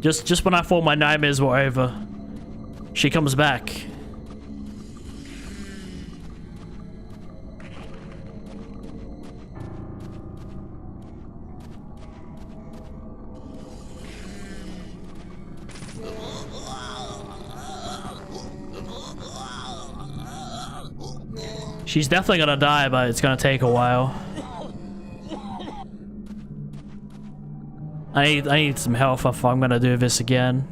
Speaker 1: Just when I thought my nightmares were over, she comes back. She's definitely gonna die, but it's gonna take a while. I need some health if I'm gonna do this again.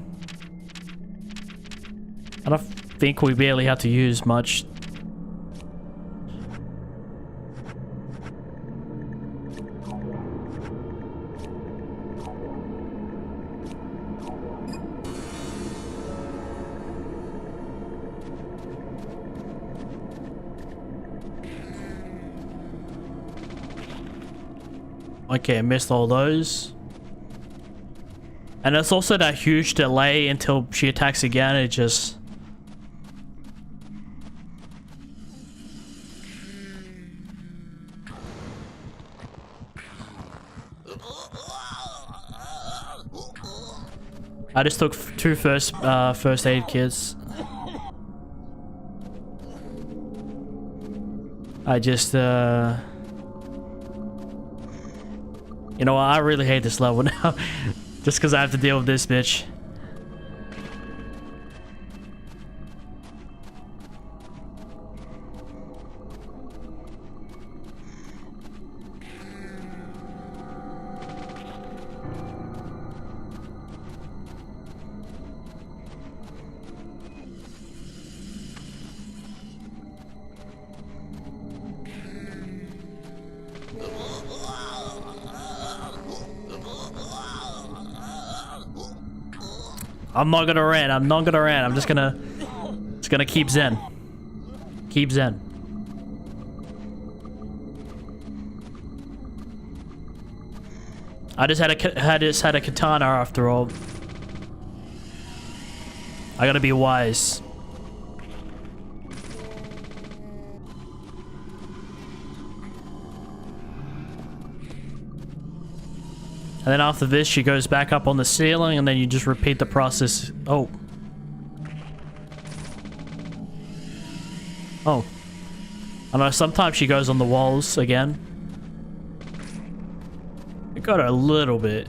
Speaker 1: I don't think we barely have to use much. Okay, I missed all those. And it's also that huge delay until she attacks again. It just... I just took two first aid kits. I just you know what, I really hate this level now. Just because I have to deal with this bitch. I'm not gonna rant. I'm not gonna rant. I'm just gonna keep zen. Keep zen. I just had a katana after all. I gotta be wise. And then after this, she goes back up on the ceiling, and then you just repeat the process. Oh. Oh. I know, sometimes she goes on the walls again. It got her a little bit.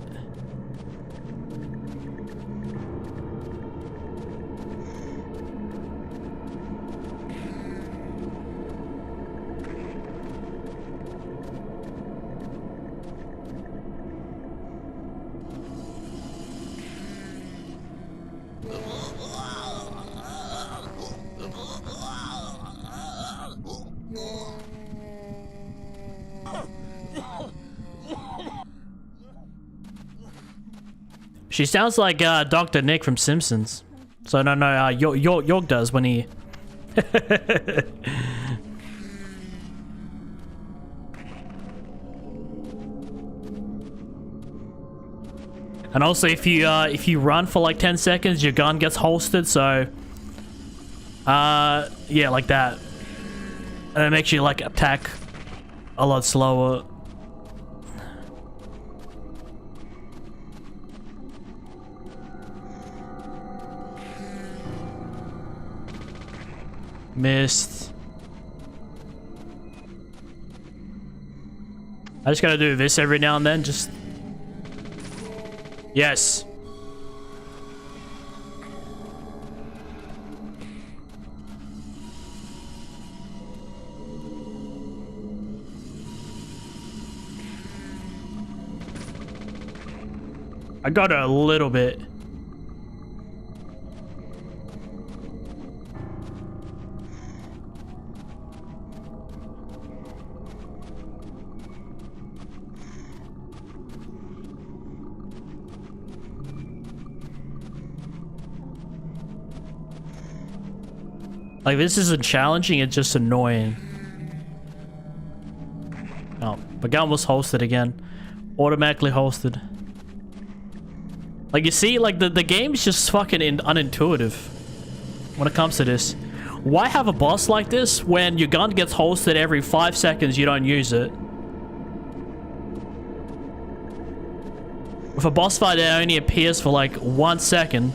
Speaker 1: She sounds like Dr. Nick from Simpsons. So no, York does when he... And also, if you run for like 10 seconds, your gun gets holstered. So, yeah, like that, and it makes you like attack a lot slower. Missed. I just gotta do this every now and then, just... Yes. I got it a little bit. Like, this isn't challenging, it's just annoying. Oh, the gun was holstered again. Automatically holstered. Like, you see, like, the game's just fucking unintuitive when it comes to this. Why have a boss like this when your gun gets holstered every 5 seconds, you don't use it? With a boss fight that only appears for like 1 second,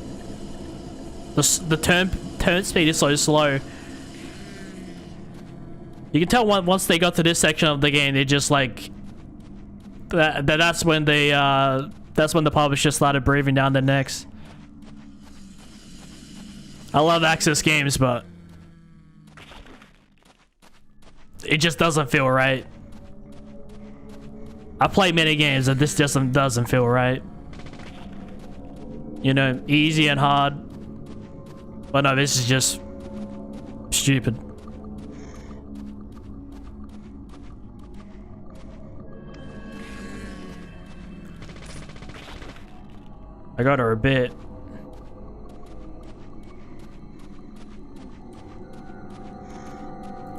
Speaker 1: the turn speed is so slow. You can tell once they got to this section of the game, they just like that's when the publisher started breathing down their necks. I love Access games, but it just doesn't feel right. I play many games and this just doesn't feel right. You know, easy and hard. But no, this is just stupid. I got her a bit.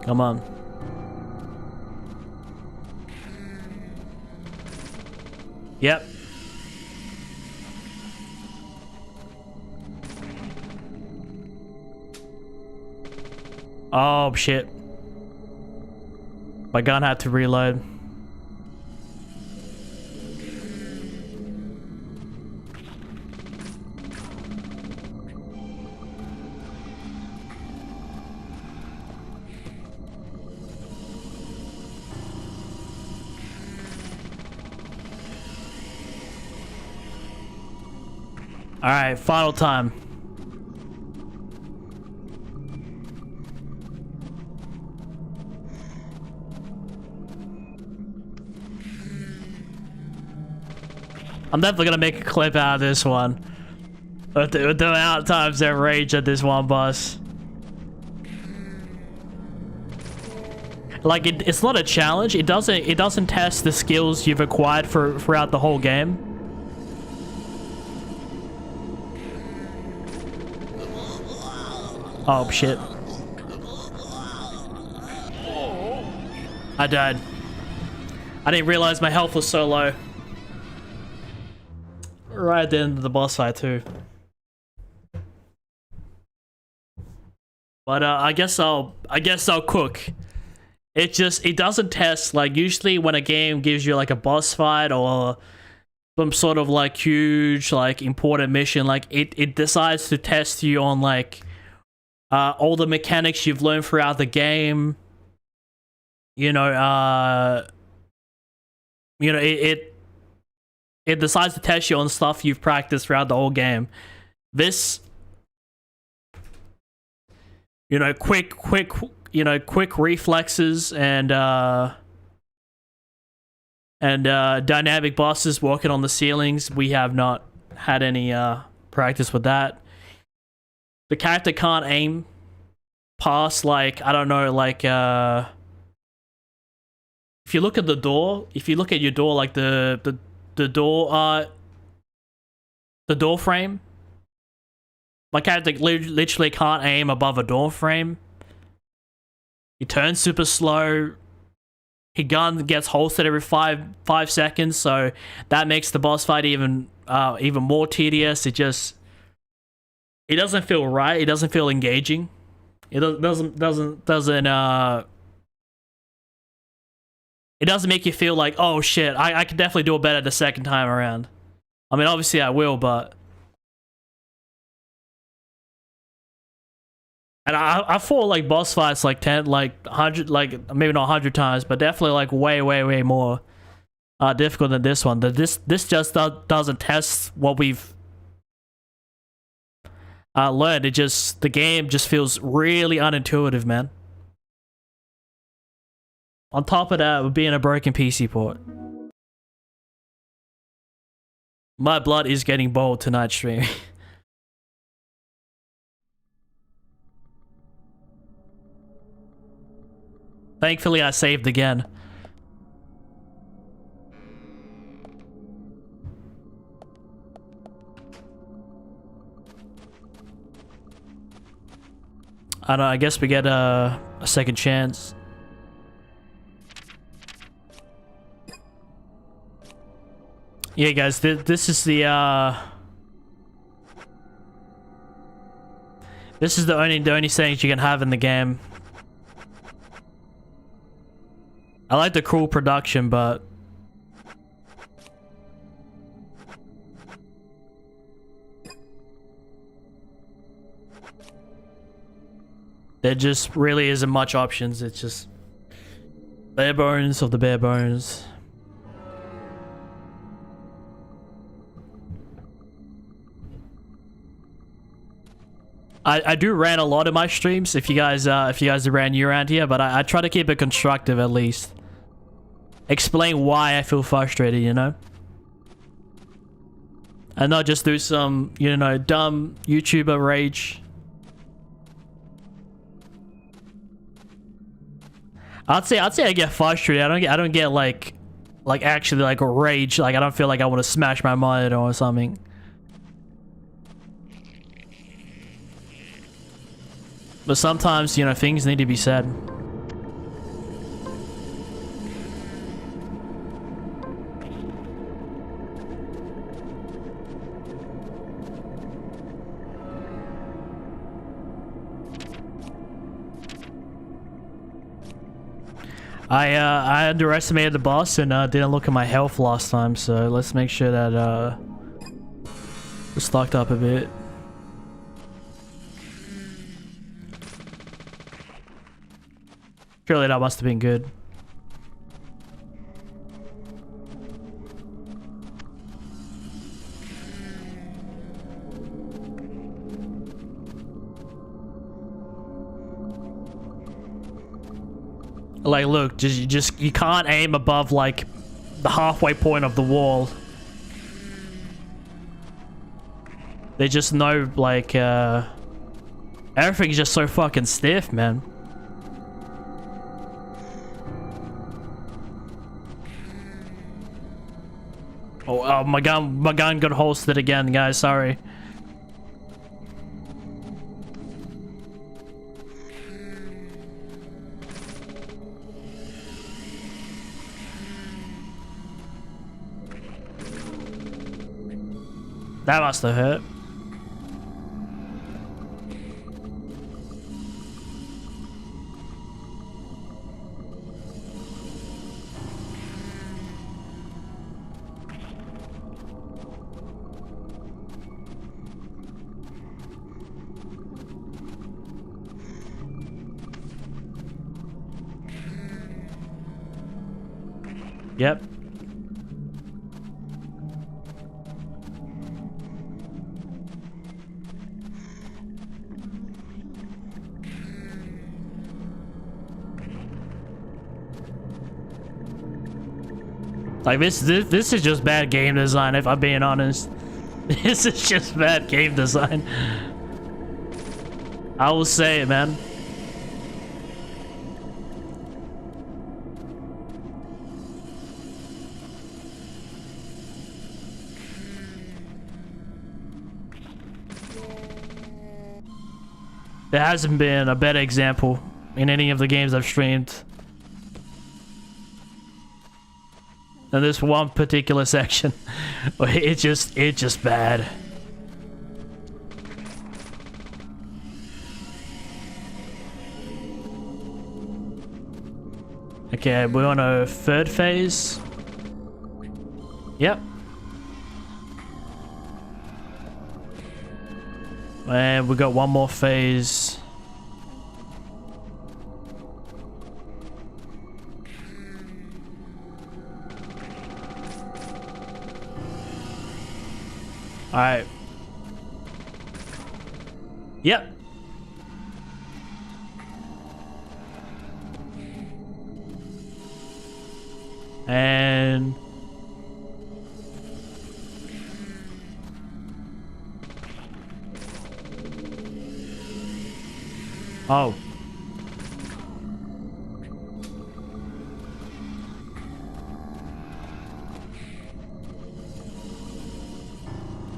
Speaker 1: Come on. Yep. Oh, shit. My gun had to reload. All right, final time. I'm definitely gonna make a clip out of this one. With the amount of times I rage at this one boss. Like it's not a challenge. It doesn't test the skills you've acquired throughout the whole game. Oh shit. I died. I didn't realize my health was so low. Right at the end of the boss fight too. But I guess I'll cook. It doesn't test, like usually when a game gives you like a boss fight or some sort of like huge like important mission, like it decides to test you on like all the mechanics you've learned throughout the game. You know, it decides to test you on stuff you've practiced throughout the whole game. This, you know, quick reflexes and dynamic bosses walking on the ceilings. We have not had any practice with that. The character can't aim past, like, I don't know, like, if you look at the door, if you look at your door, like the door frame, my character literally can't aim above a door frame. He turns super slow. His gun gets holstered every five seconds, so that makes the boss fight even more tedious. It doesn't feel right. It doesn't feel engaging. It doesn't make you feel like, oh shit, I can definitely do it better the second time around. I mean, obviously I will, but and I fought like boss fights like 10, like 100, like maybe not 100 times, but definitely like way more difficult than this one. This just doesn't test what we've learned. The game just feels really unintuitive, man. On top of that, with being a broken PC port. My blood is getting boiled tonight stream. Thankfully, I saved again. I don't know, I guess we get a second chance. Yeah, guys, this is the only settings you can have in the game. I like the cool production, but there just really isn't much options. It's just bare bones of the bare bones. I do rant a lot in my streams if you guys are new around here, but I try to keep it constructive at least. Explain why I feel frustrated, you know? And not just do some, you know, dumb YouTuber rage. I'd say I get frustrated. I don't get like actually like rage. Like I don't feel like I want to smash my monitor or something. But sometimes, you know, things need to be said. I underestimated the boss and didn't look at my health last time, so let's make sure that we're stocked up a bit. Surely that must have been good. Like, look, you can't aim above like the halfway point of the wall. They just know like everything's just so fucking stiff, man. Oh, my gun got holstered again, guys. Sorry. That must have hurt. Yep. Like this is just bad game design, if I'm being honest. This is just bad game design. I will say it, man. There hasn't been a better example in any of the games I've streamed than this one particular section. It's just bad. Okay, we're on a third phase. Yep. And we got one more phase. Alright. Yep. And Oh.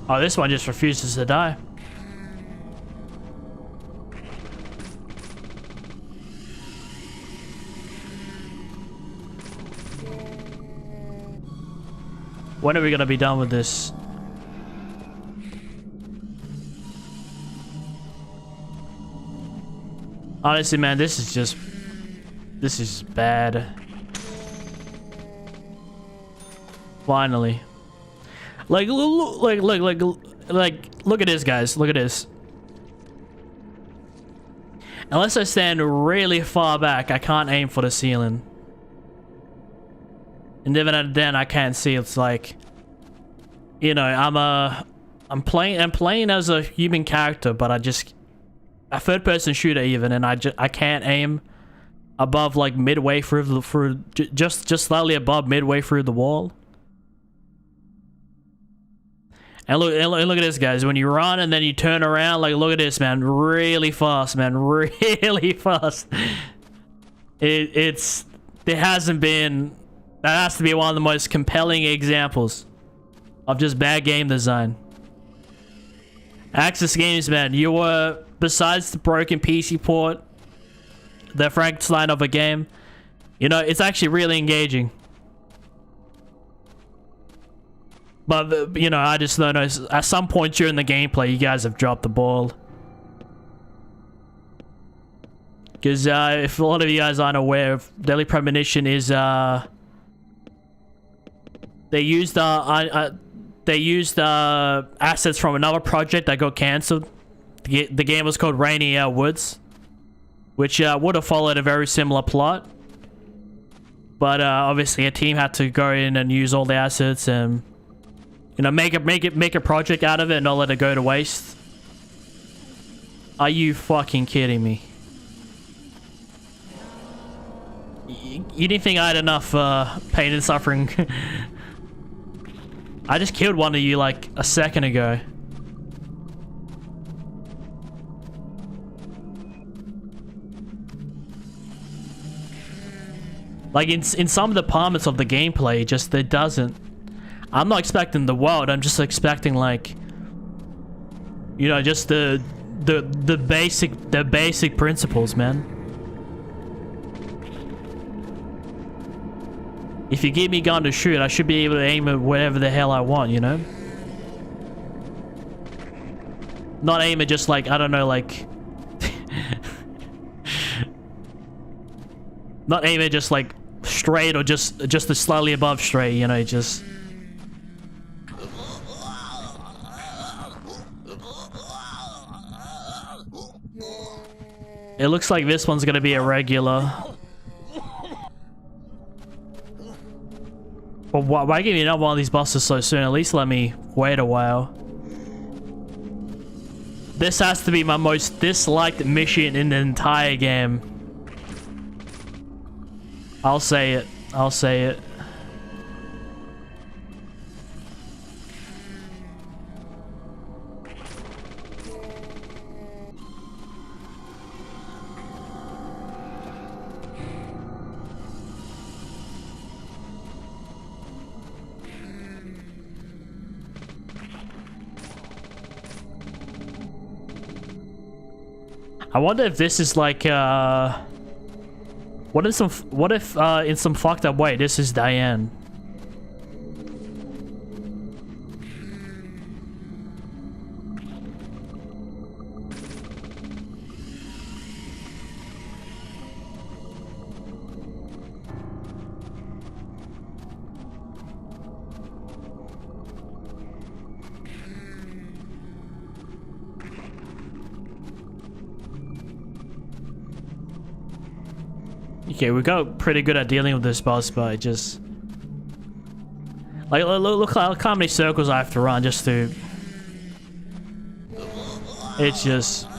Speaker 1: Oh, this one just refuses to die. When are we gonna be done with this? Honestly, man, this is just bad. Finally. Like, look at this, guys. Look at this. Unless I stand really far back, I can't aim for the ceiling. And even then, I can't see. It's like, you know, I'm playing as a human character, but a third-person shooter even, and I can't aim above like midway through just slightly above midway through the wall. And look at this, guys. When you run and then you turn around, like, look at this, man. Really fast, man. Really fast. There hasn't been... That has to be one of the most compelling examples of just bad game design. Axis Games, man. You were... Besides the broken PC port, the Frankenstein of a game, you know, it's actually really engaging. But, you know, I just noticed at some point during the gameplay, you guys have dropped the ball. Because if a lot of you guys aren't aware, Deadly Premonition is, they used assets from another project that got cancelled. The game was called Rainy Woods, which would have followed a very similar plot. But obviously, a team had to go in and use all the assets and, you know, make a project out of it and not let it go to waste. Are you fucking kidding me? You didn't think I had enough pain and suffering? I just killed one of you like a second ago. Like in some of the departments of the gameplay, just it doesn't. I'm not expecting the world. I'm just expecting, like, you know, just the basic principles, man. If you give me a gun to shoot, I should be able to aim at whatever the hell I want, you know? Not aim at just, like, I don't know, like... Not aim at just, like, straight or just a slightly above straight, you know, just... It looks like this one's gonna be a regular. But why give me another one of these bosses so soon? At least let me wait a while. This has to be my most disliked mission in the entire game. I'll say it. I'll say it. I wonder if this is like what if in some fucked up way this is Diane? Okay, we got pretty good at dealing with this boss, but it just... Like, look how many circles I have to run just to... It's just...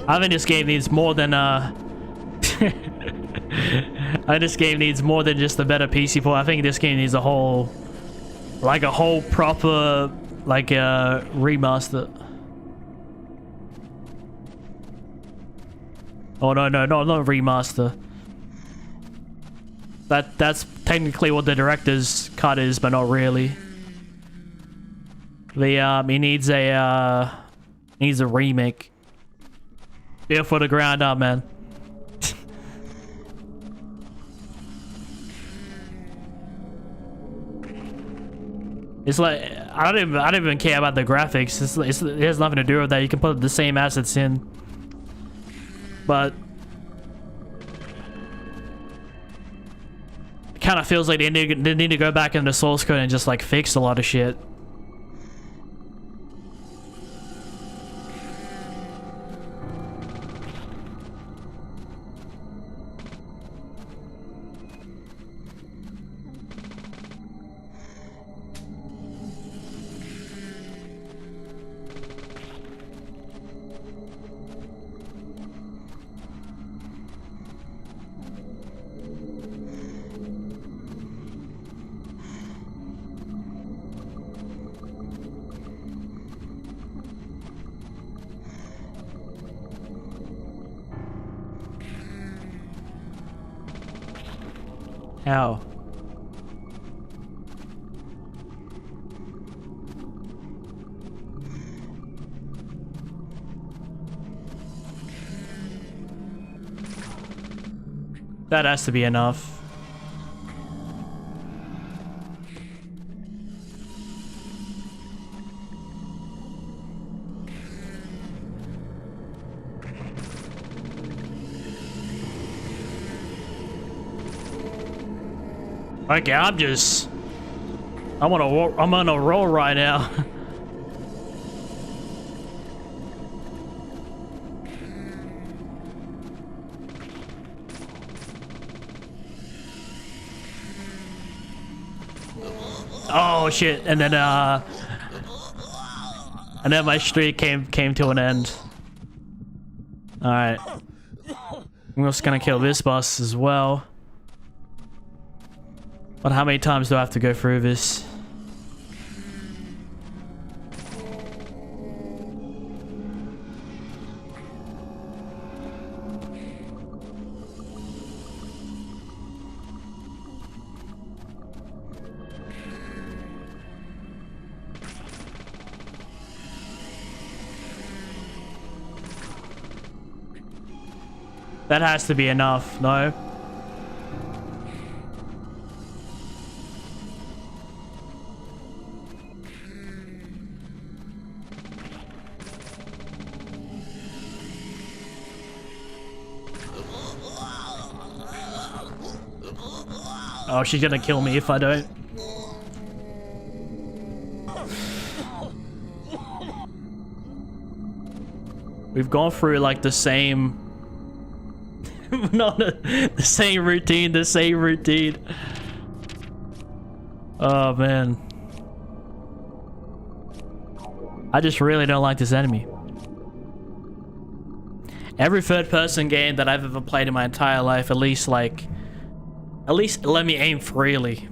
Speaker 1: I think this game needs more than, I think this game needs more than just a better PC port. I think this game needs a whole Like a whole proper, like a remaster. Oh no, not remaster. That's technically what the director's cut is, but not really. He needs a remake. Yeah, for the ground up, man. It's like I don't even care about the graphics. It has nothing to do with that. You can put the same assets in, but it kind of feels like they need to go back into source code and just like fix a lot of shit. How? That has to be enough. Okay, I'm on a roll right now. Oh shit! And then my streak came to an end. All right, I'm just gonna kill this boss as well. But how many times do I have to go through this? That has to be enough, no? Oh, she's gonna kill me if I don't. We've gone through like the same... the same routine. Oh, man. I just really don't like this enemy. Every third-person game that I've ever played in my entire life, at least let me aim freely.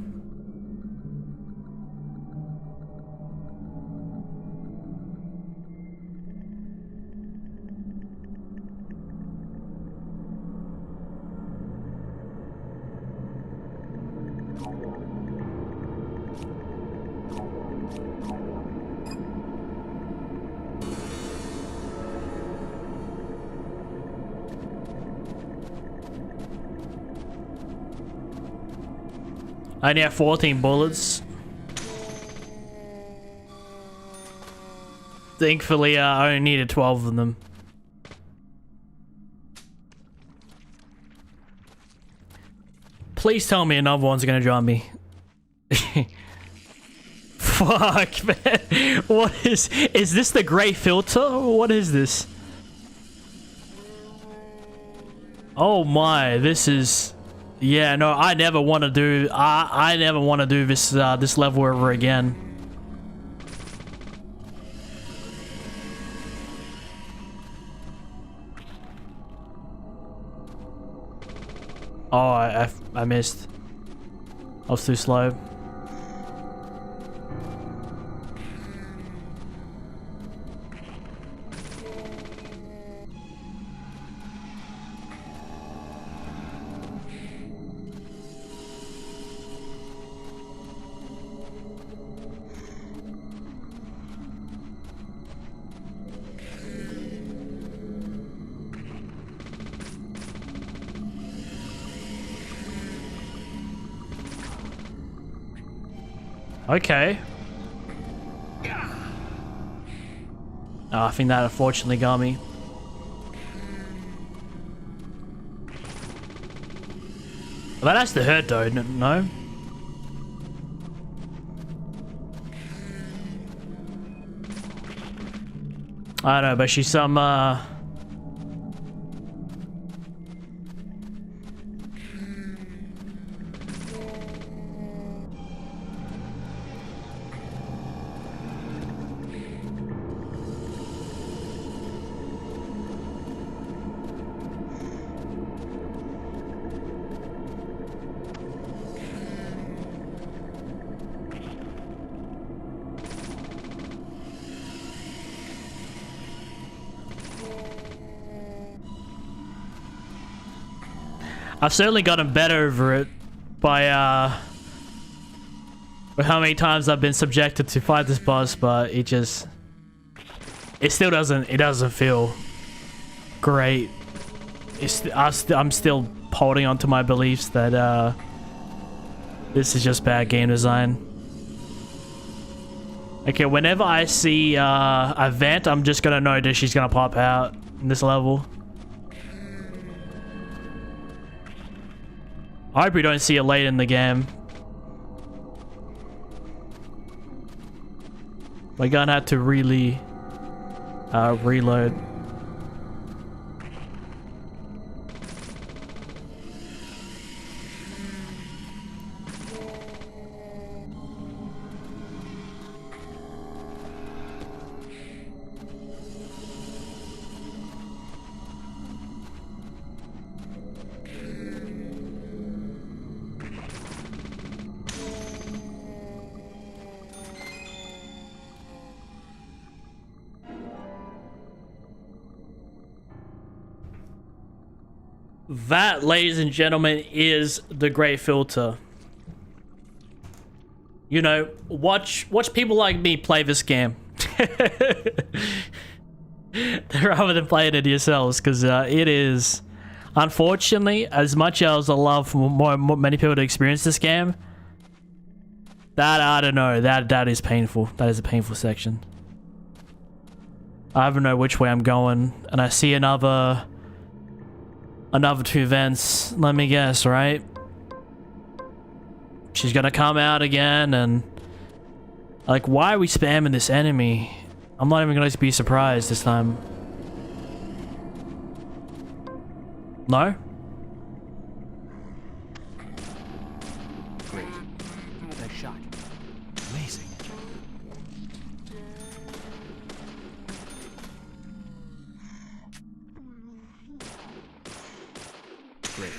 Speaker 1: I only have 14 bullets. Thankfully, I only needed 12 of them. Please tell me another one's gonna drop me. Fuck, man. What is this the gray filter? What is this? Oh my, this is... Yeah, no, I never want to do... I never want to do this, this level ever again. Oh, I missed. I was too slow. Okay. Oh, I think that unfortunately got me. That has to hurt though, no? I don't know, but she's some, I've certainly gotten better over it by, with how many times I've been subjected to fight this boss, but it still doesn't feel great. I'm still holding on to my beliefs that, this is just bad game design. Okay, whenever I see, a vent, I'm just gonna know that she's gonna pop out in this level. I hope we don't see it late in the game. My gun had to really reload. That, ladies and gentlemen, is the great filter. You know, watch people like me play this game. Rather than playing it yourselves, because it is, unfortunately, as much as I love for many people to experience this game, that, I don't know, that is painful. That is a painful section. I don't know which way I'm going, and I see another two events. Let me guess, right? She's gonna come out again, and like, why are we spamming this enemy? I'm not even gonna be surprised this time. No?
Speaker 2: Great. Nice shot. Amazing. Great.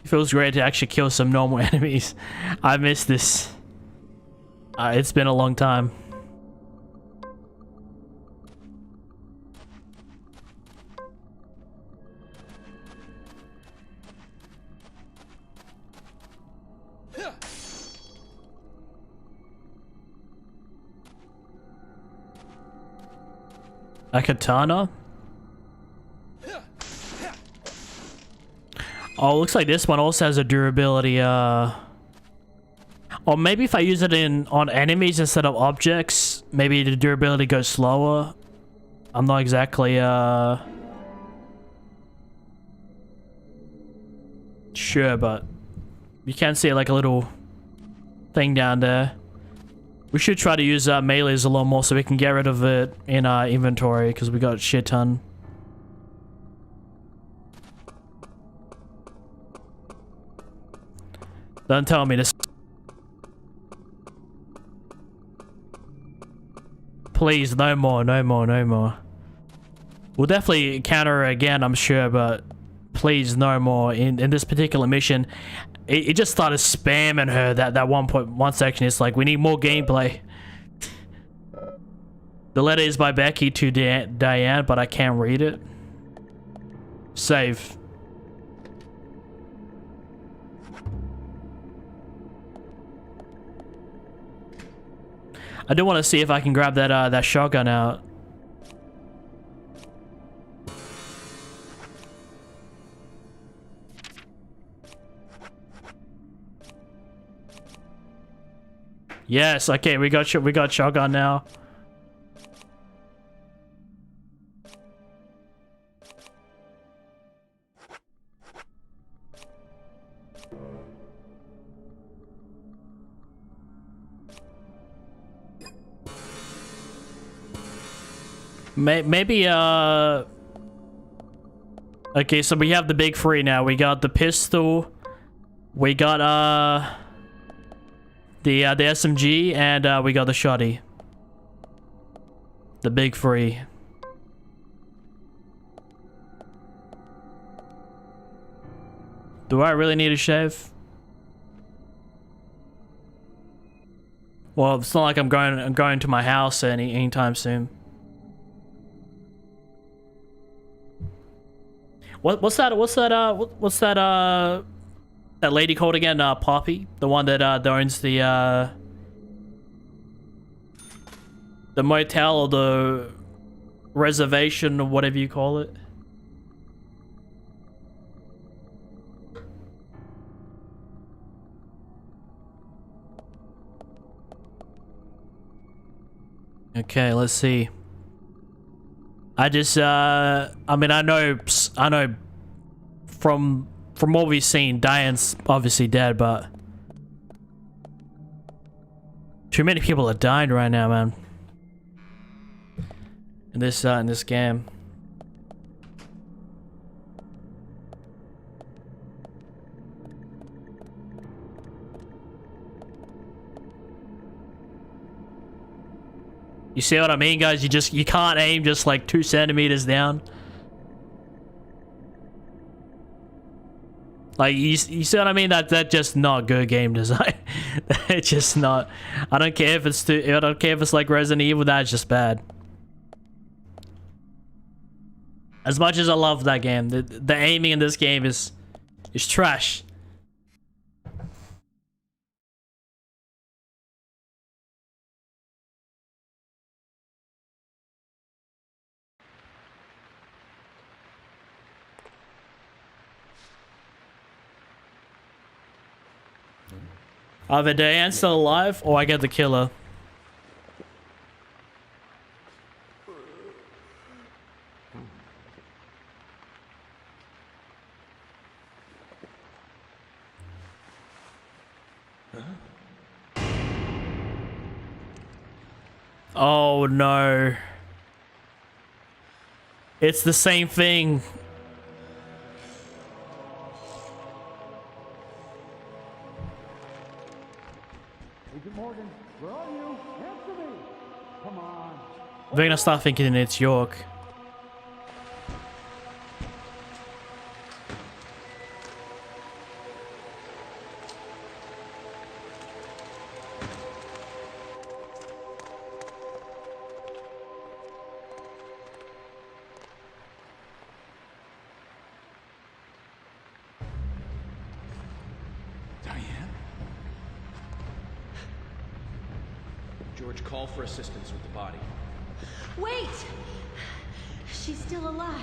Speaker 1: It feels great to actually kill some normal enemies. I missed this. It's been a long time. A katana? Oh, looks like this one also has a durability, or maybe if I use it on enemies instead of objects, maybe the durability goes slower. I'm not exactly, sure, but you can see like a little thing down there. We should try to use melees a lot more so we can get rid of it in our inventory, because we got a shit ton. Don't tell me this. Please, no more, no more, no more. We'll definitely encounter her again, I'm sure, but please, no more. In this particular mission, it just started spamming her, that 1.1 section. It's like, we need more gameplay. The letter is by Becky to Diane, but I can't read it. Save. I do want to see if I can grab that shotgun out. Yes, okay, we got shotgun now. Maybe okay, so we have the big three now. We got the pistol, we got the SMG, and we got the shotty. The big three. Do I really need a shave? Well, it's not like I'm going to my house anytime soon. What's that that lady called again? Poppy, the one that owns the motel or the reservation or whatever you call it. Okay, let's see. I just, I mean, I know from what we've seen, Diane's obviously dead, but too many people are dying right now, man. In this game. You see what I mean, guys? You can't aim just like 2 centimeters down. Like you see what I mean? That's just not good game design. It's just not. I don't care if it's like Resident Evil. That's just bad. As much as I love that game, the aiming in this game is trash. Either Diane's still alive, or I get the killer. Oh no. It's the same thing. They're gonna start thinking it's York.
Speaker 9: Diane? George, call for assistance with the body.
Speaker 10: Wait! She's still alive.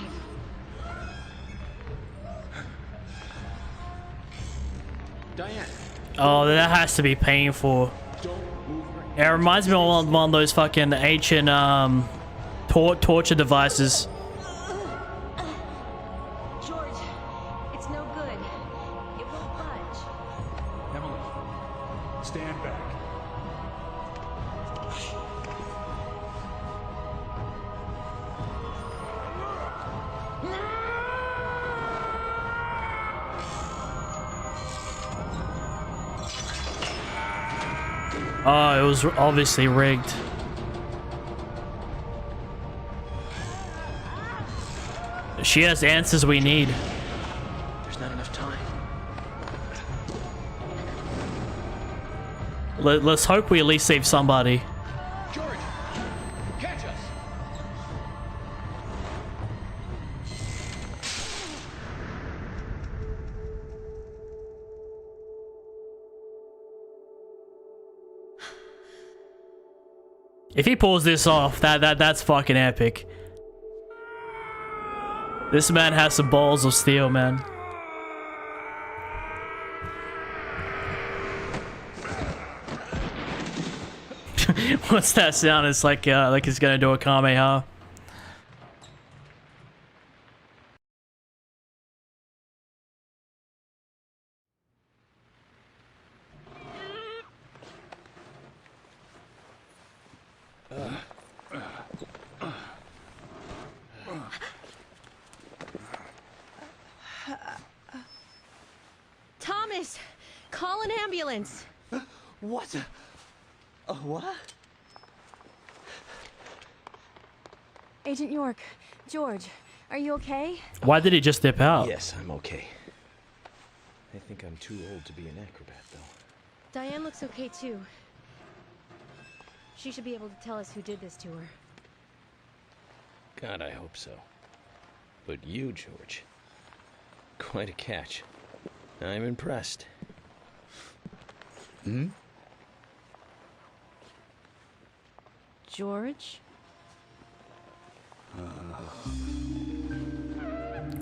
Speaker 9: Diane.
Speaker 1: Oh, that has to be painful. It reminds me of one of those fucking ancient torture devices.
Speaker 10: George, it's no good. It won't budge.
Speaker 7: Emily, stand back.
Speaker 1: Oh, it was obviously rigged. She has answers we need.
Speaker 2: There's not enough time.
Speaker 1: Let's hope we at least save somebody.
Speaker 9: George, catch us.
Speaker 1: If he pulls this off, that's fucking epic. This man has some balls of steel, man. What's that sound? It's like it's gonna do a Kamehameha.
Speaker 4: Thomas, call an ambulance.
Speaker 6: What? What?
Speaker 10: Agent York, George, are you okay?
Speaker 1: Why did he just dip out?
Speaker 2: Yes, I'm okay. I think I'm too old to be an acrobat, though.
Speaker 4: Diane looks okay too. She should be able to tell us who did this to her.
Speaker 2: God, I hope so. But you, George, quite a catch. I'm impressed.
Speaker 6: Hmm?
Speaker 4: George?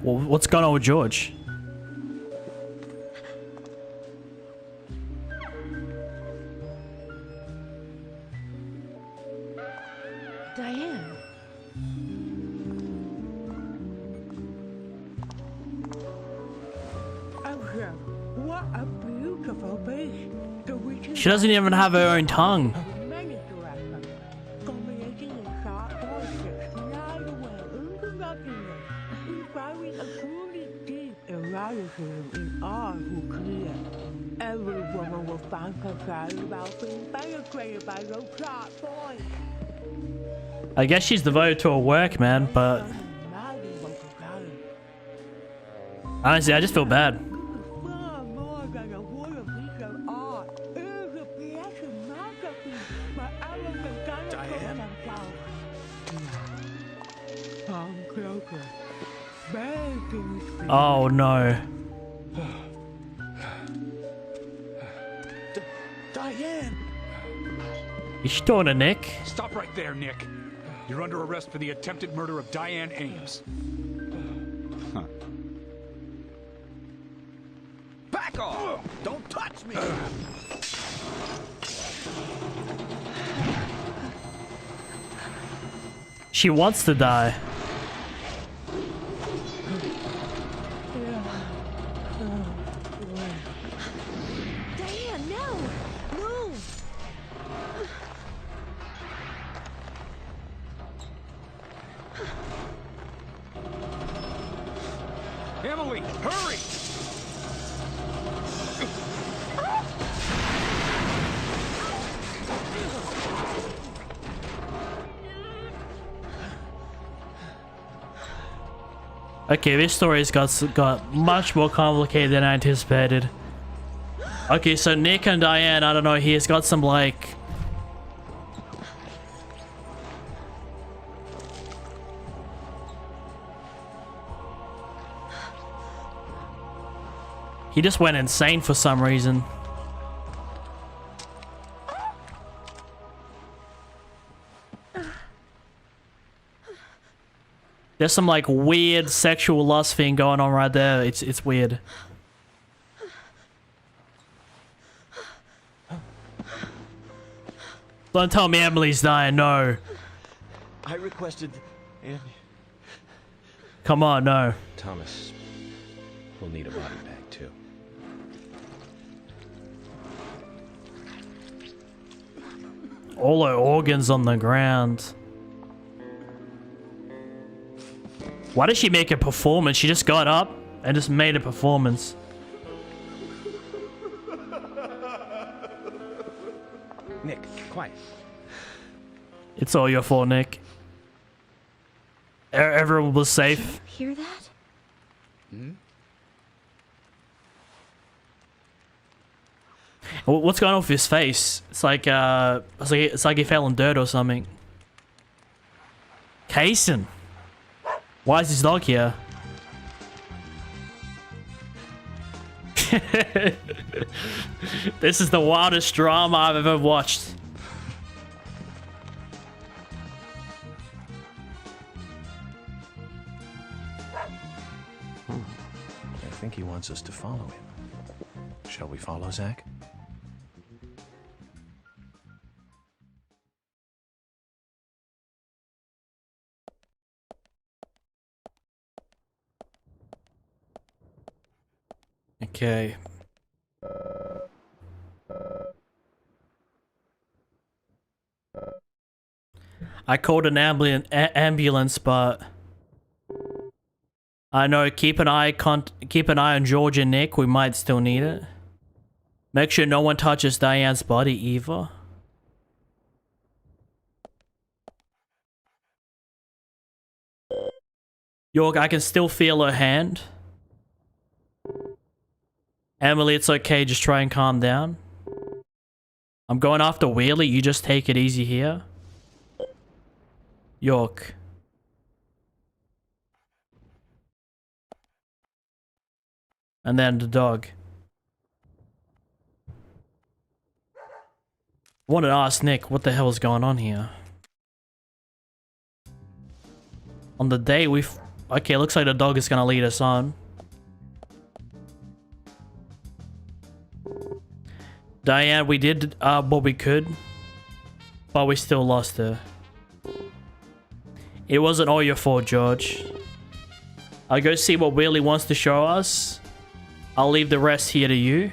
Speaker 1: Well, what's going on with George?
Speaker 4: Diane?
Speaker 8: What a beautiful beast.
Speaker 1: She doesn't even have her own tongue.
Speaker 8: Everyone will find her about being penetrated by those sharp boys.
Speaker 1: I guess she's devoted to her work, man, but honestly, I just feel bad. Oh no.
Speaker 7: Diane!
Speaker 1: Is she doing a Nick?
Speaker 7: Stop right there, Nick. You're under arrest for the attempted murder of Diane Ames. Huh.
Speaker 6: Back off! Don't touch me!
Speaker 1: She wants to die.
Speaker 4: Diane, no! Move!
Speaker 7: Emily, hurry!
Speaker 1: Okay, this story's got much more complicated than I anticipated. Okay, so Nick and Diane, I don't know, he's got some like... He just went insane for some reason. There's some like weird sexual lust thing going on right there. It's weird. Don't tell me Emily's dying, no.
Speaker 6: I requested...
Speaker 1: Come on, no.
Speaker 2: Thomas, we'll need a body bag, too.
Speaker 1: All her organs on the ground. Why did she make a performance? She just got up and just made a performance.
Speaker 2: Nick, quiet.
Speaker 1: It's all your fault, Nick. Everyone was safe.
Speaker 4: Hear that?
Speaker 6: Hmm?
Speaker 1: What's going on with his face? It's like he fell in dirt or something. Kaysen. Why is his dog here? This is the wildest drama I've ever watched.
Speaker 2: I think he wants us to follow him. Shall we follow, Zach?
Speaker 1: Okay. I called an ambulance, but I know keep an eye on George and Nick. We might still need it. Make sure no one touches Diane's body either. York, I can still feel her hand. Emily, it's okay. Just try and calm down. I'm going after Wheelie. You just take it easy here. York. And then the dog. I wanted to ask Nick what the hell is going on here. On the day we've... Okay, looks like the dog is gonna lead us on. Diane, we did what we could, but we still lost her. It wasn't all your fault, George. I'll go see what Wheelie wants to show us. I'll leave the rest here to you.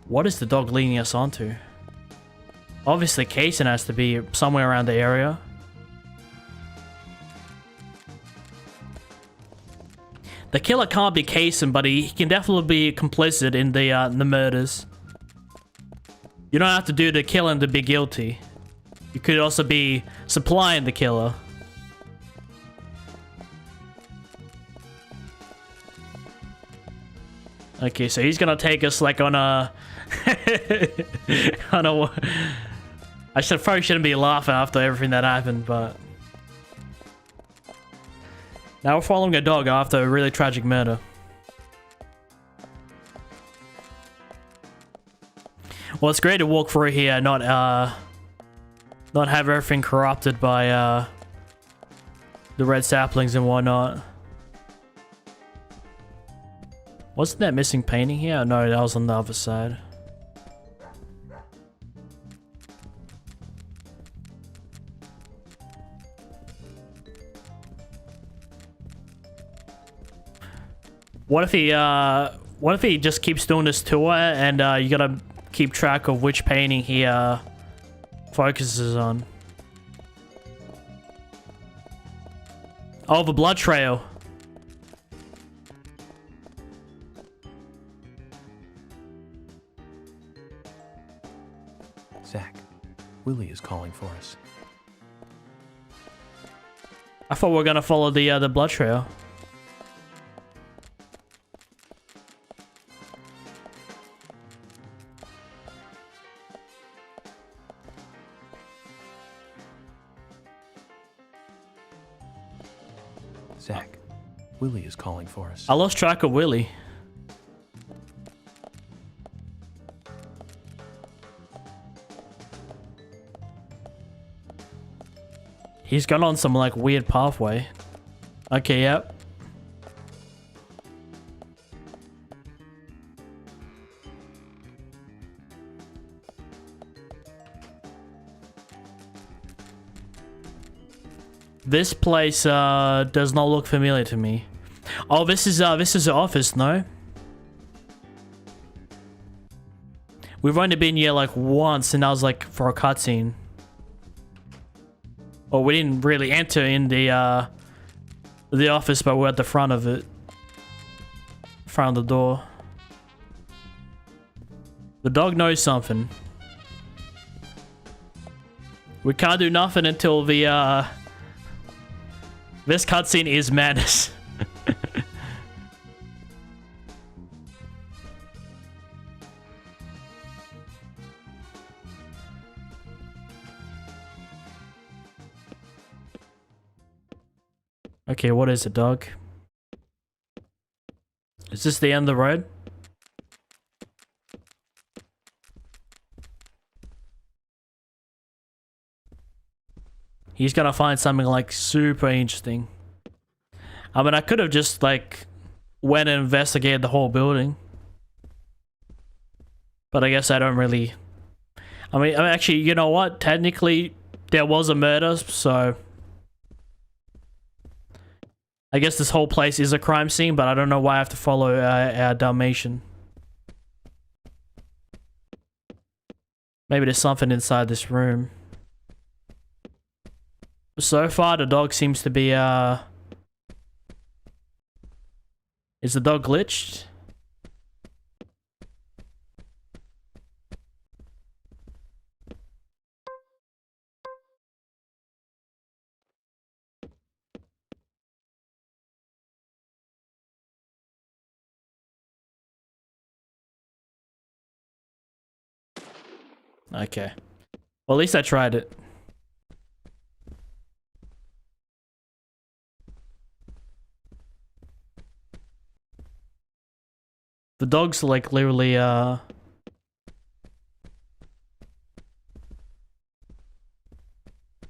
Speaker 1: What is the dog leading us onto? Obviously, Kaysen has to be somewhere around the area. The killer can't be Kaysen, but he can definitely be complicit in the murders. You don't have to do the killing to be guilty. You could also be supplying the killer. Okay, so he's gonna take us like on a... on a... probably shouldn't be laughing after everything that happened, but... Now we're following a dog after a really tragic murder. Well, it's great to walk through here, not have everything corrupted by the red saplings and whatnot. Wasn't that missing painting here? No, that was on the other side. What if he just keeps doing this tour and you gotta keep track of which painting he focuses on? Oh, the blood trail.
Speaker 2: Zach, Willie is calling for us.
Speaker 1: I thought we were gonna follow the blood trail.
Speaker 2: Zach, Willie is calling for us.
Speaker 1: I lost track of Willie. He's gone on some like weird pathway. Okay, yep. This place does not look familiar to me. Oh, this is the office, no? We've only been here like once, and that was like for a cutscene. Well, we didn't really enter in the office, but we're at the front of it. Front of the door. The dog knows something. We can't do nothing until the this cutscene is madness. Okay, what is it, dog? Is this the end of the road? He's gonna find something like super interesting. I mean, I could have just like went and investigated the whole building, but I guess I don't really. I mean, actually, you know what? Technically, there was a murder, so I guess this whole place is a crime scene, but I don't know why I have to follow our Dalmatian. Maybe there's something inside this room. So far, the dog seems to be, Is the dog glitched? Okay. Well, at least I tried it. The dog's like literally,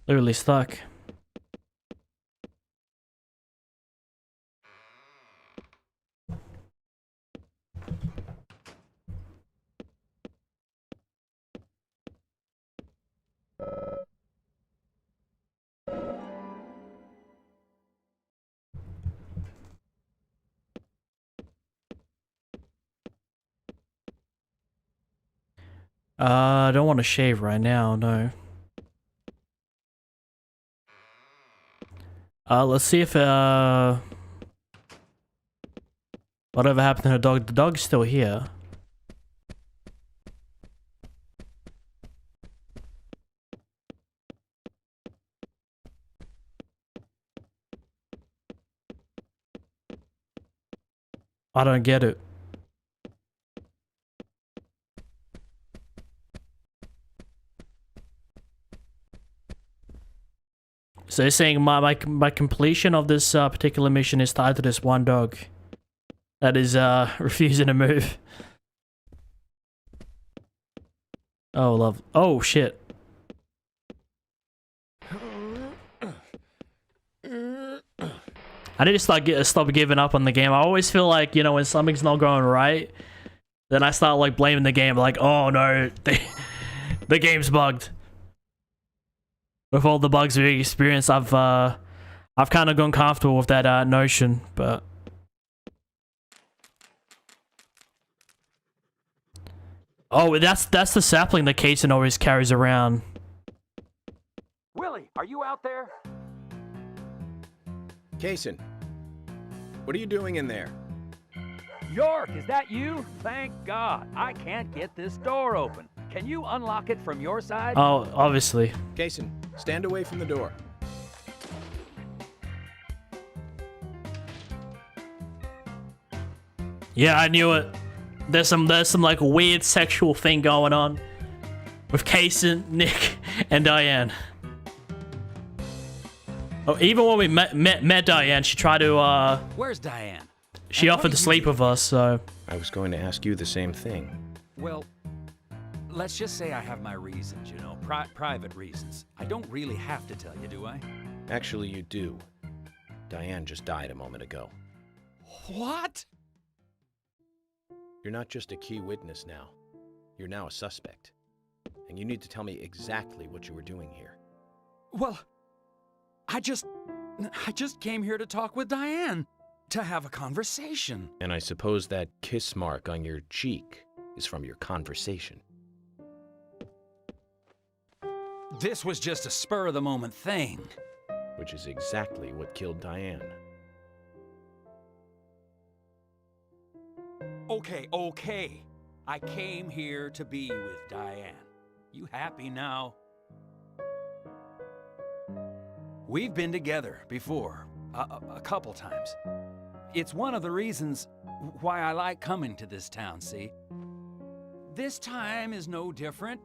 Speaker 1: literally stuck. I don't want to shave right now, no. Let's see if, whatever happened to her dog. The dog's still here. I don't get it. So you're saying my completion of this particular mission is tied to this one dog that is refusing to move. Oh love. Oh shit. I need to stop giving up on the game. I always feel like, you know, when something's not going right, then I start like blaming the game. Like, oh no, the game's bugged. With all the bugs we experienced, I've kind of gone comfortable with that notion, but oh, that's the sapling that Kaysen always carries around.
Speaker 9: Willie, are you out there?
Speaker 2: Kaysen, what are you doing in there?
Speaker 11: York, is that you? Thank God. I can't get this door open. Can you unlock it from your side?
Speaker 1: Oh, obviously.
Speaker 2: Kaysen, stand away from the door.
Speaker 1: Yeah, I knew it. There's some like weird sexual thing going on with Kaysen, Nick, and Diane. Oh, even when we met Diane, she tried to
Speaker 11: Where's Diane?
Speaker 1: She offered to sleep with us, so
Speaker 2: I was going to ask you the same thing.
Speaker 11: Well, let's just say I have my reasons, you know, private reasons. I don't really have to tell you, do I?
Speaker 2: Actually, you do. Diane just died a moment ago.
Speaker 11: What?
Speaker 2: You're not just a key witness now. You're now a suspect. And you need to tell me exactly what you were doing here.
Speaker 11: Well, I just came here to talk with Diane, to have a conversation.
Speaker 2: And I suppose that kiss mark on your cheek is from your conversation.
Speaker 11: This was just a spur-of-the-moment thing.
Speaker 2: Which is exactly what killed Diane.
Speaker 11: Okay. I came here to be with Diane. You happy now? We've been together before, a couple times. It's one of the reasons why I like coming to this town, see? This time is no different.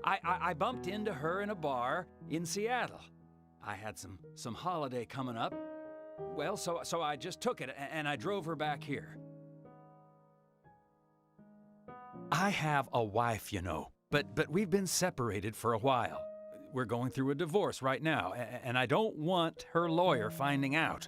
Speaker 11: I bumped into her in a bar in Seattle. I had some holiday coming up. Well, so I just took it and I drove her back here. I have a wife, you know, but we've been separated for a while. We're going through a divorce right now, and I don't want her lawyer finding out.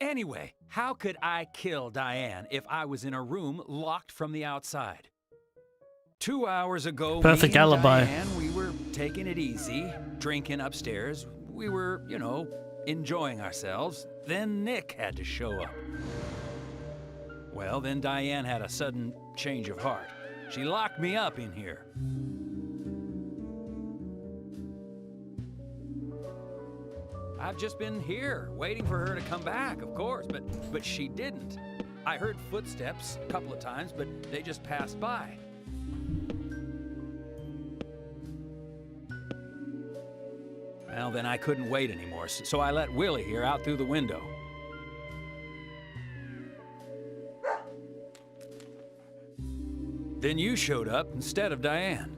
Speaker 11: Anyway, how could I kill Diane if I was in a room locked from the outside? 2 hours ago,
Speaker 1: Perfect
Speaker 11: me and
Speaker 1: alibi.
Speaker 11: Diane, we were taking it easy, drinking upstairs. We were, you know, enjoying ourselves. Then Nick had to show up. Well, then Diane had a sudden change of heart. She locked me up in here. I've just been here, waiting for her to come back, of course, but she didn't. I heard footsteps a couple of times, but they just passed by. Well, then I couldn't wait anymore, so I let Willie here out through the window. Then you showed up instead of Diane.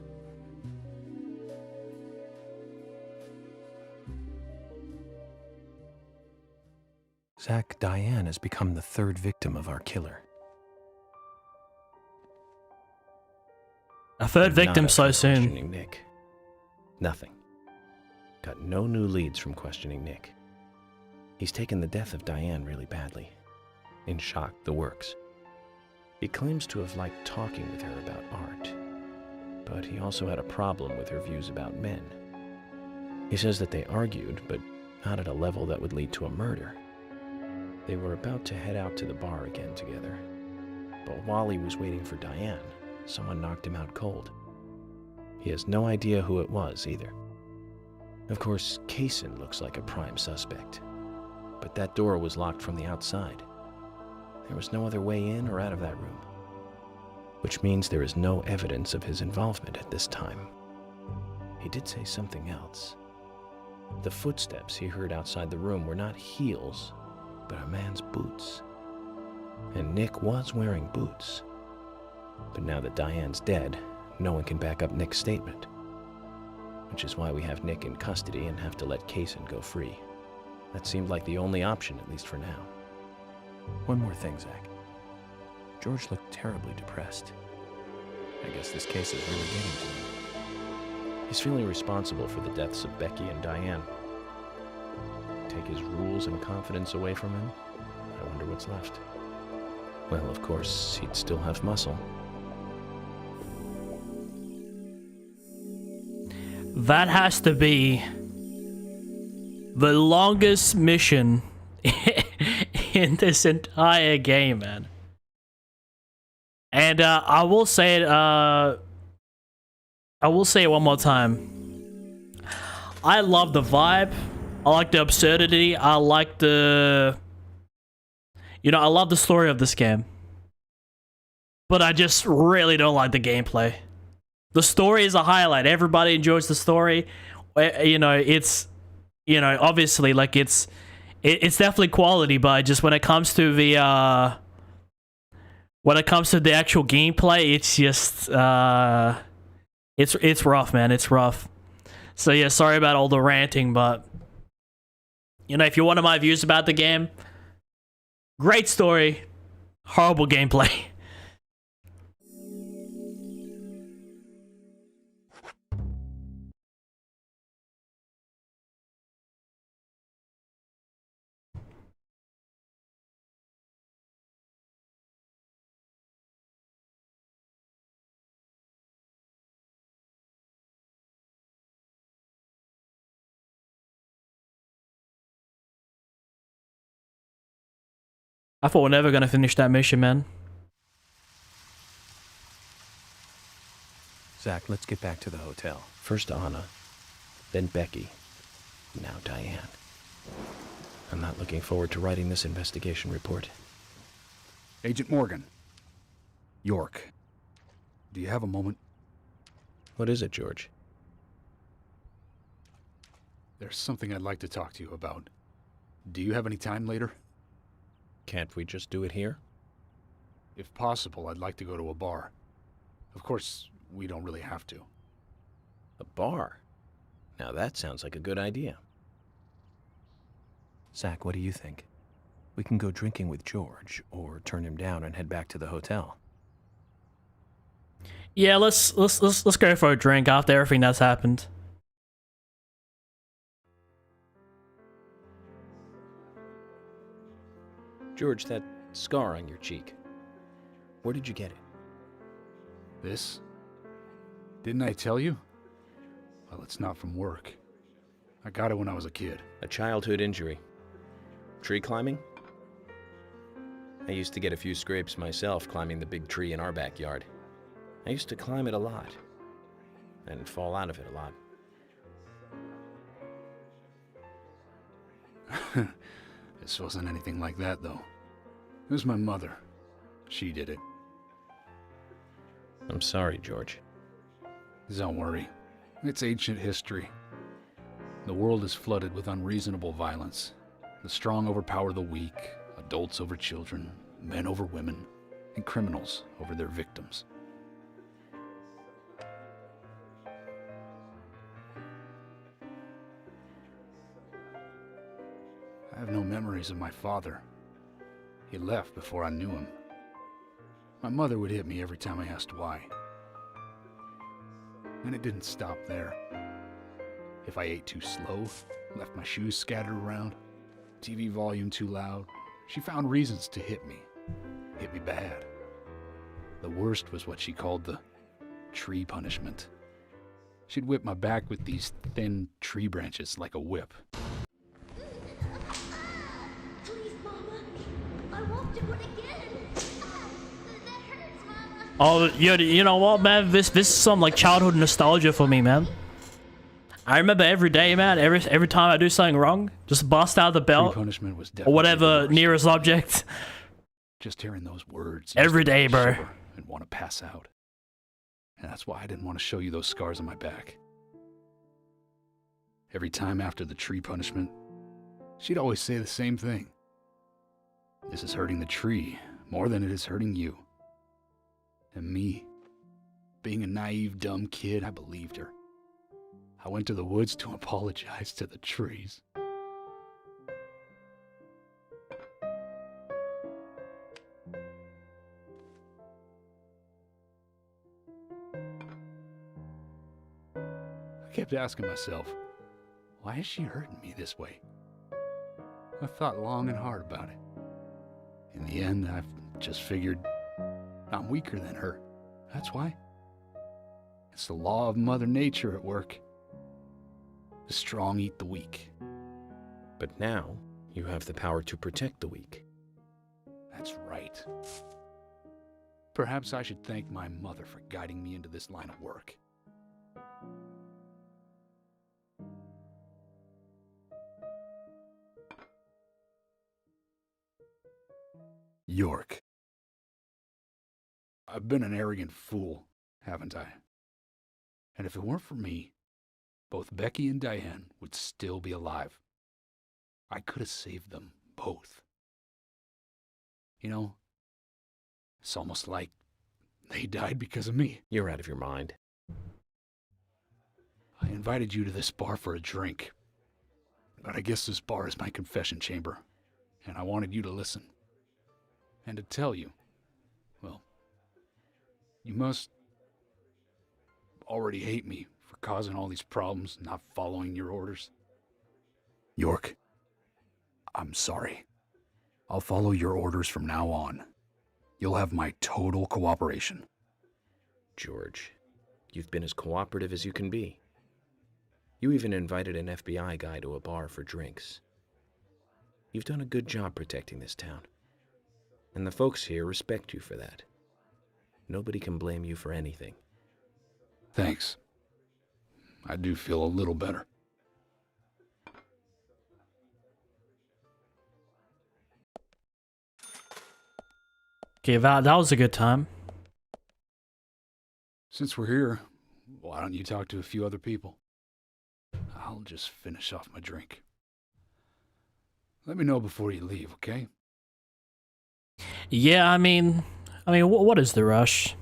Speaker 2: Zach, Diane has become the third victim of our killer.
Speaker 1: A third victim
Speaker 2: Not
Speaker 1: so
Speaker 2: after
Speaker 1: soon.
Speaker 2: questioning Nick. Nothing. Got no new leads from questioning Nick. He's taken the death of Diane really badly. In shock, the works. He claims to have liked talking with her about art, but he also had a problem with her views about men. He says that they argued, but not at a level that would lead to a murder. They were about to head out to the bar again together, but while he was waiting for Diane, someone knocked him out cold. He has no idea who it was either. Of course, Kaysen looks like a prime suspect, but that door was locked from the outside. There was no other way in or out of that room, which means there is no evidence of his involvement at this time. He did say something else. The footsteps he heard outside the room were not heels, but a man's boots. And Nick was wearing boots. But now that Diane's dead, no one can back up Nick's statement, which is why we have Nick in custody and have to let Kaysen go free. That seemed like the only option, at least for now. One more thing, Zach. George looked terribly depressed. I guess this case is really getting to him. He's feeling responsible for the deaths of Becky and Diane. Take his rules and confidence away from him? I wonder what's left. Well, of course, he'd still have muscle.
Speaker 1: That has to be the longest mission in this entire game, man. And I will say it. I will say it one more time. I love the vibe. I like the absurdity. I like the, you know, I love the story of this game. But I just really don't like the gameplay. The story is a highlight. Everybody enjoys the story. You know, it's, you know, obviously, like, it's definitely quality, but just when it comes to the actual gameplay, it's just it's rough, man. It's rough. So yeah, sorry about all the ranting, but you know, if you wanted my views about the game, great story, horrible gameplay. I thought we're never gonna finish that mission, man.
Speaker 2: Zach, let's get back to the hotel. First Anna, then Becky, now Diane. I'm not looking forward to writing this investigation report.
Speaker 7: Agent Morgan. York. Do you have a moment?
Speaker 2: What is it, George?
Speaker 7: There's something I'd like to talk to you about. Do you have any time later?
Speaker 2: Can't we just do it here?
Speaker 7: If possible, I'd like to go to a bar. Of course, we don't really have to.
Speaker 2: A bar? Now that sounds like a good idea. Zach, what do you think? We can go drinking with George, or turn him down and head back to the hotel.
Speaker 1: Yeah, let's go for a drink after everything that's happened.
Speaker 2: George, that scar on your cheek. Where did you get it?
Speaker 7: This? Didn't I tell you? Well, it's not from work. I got it when I was a kid.
Speaker 2: A childhood injury. Tree climbing? I used to get a few scrapes myself climbing the big tree in our backyard. I used to climb it a lot. And fall out of it a lot.
Speaker 7: This wasn't anything like that, though. It was my mother. She did it.
Speaker 2: I'm sorry, George.
Speaker 7: Don't worry. It's ancient history. The world is flooded with unreasonable violence. The strong overpower the weak, adults over children, men over women, and criminals over their victims. I have no memories of my father. He left before I knew him. My mother would hit me every time I asked why. And it didn't stop there. If I ate too slow, left my shoes scattered around, TV volume too loud, she found reasons to hit me. Hit me bad. The worst was what she called the tree punishment. She'd whip my back with these thin tree branches like a whip.
Speaker 10: Please, Mama. I won't do it again. That hurts, Mama.
Speaker 1: Oh, you know what, man? This is some like childhood nostalgia for me, man. I remember every day, man. Every time I do something wrong, just bust out the belt
Speaker 7: Punishment was
Speaker 1: or whatever
Speaker 7: definitely
Speaker 1: nearest object.
Speaker 7: Just hearing those words
Speaker 1: Every day, bro.
Speaker 7: And want to pass out. And that's why I didn't want to show you those scars on my back. Every time after the tree punishment, she'd always say the same thing. This is hurting the tree more than it is hurting you. And me, being a naive, dumb kid, I believed her. I went to the woods to apologize to the trees. I kept asking myself, why is she hurting me this way? I thought long and hard about it. In the end, I've just figured I'm weaker than her. That's why. It's the law of Mother Nature at work. The strong eat the weak.
Speaker 2: But now, you have the power to protect the weak.
Speaker 7: That's right. Perhaps I should thank my mother for guiding me into this line of work. York. I've been an arrogant fool, haven't I? And if it weren't for me, both Becky and Diane would still be alive. I could have saved them both. You know, it's almost like they died because of me.
Speaker 2: You're out of your mind.
Speaker 7: I invited you to this bar for a drink. But I guess this bar is my confession chamber, and I wanted you to listen. And to tell you, well, you must already hate me for causing all these problems, not following your orders. York, I'm sorry. I'll follow your orders from now on. You'll have my total cooperation.
Speaker 2: George, you've been as cooperative as you can be. You even invited an FBI guy to a bar for drinks. You've done a good job protecting this town. And the folks here respect you for that. Nobody can blame you for anything.
Speaker 7: Thanks. I do feel a little better.
Speaker 1: Okay, that was a good time.
Speaker 7: Since we're here, why don't you talk to a few other people? I'll just finish off my drink. Let me know before you leave, okay?
Speaker 1: Yeah, I mean, what is the rush?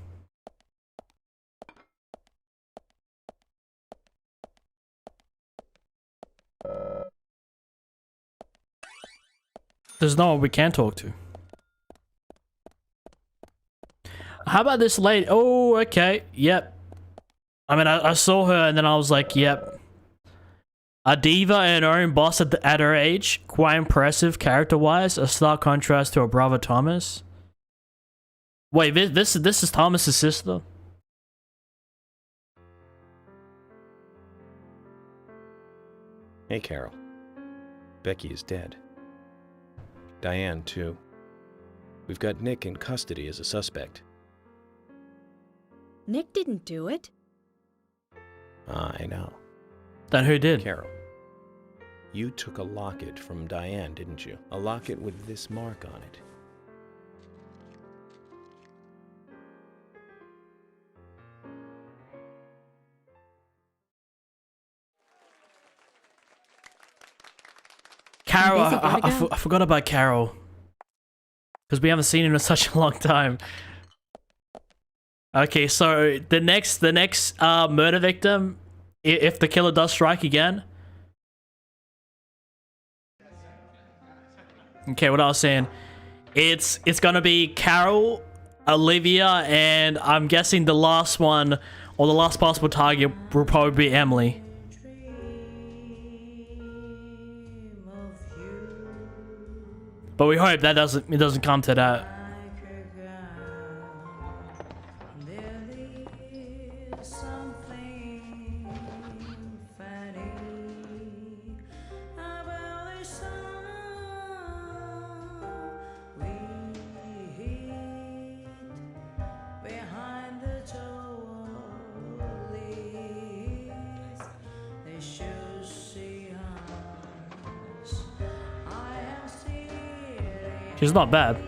Speaker 1: There's no one we can talk to. How about this lady? Oh, okay. Yep. I mean, I saw her and then I was like, yep. A diva and her own boss at her age. Quite impressive character-wise. A stark contrast to her brother Thomas. Wait, this is Thomas's sister?
Speaker 2: Hey, Carol. Becky is dead. Diane, too. We've got Nick in custody as a suspect.
Speaker 12: Nick didn't do it.
Speaker 2: I know.
Speaker 1: Then who did?
Speaker 2: Carol. You took a locket from Diane, didn't you? A locket with this mark on it.
Speaker 1: Carol,
Speaker 4: Busy, gotta go.
Speaker 1: I forgot about Carol. Because we haven't seen him in such a long time. Okay, so the next murder victim, if the killer does strike again. Okay, what I was saying, it's gonna be Carol, Olivia, and I'm guessing the last one, or the last possible target, will probably be Emily. But we hope that it doesn't come to that. She's not bad.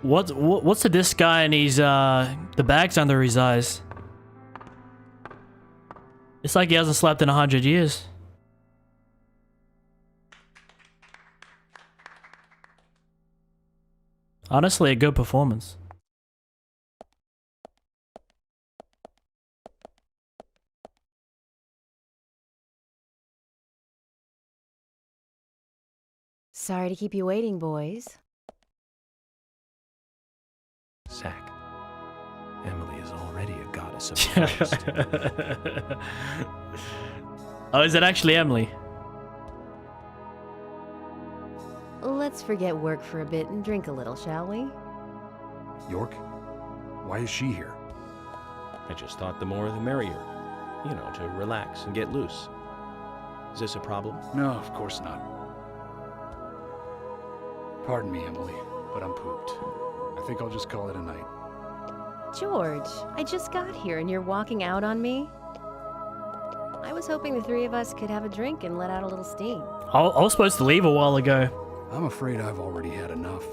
Speaker 1: What's to this guy and he's the bag's under his eyes? It's like he hasn't slept in 100 years. Honestly, a good performance.
Speaker 4: Sorry to keep you waiting, boys.
Speaker 2: Zach, Emily is already a goddess of the forest.
Speaker 1: Oh, is it actually Emily?
Speaker 4: Let's forget work for a bit and drink a little, shall we?
Speaker 7: York? Why is she here?
Speaker 2: I just thought the more the merrier. You know, to relax and get loose. Is this a problem?
Speaker 7: No, of course not. Pardon me, Emily, but I'm pooped. I think I'll just call it a night.
Speaker 4: George, I just got here and you're walking out on me? I was hoping the three of us could have a drink and let out a little steam.
Speaker 1: I was supposed to leave a while ago.
Speaker 7: I'm afraid I've already had enough.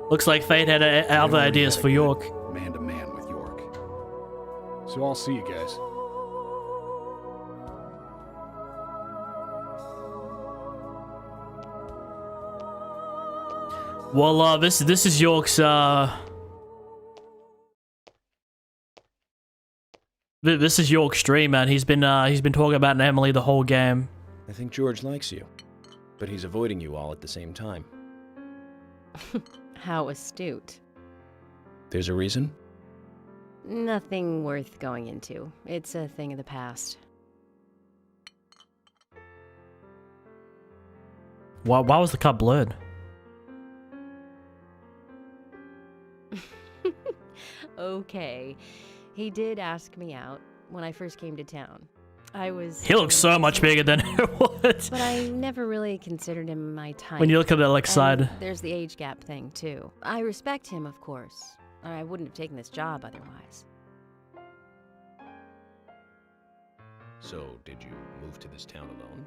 Speaker 1: Looks like fate had other ideas for York.
Speaker 7: Man to man with York. So I'll see you guys.
Speaker 1: Well, this is York's this is York's stream, man. He's been talking about Emily the whole game.
Speaker 2: I think George likes you, but he's avoiding you all at the same time.
Speaker 4: How astute.
Speaker 2: There's a reason?
Speaker 4: Nothing worth going into. It's a thing of the past.
Speaker 1: Why was the cup blurred?
Speaker 4: Okay. He did ask me out when I first came to town. I was...
Speaker 1: He looks so much bigger than it was.
Speaker 4: But I never really considered him my type.
Speaker 1: When you look at the like side.
Speaker 4: And there's the age gap thing, too. I respect him, of course. Or I wouldn't have taken this job otherwise.
Speaker 2: So, did you move to this town alone?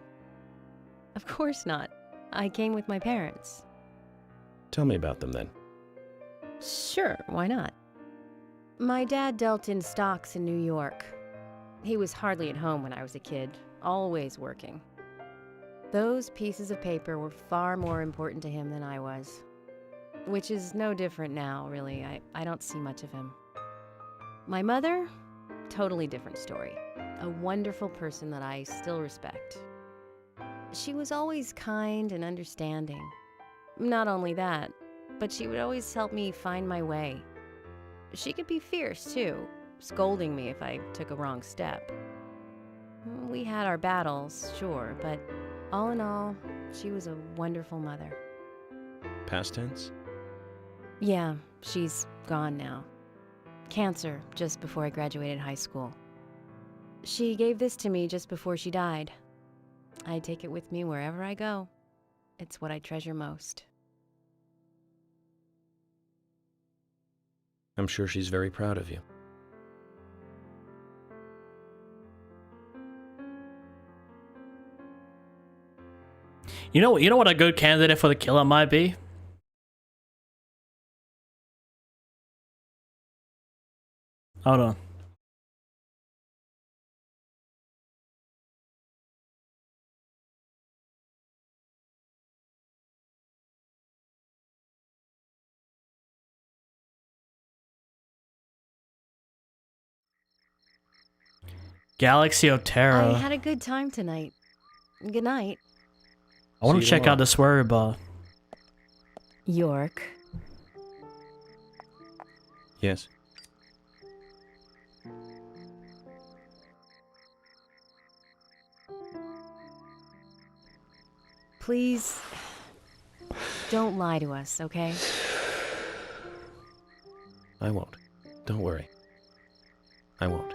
Speaker 4: Of course not. I came with my parents.
Speaker 2: Tell me about them then.
Speaker 4: Sure, why not? My dad dealt in stocks in New York. He was hardly at home when I was a kid, always working. Those pieces of paper were far more important to him than I was. Which is no different now, really. I don't see much of him. My mother? Totally different story. A wonderful person that I still respect. She was always kind and understanding. Not only that, but she would always help me find my way. She could be fierce, too, scolding me if I took a wrong step. We had our battles, sure, but all in all, she was a wonderful mother.
Speaker 2: Past tense?
Speaker 4: Yeah, she's gone now. Cancer, just before I graduated high school. She gave this to me just before she died. I take it with me wherever I go. It's what I treasure most.
Speaker 2: I'm sure she's very proud of you.
Speaker 1: You know what a good candidate for the killer might be? Hold on. Galaxy of Terror.
Speaker 4: I had a good time tonight. Good night.
Speaker 1: I want to check out the swear bar.
Speaker 4: York.
Speaker 2: Yes.
Speaker 4: Please, don't lie to us, okay?
Speaker 2: I won't. Don't worry. I won't.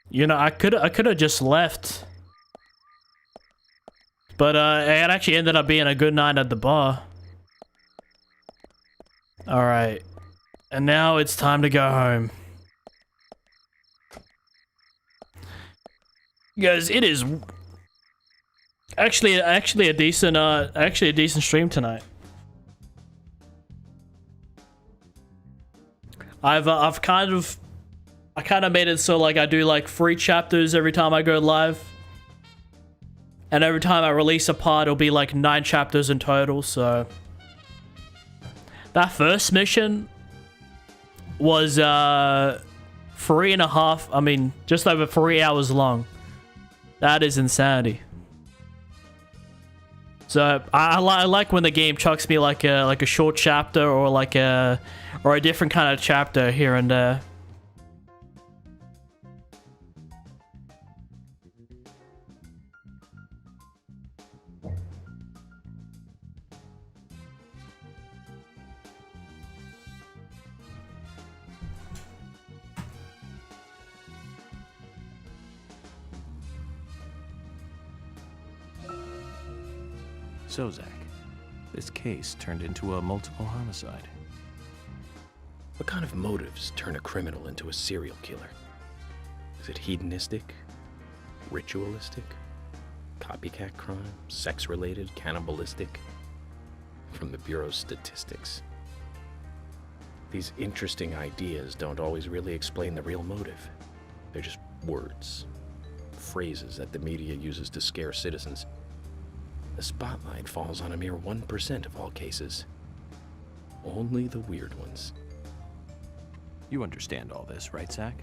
Speaker 1: You know, I could have just left. But it actually ended up being a good night at the bar. Alright. And now it's time to go home. Guys, it is actually a decent stream tonight. I kind of made it so like I do like 3 chapters every time I go live. And every time I release a part, it'll be like 9 chapters in total, so... That first mission was, 3.5, I mean, just over 3 hours long. That is insanity. So, I like when the game chucks me like a short chapter or like a different kind of chapter here and there.
Speaker 2: So, Zach, this case turned into a multiple homicide. What kind of motives turn a criminal into a serial killer? Is it hedonistic? Ritualistic? Copycat crime? Sex-related? Cannibalistic? From the Bureau's statistics. These interesting ideas don't always really explain the real motive. They're just words. Phrases that the media uses to scare citizens. The spotlight falls on a mere 1% of all cases. Only the weird ones. You understand all this, right, Zach?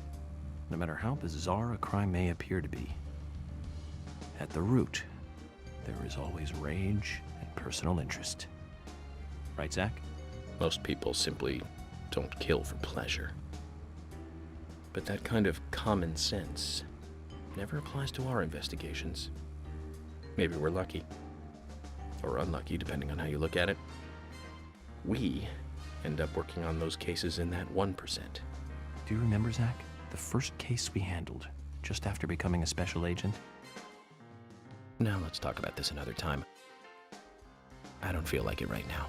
Speaker 2: No matter how bizarre a crime may appear to be, at the root, there is always rage and personal interest. Right, Zach? Most people simply don't kill for pleasure. But that kind of common sense never applies to our investigations. Maybe we're lucky. Or unlucky, depending on how you look at it. We end up working on those cases in that 1%. Do you remember, Zach? The first case we handled, just after becoming a special agent? Now let's talk about this another time. I don't feel like it right now.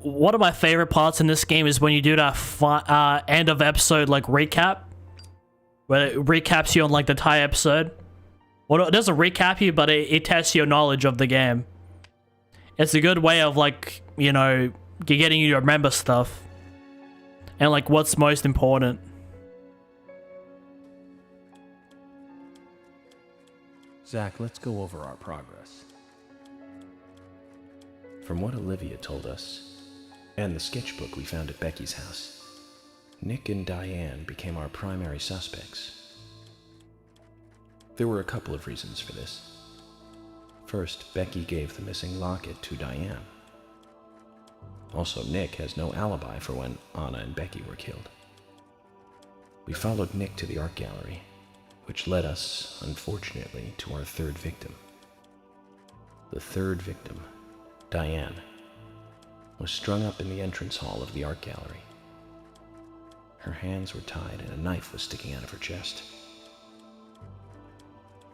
Speaker 1: One of my favorite parts in this game is when you do that end of episode like recap, where it recaps you on like the entire episode. Well, it doesn't recap you, but it tests your knowledge of the game. It's a good way of like, you know, getting you to remember stuff and like what's most important.
Speaker 2: Zach, let's go over our progress. From what Olivia told us, and the sketchbook we found at Becky's house, Nick and Diane became our primary suspects. There were a couple of reasons for this. First, Becky gave the missing locket to Diane. Also, Nick has no alibi for when Anna and Becky were killed. We followed Nick to the art gallery, which led us, unfortunately, to our third victim. The third victim, Diane, was strung up in the entrance hall of the art gallery. Her hands were tied and a knife was sticking out of her chest.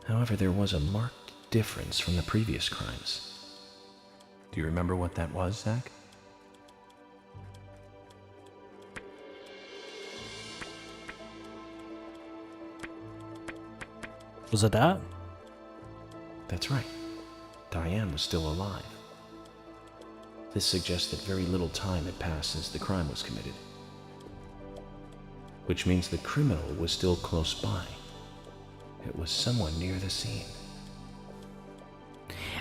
Speaker 2: However, there was a marked difference from the previous crimes. Do you remember what that was, Zach?
Speaker 1: Was it that?
Speaker 2: That's right. Diane was still alive. This suggests that very little time had passed since the crime was committed. Which means the criminal was still close by. It was someone near the scene.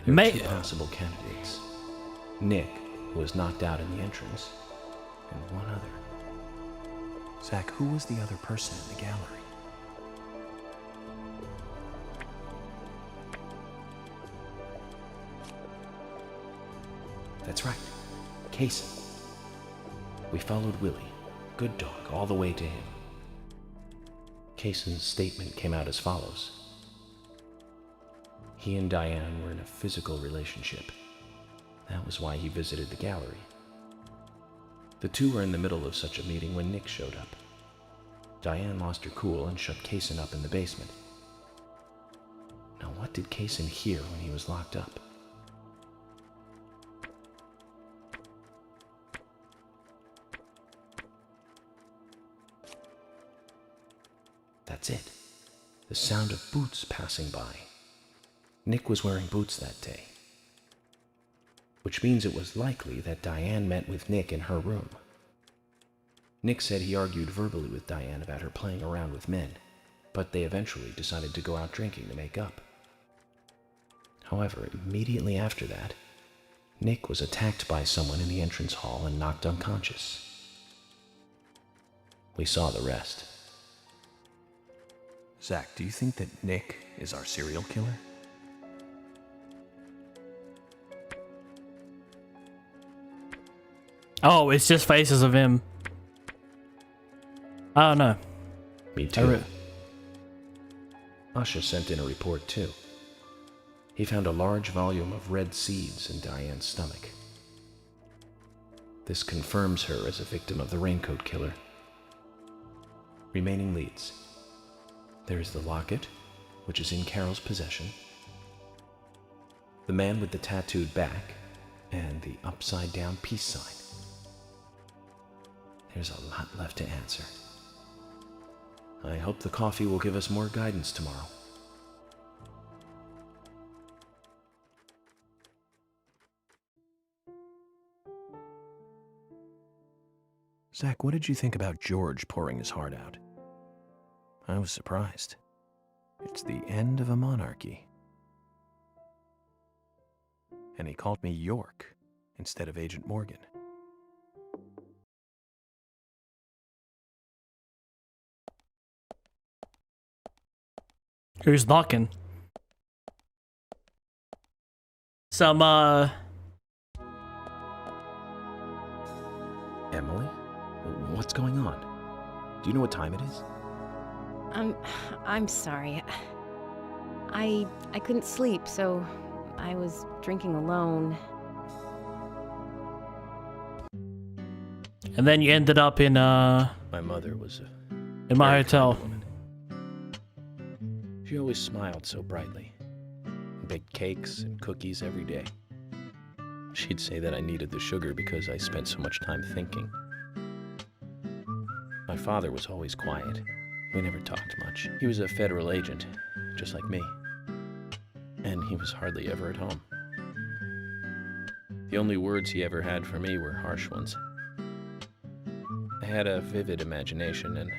Speaker 2: There were two possible candidates. Nick, who was knocked out in the entrance, and one other. Zach, who was the other person in the gallery? That's right, Kaysen. We followed Willie, good dog, all the way to him. Kaysen's statement came out as follows. He and Diane were in a physical relationship. That was why he visited the gallery. The two were in the middle of such a meeting when Nick showed up. Diane lost her cool and shut Kaysen up in the basement. Now, what did Kaysen hear when he was locked up? That's it. The sound of boots passing by. Nick was wearing boots that day. Which means it was likely that Diane met with Nick in her room. Nick said he argued verbally with Diane about her playing around with men, but they eventually decided to go out drinking to make up. However, immediately after that, Nick was attacked by someone in the entrance hall and knocked unconscious. We saw the rest. Zach, do you think that Nick is our serial killer?
Speaker 1: Oh, it's just faces of him. I don't know.
Speaker 2: Me too. Asha sent in a report too. He found a large volume of red seeds in Diane's stomach. This confirms her as a victim of the Raincoat Killer. Remaining leads. There is the locket, which is in Carol's possession, the man with the tattooed back, and the upside-down peace sign. There's a lot left to answer. I hope the coffee will give us more guidance tomorrow. Zach, what did you think about George pouring his heart out? I was surprised. It's the end of a monarchy. And he called me York instead of Agent Morgan.
Speaker 1: Who's knocking? some
Speaker 2: Emily? What's going on? Do you know what time it is?
Speaker 4: I'm sorry. I couldn't sleep, so I was drinking alone.
Speaker 1: and then you ended up in
Speaker 2: My mother was
Speaker 1: in my
Speaker 2: very
Speaker 1: hotel.
Speaker 2: kind woman. She always smiled so brightly. Baked cakes and cookies every day. She'd say that I needed the sugar because I spent so much time thinking. My father was always quiet. We never talked much. He was a federal agent, just like me. And he was hardly ever at home. The only words he ever had for me were harsh ones. I had a vivid imagination, and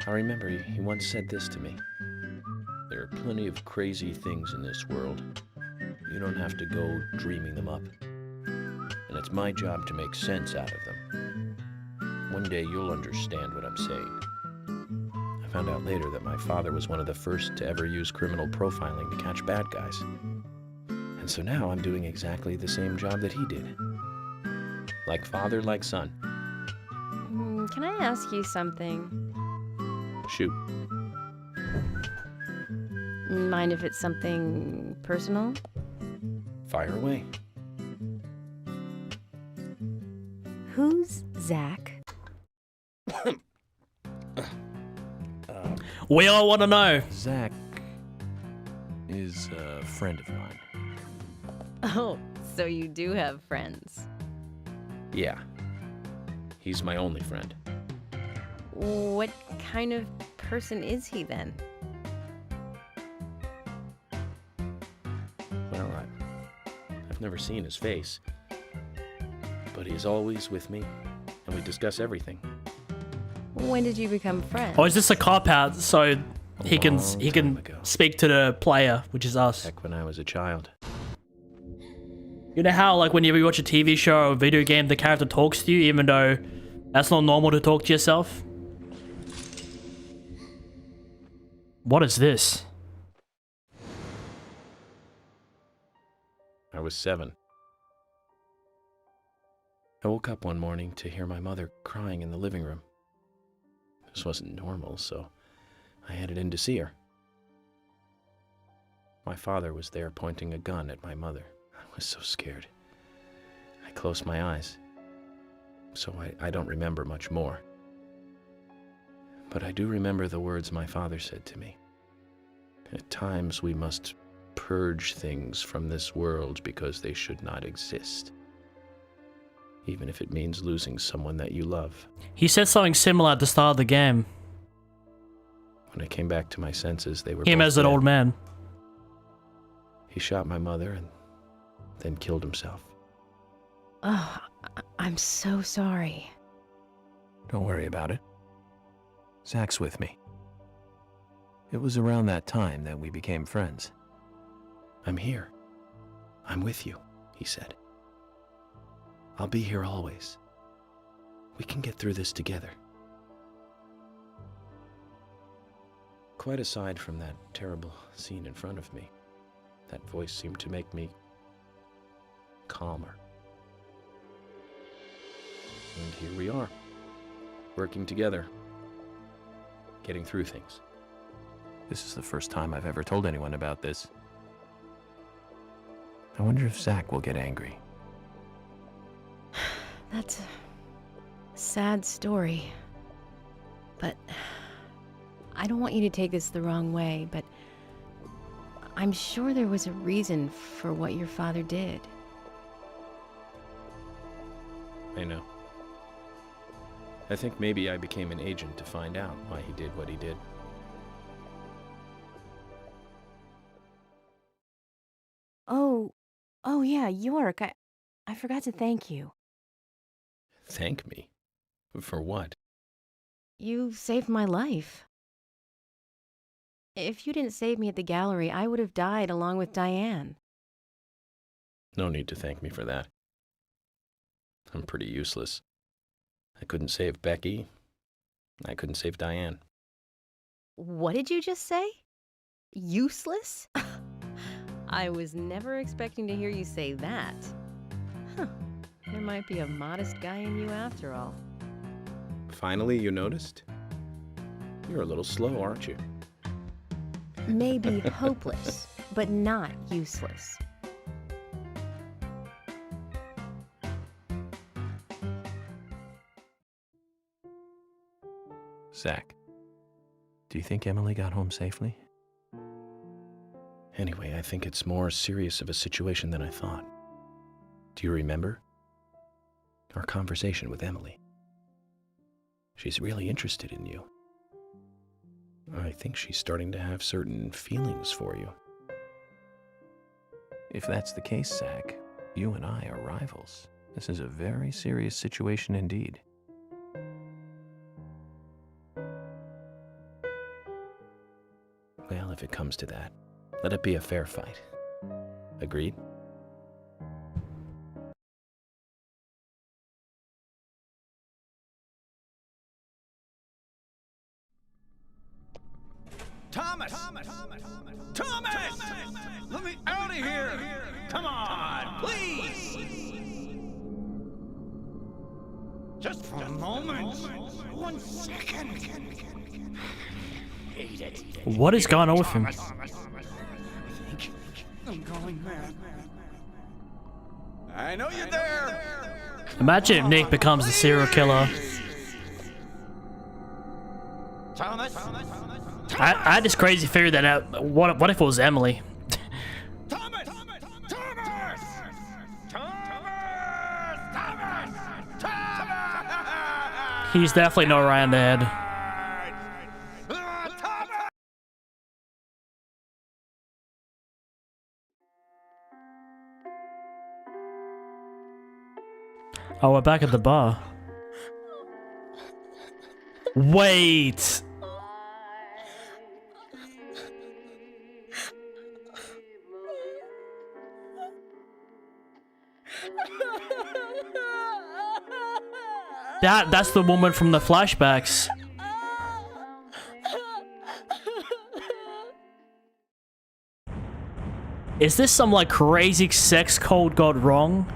Speaker 2: I remember he once said this to me. There are plenty of crazy things in this world. You don't have to go dreaming them up. And it's my job to make sense out of them. One day you'll understand what I'm saying. I found out later that my father was one of the first to ever use criminal profiling to catch bad guys. And so now I'm doing exactly the same job that he did. Like father, like son.
Speaker 4: Can I ask you something?
Speaker 2: Shoot.
Speaker 4: Mind if it's something personal?
Speaker 2: Fire away.
Speaker 4: Who's Zach?
Speaker 1: We all want to know.
Speaker 2: Zach is a friend of mine.
Speaker 4: Oh, so you do have friends.
Speaker 2: Yeah. He's my only friend.
Speaker 4: What kind of person is he then?
Speaker 2: Well, I've never seen his face. But he's always with me, and we discuss everything.
Speaker 4: When did you become friends?
Speaker 1: Or is this a cop out so he can
Speaker 2: long time ago.
Speaker 1: speak to the player, which is us?
Speaker 2: Back when I was a child.
Speaker 1: You know how like whenever you watch a TV show or a video game, the character talks to you, even though that's not normal to talk to yourself? What is this?
Speaker 2: I was 7. I woke up one morning to hear my mother crying in the living room. This wasn't normal, so I headed in to see her. My father was there pointing a gun at my mother. I was so scared. I closed my eyes, so I don't remember much more. But I do remember the words my father said to me. At times we must purge things from this world because they should not exist. Even if it means losing someone that you love.
Speaker 1: He said something similar at the start of the game.
Speaker 2: When I came back to my senses, they were
Speaker 1: Him
Speaker 2: both
Speaker 1: as an
Speaker 2: dead.
Speaker 1: old man.
Speaker 2: He shot my mother and then killed himself.
Speaker 4: Oh, I'm so sorry.
Speaker 2: Don't worry about it. Zach's with me. It was around that time that we became friends. I'm here. I'm with you, he said. I'll be here always. We can get through this together. Quite aside from that terrible scene in front of me, that voice seemed to make me calmer. And here we are, working together, getting through things. This is the first time I've ever told anyone about this. I wonder if Zach will get angry.
Speaker 4: That's a sad story. But I don't want you to take this the wrong way, but I'm sure there was a reason for what your father did.
Speaker 2: I know. I think maybe I became an agent to find out why he did what he did.
Speaker 4: Oh yeah, York, I forgot to thank you.
Speaker 2: Thank me? For what?
Speaker 4: You saved my life. If you didn't save me at the gallery, I would have died along with Diane.
Speaker 2: No need to thank me for that. I'm pretty useless. I couldn't save Becky. I couldn't save Diane.
Speaker 4: What did you just say? Useless? I was never expecting to hear you say that. Huh. There might be a modest guy in you after all.
Speaker 2: Finally, you noticed? You're a little slow, aren't you?
Speaker 4: Maybe hopeless, but not useless.
Speaker 2: Zach, do you think Emily got home safely? Anyway, I think it's more serious of a situation than I thought. Do you remember our conversation with Emily? She's really interested in you. I think she's starting to have certain feelings for you. If that's the case, Zach, you and I are rivals. This is a very serious situation indeed. Well, if it comes to that, let it be a fair fight. Agreed?
Speaker 11: Thomas! Thomas! Let me out of here! Come on, please! Just for a moment. 1 second.
Speaker 1: What is going on with him?
Speaker 11: I'm going mad. I know you're there!
Speaker 1: Imagine if Nick becomes a serial killer.
Speaker 11: Thomas?
Speaker 1: I had this crazy theory that what if it was Emily?
Speaker 11: Thomas! Thomas!
Speaker 1: He's definitely not around the head. Oh, we're back at the bar. Wait! That's the woman from the flashbacks. Is this some like crazy sex code gone wrong?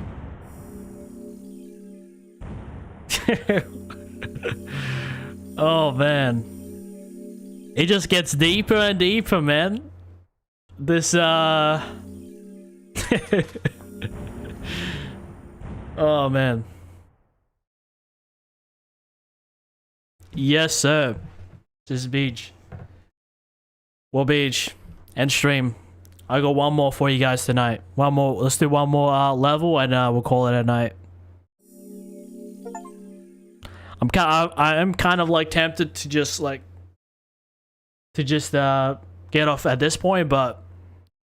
Speaker 1: Oh man. It just gets deeper and deeper, man. This oh man. Yes, sir. This is Beach. Well, Beach. End stream. I got one more for you guys tonight. One more. Let's do one more level and we'll call it a night. I am kind of like tempted to just get off at this point, but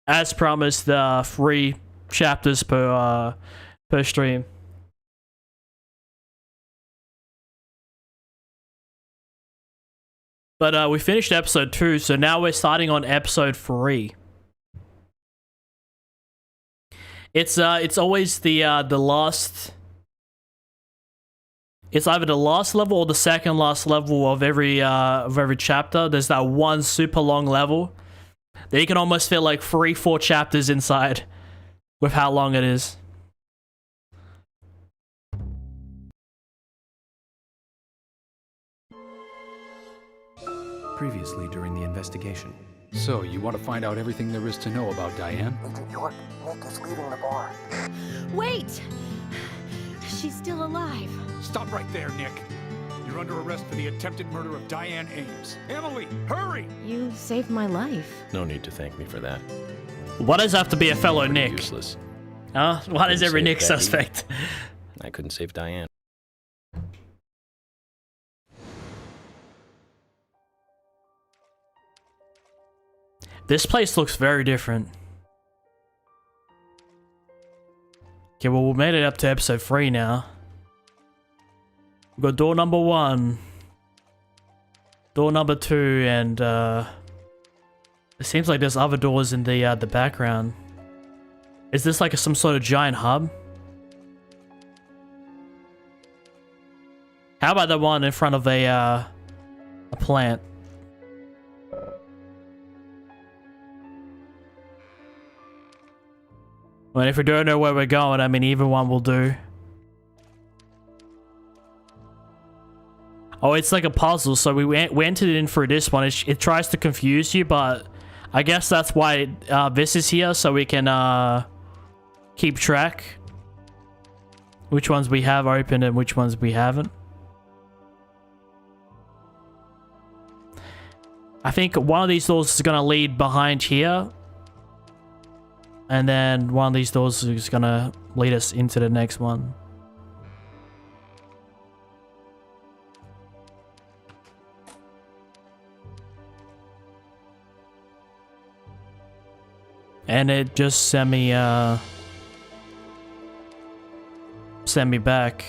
Speaker 1: as promised, 3 chapters per stream. But we finished episode 2, so now we're starting on episode 3. It's always the last. It's either the last level or the second last level of every chapter. There's that one super long level that you can almost fit like 3-4 chapters inside with how long it is.
Speaker 2: Previously during the investigation.
Speaker 7: So, you want to find out everything there is to know about Diane?
Speaker 5: Agent York, Nick is leaving the bar.
Speaker 4: Wait! She's still alive.
Speaker 7: Stop right there, Nick. You're under arrest for the attempted murder of Diane Ames. Emily, hurry!
Speaker 4: You saved my life.
Speaker 2: No need to thank me for that.
Speaker 1: Why does it have to be a fellow
Speaker 2: Pretty
Speaker 1: Nick?
Speaker 2: Useless.
Speaker 1: Huh? Why does every
Speaker 2: save
Speaker 1: Nick
Speaker 2: Betty.
Speaker 1: suspect?
Speaker 2: I couldn't save Diane.
Speaker 1: This place looks very different. Okay, well, we made it up to episode 3 now. We've got door number 1. Door number 2, and it seems like there's other doors in the background. Is this like some sort of giant hub? How about the one in front of a plant? Well, if we don't know where we're going, I mean, either one will do. Oh, it's like a puzzle, so we entered it in through this one. It tries to confuse you, but I guess that's why this is here, so we can keep track. Which ones we have opened and which ones we haven't. I think one of these doors is going to lead behind here. And then one of these doors is going to lead us into the next one. And it just sent me back.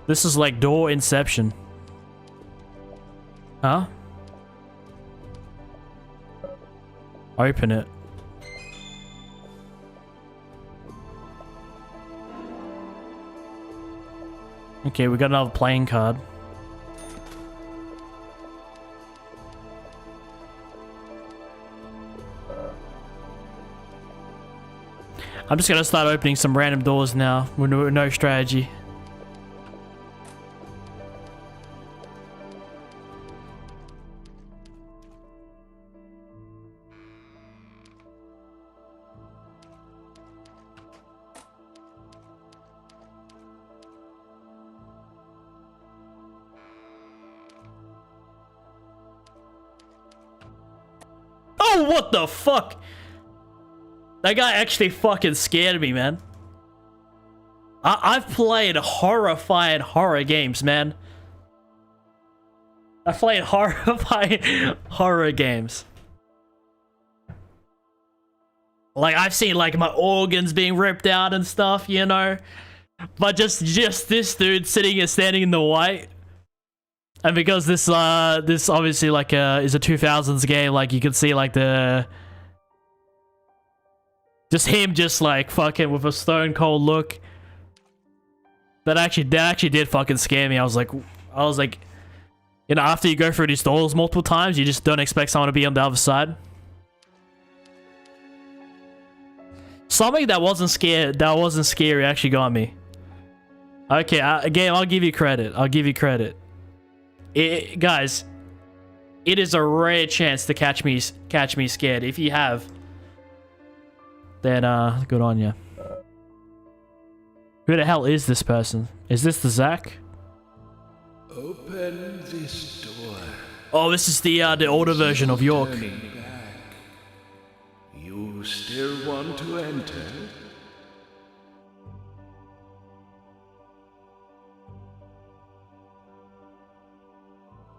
Speaker 1: This is like door inception. Huh? Open it. Okay, we got another playing card. I'm just gonna start opening some random doors now with no strategy. Oh, what the fuck? That guy actually fucking scared me, man. I've played horrifying horror games, man. I've played horrifying horror games. Like, I've seen, like, my organs being ripped out and stuff, you know? But just this dude sitting and standing in the white. And because this obviously, like, is a 2000s game, like, you can see, like, the... Just him just like fucking with a stone cold look. That actually did fucking scare me. I was like, you know, after you go through these doors multiple times, you just don't expect someone to be on the other side. Something that wasn't scary actually got me. Okay, again, I'll give you credit. I'll give you credit. Guys, it is a rare chance to catch me scared. If you have, then good on you. Who the hell is this person? Is this the Zach?
Speaker 12: Open this door.
Speaker 1: Oh, this is the older version of York.
Speaker 12: You still want to enter?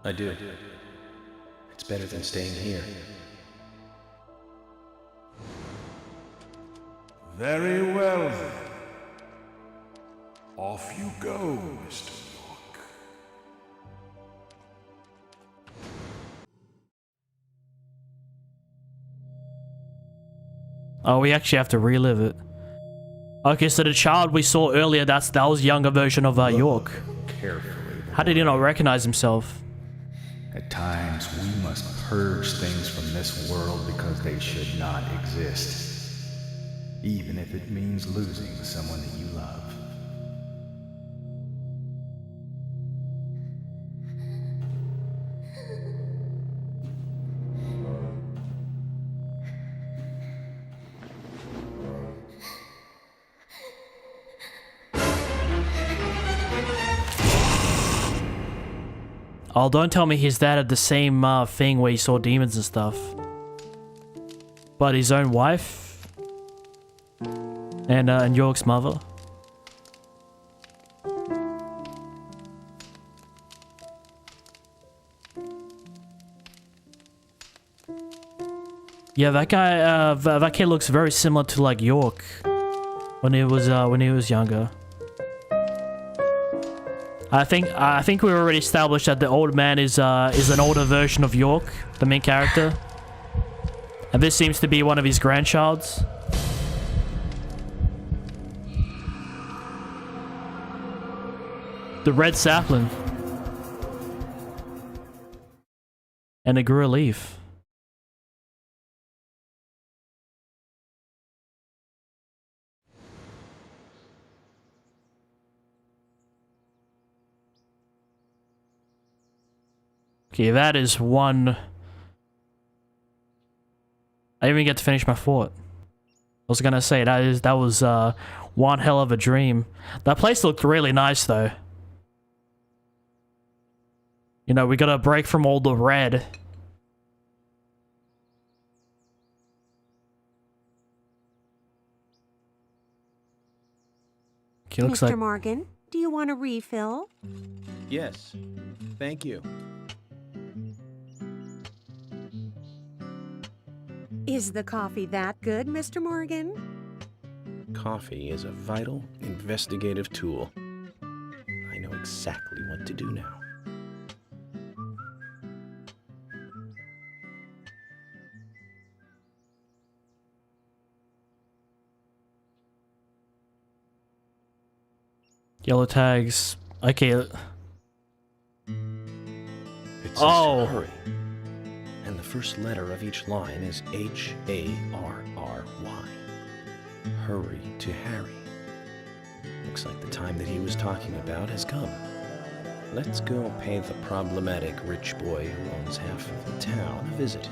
Speaker 2: I do. It's better than staying here.
Speaker 12: Very well then. Off you go, Mr. York.
Speaker 1: Oh, we actually have to relive it. Okay, so the child we saw earlier, that was a younger version of York.
Speaker 12: Carefully.
Speaker 1: How did he not recognize himself?
Speaker 13: At times, we must purge things from this world because they should not exist. Even if it means losing someone that you love.
Speaker 1: Oh, don't tell me his dad had the same thing where he saw demons and stuff. But his own wife? And York's mother? Yeah, that guy, that kid looks very similar to like York when he was younger. I think we already established that the old man is an older version of York, the main character, and this seems to be one of his grandchilds. The red sapling. And it grew a leaf. Okay, that is one. I didn't even get to finish my thought. I was gonna say that was one hell of a dream. That place looked really nice though. You know, we got a break from all the red. Okay, looks
Speaker 14: Mr.
Speaker 1: like
Speaker 14: Morgan, do you want a refill?
Speaker 2: Yes. Thank you.
Speaker 14: Is the coffee that good, Mr. Morgan?
Speaker 2: Coffee is a vital, investigative tool. I know exactly what to do now.
Speaker 1: yellow tags. Okay.
Speaker 2: It says to hurry. And the first letter of each line is H-A-R-R-Y. Hurry to Harry. Looks like the time that he was talking about has come. Let's go pay the problematic rich boy who owns half of the town a visit.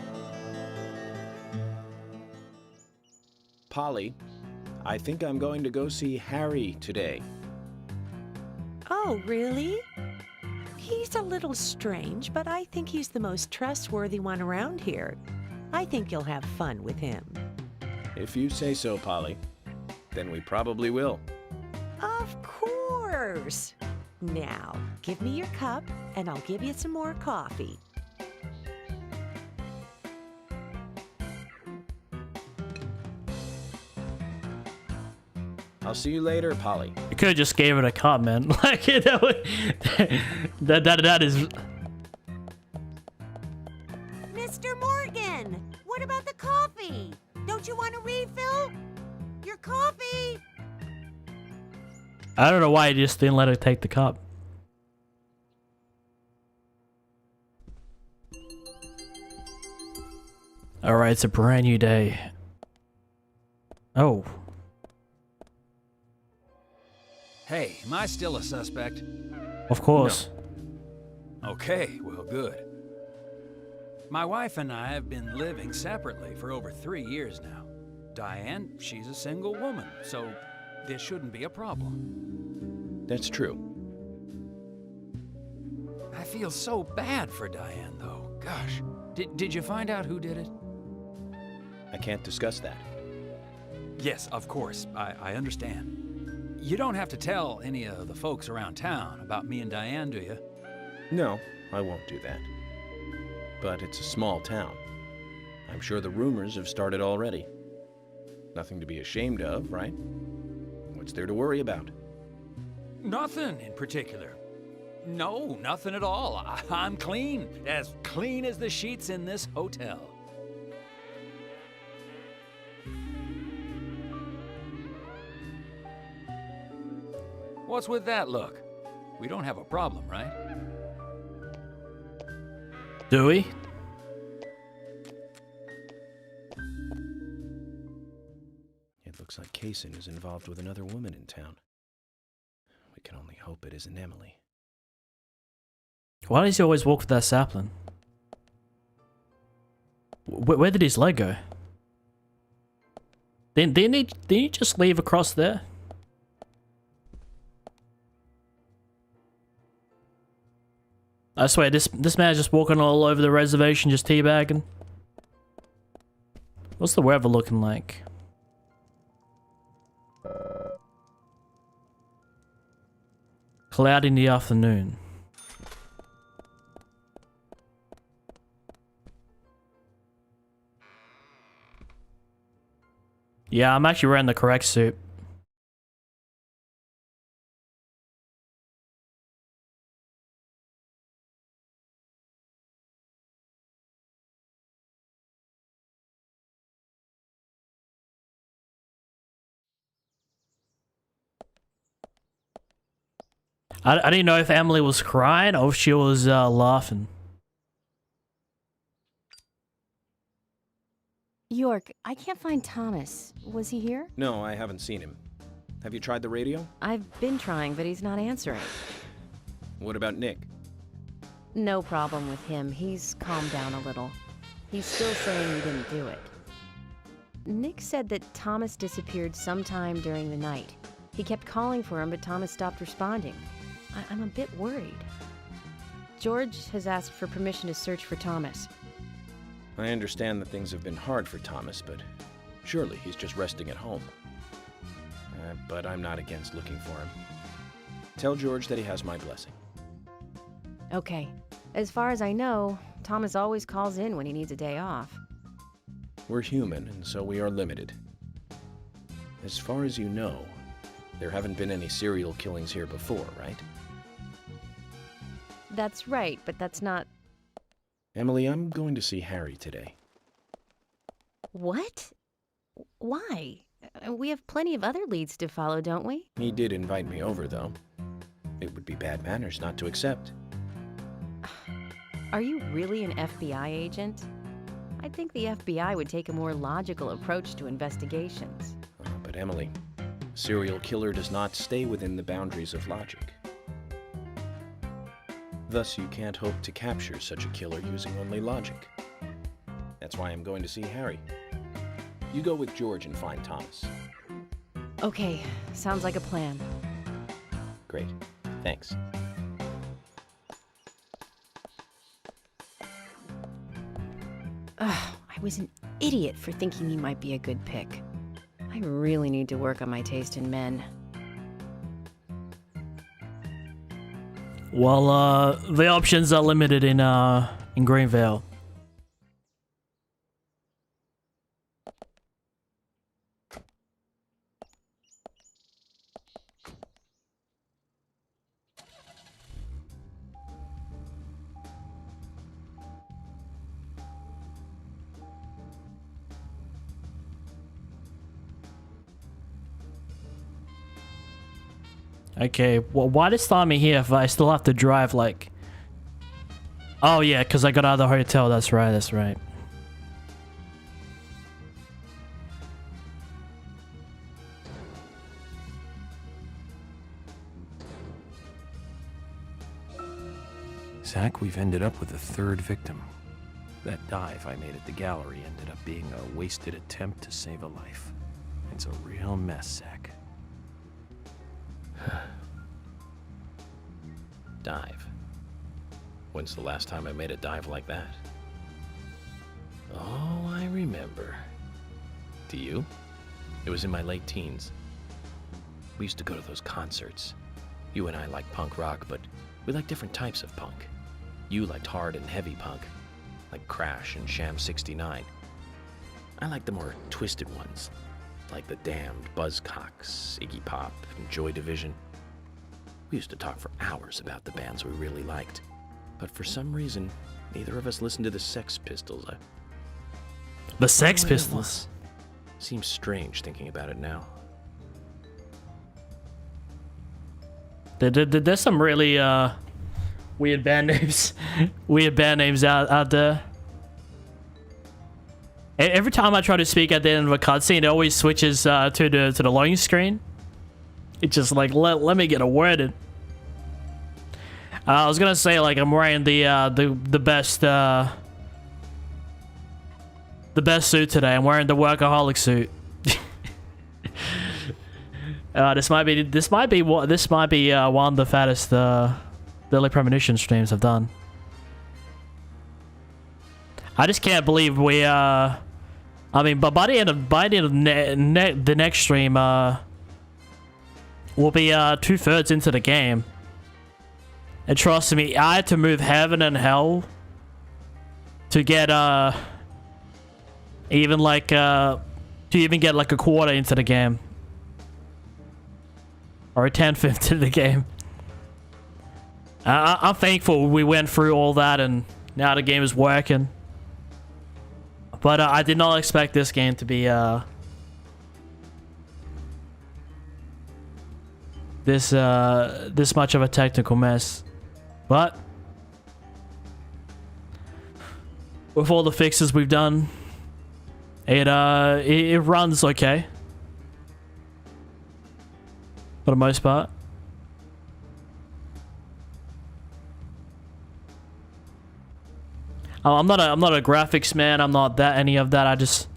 Speaker 2: Polly, I think I'm going to go see Harry today.
Speaker 14: Oh, really? He's a little strange, but I think he's the most trustworthy one around here. I think you'll have fun with him.
Speaker 2: If you say so, Polly, then we probably will.
Speaker 14: Of course. Now, give me your cup, and I'll give you some more coffee.
Speaker 2: I'll see you later, Polly.
Speaker 1: You could have just gave it a cup, man. Like that is.
Speaker 14: Mr. Morgan, what about the coffee? Don't you want a refill? Your coffee!
Speaker 1: I don't know why he just didn't let her take the cup. Alright, it's a brand new day. Oh.
Speaker 11: Hey, am I still a suspect?
Speaker 1: Of course.
Speaker 11: No. Okay, well, good. My wife and I have been living separately for over 3 years now. Diane, she's a single woman, so this shouldn't be a problem.
Speaker 2: That's true.
Speaker 11: I feel so bad for Diane, though. Gosh, did you find out who did it?
Speaker 2: I can't discuss that.
Speaker 11: Yes, of course. I understand. You don't have to tell any of the folks around town about me and Diane, do you?
Speaker 2: No, I won't do that. But it's a small town. I'm sure the rumors have started already. Nothing to be ashamed of, right? What's there to worry about?
Speaker 11: Nothing in particular. No, nothing at all. I'm clean as the sheets in this hotel. What's with that look? We don't have a problem, right?
Speaker 1: Do we?
Speaker 2: It looks like Kaysen is involved with another woman in town. We can only hope it isn't Emily.
Speaker 1: Why does he always walk with that sapling? Where did his leg go? Didn't he just leave across there? I swear, this man's just walking all over the reservation, just teabagging. What's the weather looking like? Cloudy in the afternoon. Yeah, I'm actually wearing the correct suit. I didn't know if Emily was crying or if she was laughing.
Speaker 4: York, I can't find Thomas. Was he here?
Speaker 2: No, I haven't seen him. Have you tried the radio?
Speaker 4: I've been trying, but he's not answering.
Speaker 2: What about Nick?
Speaker 4: No problem with him. He's calmed down a little. He's still saying he didn't do it. Nick said that Thomas disappeared sometime during the night. He kept calling for him, but Thomas stopped responding. I'm a bit worried. George has asked for permission to search for Thomas.
Speaker 2: I understand that things have been hard for Thomas, but surely he's just resting at home. But I'm not against looking for him. Tell George that he has my blessing.
Speaker 4: Okay. As far as I know, Thomas always calls in when he needs a day off.
Speaker 2: We're human, and so we are limited. As far as you know, there haven't been any serial killings here before, right?
Speaker 4: That's right, but that's not...
Speaker 2: Emily, I'm going to see Harry today.
Speaker 4: What? Why? We have plenty of other leads to follow, don't we?
Speaker 2: He did invite me over, though. It would be bad manners not to accept.
Speaker 4: Are you really an FBI agent? I think the FBI would take a more logical approach to investigations.
Speaker 2: But Emily, a serial killer does not stay within the boundaries of logic. Thus, you can't hope to capture such a killer using only logic. That's why I'm going to see Harry. You go with George and find Thomas.
Speaker 4: Okay, sounds like a plan.
Speaker 2: Great. Thanks.
Speaker 4: I was an idiot for thinking he might be a good pick. I really need to work on my taste in men.
Speaker 1: Well, the options are limited in Greenvale. Okay, well, why does start me here if I still have to drive, like... Oh, yeah, because I got out of the hotel. That's right, that's right.
Speaker 2: Zach, we've ended up with a third victim. That dive I made at the gallery ended up being a wasted attempt to save a life. It's a real mess, Zach. Dive. When's the last time I made a dive like that? Oh, I remember. Do you? It was in my late teens. We used to go to those concerts. You and I like punk rock, but we like different types of punk. You liked hard and heavy punk, like Crash and Sham 69. I like the more twisted ones, like The Damned, Buzzcocks, Iggy Pop, and Joy Division. We used to talk for hours about the bands we really liked, but for some reason, neither of us listened to the Sex Pistols.
Speaker 1: The Sex Pistols?
Speaker 2: Seems strange thinking about it now.
Speaker 1: There's some really weird band names, out there. Every time I try to speak at the end of a cutscene, it always switches to the loading screen. It's just like let me get a word in. I was gonna say, like, I'm wearing the best suit today. I'm wearing the workaholic suit. This might be one of the fattest Deadly Premonition streams I've done. I just can't believe we I mean, but by the end of the next stream, we'll be 2/3 into the game. And trust me, I had to move heaven and hell to get even like to even get like a quarter into the game. Or a 10th into the game. I'm thankful we went through all that and now the game is working. But I did not expect this game to be this much of a technical mess. But with all the fixes we've done, It runs okay. For the most part. I'm not a graphics man. I'm not that any of that. I just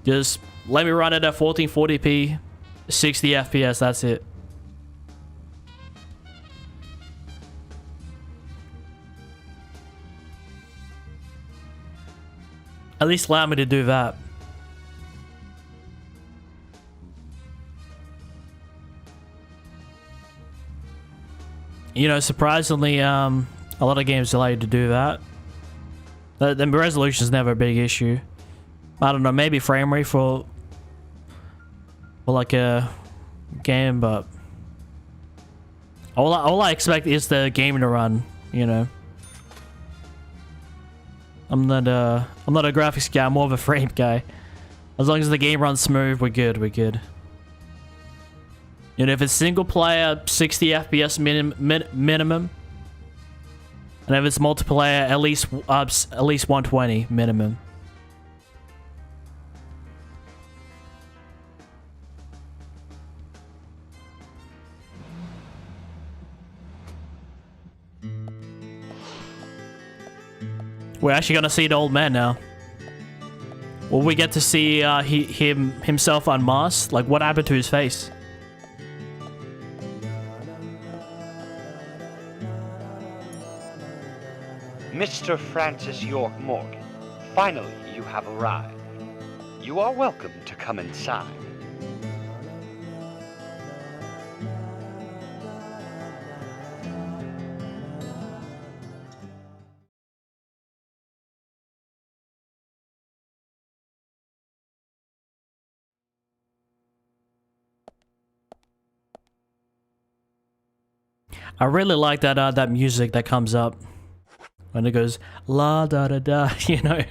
Speaker 1: let me run it at 1440p, 60 FPS. That's it. At least allow me to do that. You know, surprisingly, a lot of games allow you to do that. The resolution is never a big issue. I don't know, maybe frame rate for like a game, but all I expect is the game to run. You know, I'm not a graphics guy. I'm more of a frame guy. As long as the game runs smooth, we're good. We're good. You know, if it's single player, 60 FPS minimum. And if it's multiplayer, at least 120 minimum. We're actually gonna see the old man now. Will we get to see himself unmasked? Like, what happened to his face?
Speaker 15: Mr. Francis York Morgan, finally you have arrived. You are welcome to come inside.
Speaker 1: I really like that music that comes up when it goes la da da da. You know,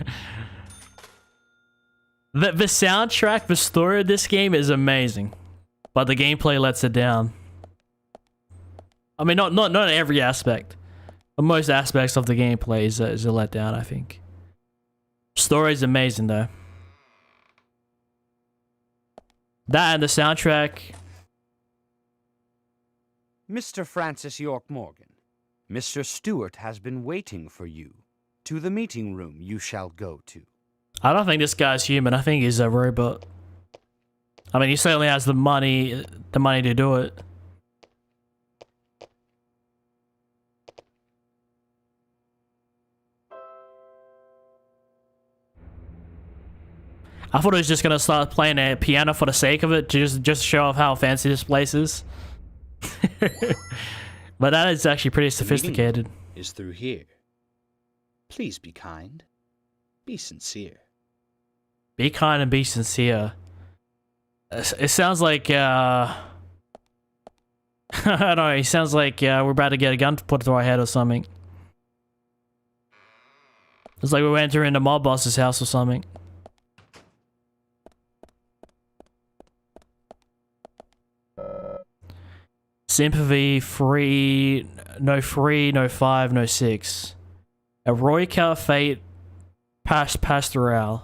Speaker 1: the soundtrack, the story of this game is amazing, but the gameplay lets it down. I mean, not in every aspect, but most aspects of the gameplay is a letdown. I think. Story is amazing though. That and the soundtrack.
Speaker 15: Mr. Francis York Morgan, Mr. Stewart has been waiting for you. To the meeting room you shall go to.
Speaker 1: I don't think this guy's human. I think he's a robot. I mean, he certainly has the money to do it. I thought he was just gonna start playing a piano for the sake of it, to just show off how fancy this place is. But that is actually pretty sophisticated.
Speaker 16: Is through here. Please be kind. Be sincere.
Speaker 1: Be kind and be sincere. It sounds like I don't know, it sounds like we're about to get a gun put to our head or something. It's like we're entering the mob boss's house or something. Sympathy, free, no 5, no 6. Eroica, fate, pastoral.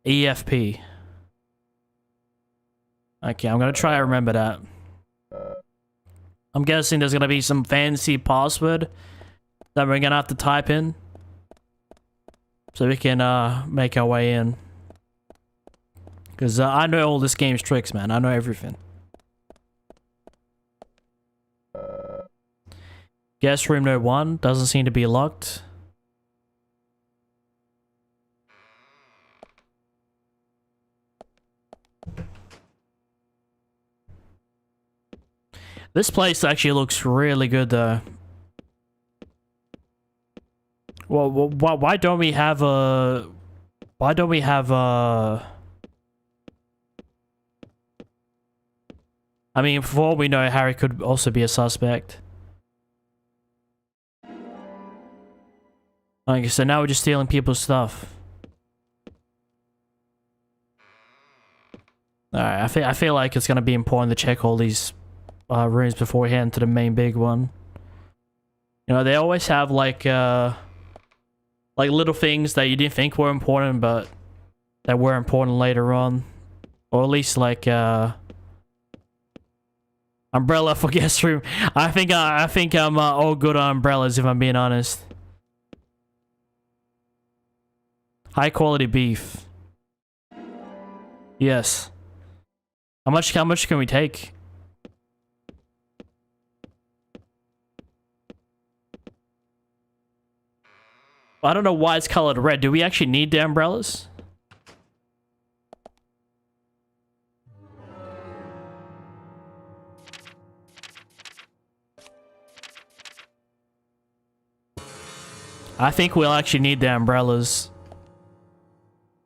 Speaker 1: EFP. Okay, I'm gonna try to remember that. I'm guessing there's gonna be some fancy password that we're gonna have to type in so we can make our way in. Because I know all this game's tricks, man. I know everything. Guest room no 1. Doesn't seem to be locked. This place actually looks really good, though. Well, why don't we have a... Why don't we have a... I mean, for all we know, Harry could also be a suspect. Okay, so now we're just stealing people's stuff. Alright, I feel like it's gonna be important to check all these rooms before we head into the main big one. You know, they always have like Like little things that you didn't think were important, but that were important later on. Or at least like umbrella for guest room. I think I'm all good on umbrellas if I'm being honest. High quality beef. Yes. How much can we take? I don't know why it's colored red. Do we actually need the umbrellas? I think we'll actually need the umbrellas.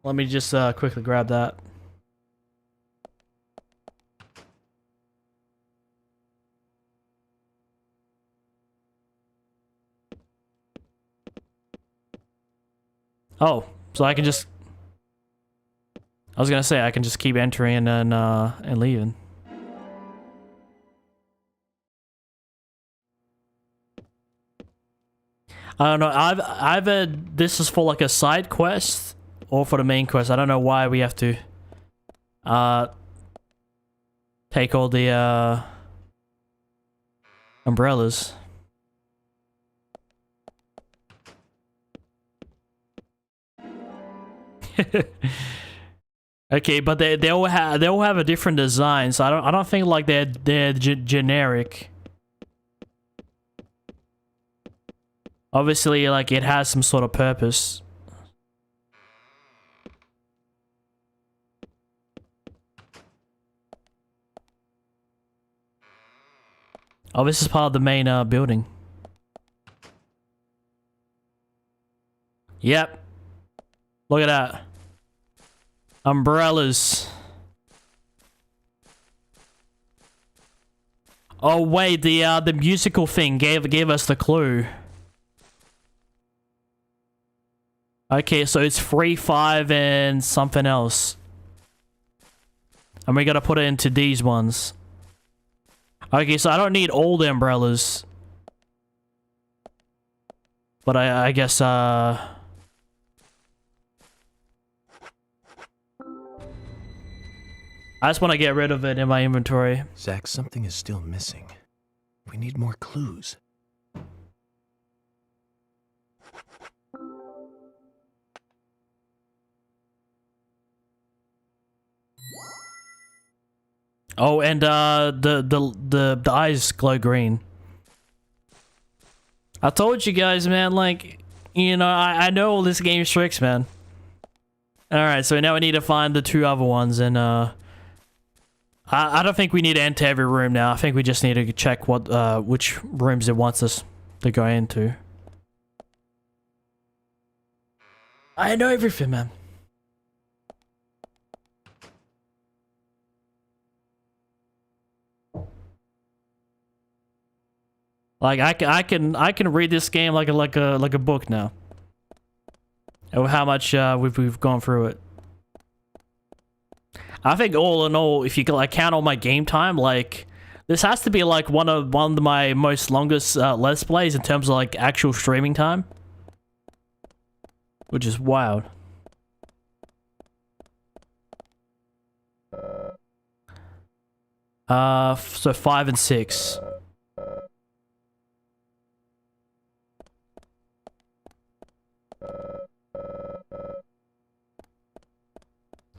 Speaker 1: Let me just quickly grab that. Oh, so I can just... I was gonna say I can just keep entering and leaving. I don't know. I've this is for like a side quest or for the main quest. I don't know why we have to take all the umbrellas. Okay, but they all have a different design, so I don't think like they're generic. Obviously, like it has some sort of purpose. Oh, this is part of the main building. Yep. Look at that. Umbrellas. Oh wait, the musical thing gave us the clue. Okay, so it's 3, 5, and something else. And we gotta put it into these ones. Okay, so I don't need all the umbrellas. But I guess, I just want to get rid of it in my inventory.
Speaker 2: Zach, something is still missing. We need more clues.
Speaker 1: Oh, and the eyes glow green. I told you guys, man, like, you know, I know all this game's tricks, man. Alright, so now we need to find the 2 other ones, and I don't think we need to enter every room now. I think we just need to check what which rooms it wants us to go into. I know everything, man. Like I can read this game like a book now. Oh, how much we've gone through it. I think all in all, if you like count all my game time, like this has to be like one of my most longest let's plays in terms of like actual streaming time, which is wild. So 5 and 6.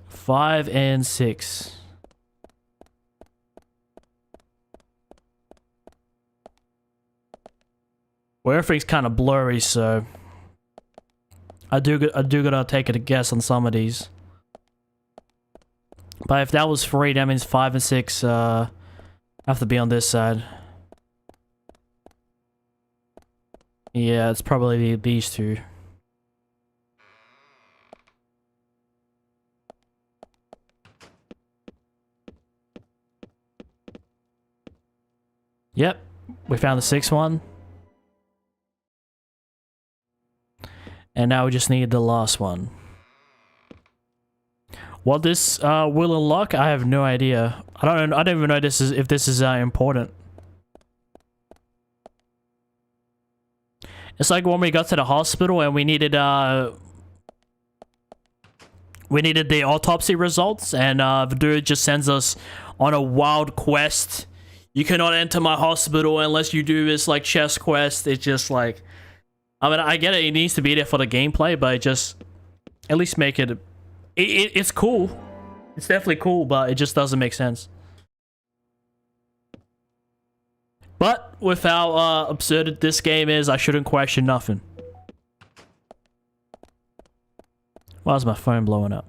Speaker 1: Five and 6. Well, everything's kind of blurry, so I do gotta take a guess on some of these. But if that was 3, that means 5 and 6 have to be on this side. Yeah, it's probably these 2. Yep, we found the 6th one. And now we just need the last one. What this will unlock, I have no idea. I don't even know if this is important. It's like when we got to the hospital and we needed the autopsy results, and the dude just sends us on a wild quest. You cannot enter my hospital unless you do this like chest quest. It's just like, I mean, I get it needs to be there for the gameplay, but just at least make it it's cool. It's definitely cool, but it just doesn't make sense. But with how absurd this game is, I shouldn't question nothing. Why is my phone blowing up?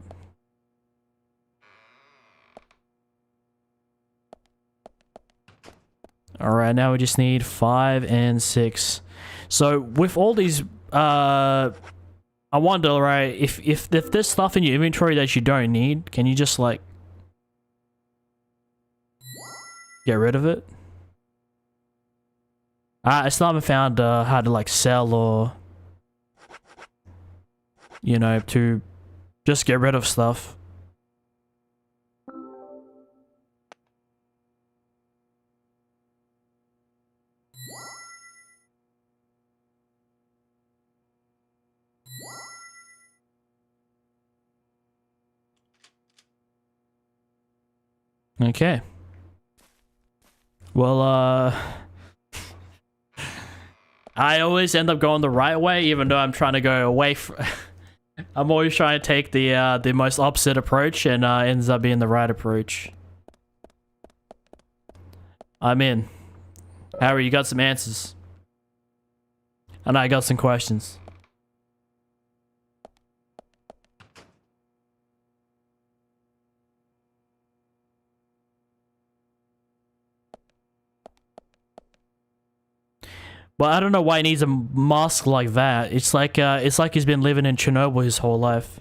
Speaker 1: Alright, now we just need 5 and 6. So with all these, I wonder, right, if there's stuff in your inventory that you don't need, can you just like get rid of it? I still haven't found how to like sell or, you know, to just get rid of stuff. Okay. Well, I always end up going the right way, even though I'm trying to go away from... I'm always trying to take the most opposite approach, and ends up being the right approach. I'm in. Harry, you got some answers. And I got some questions. But I don't know why he needs a mask like that. It's like he's been living in Chernobyl his whole life.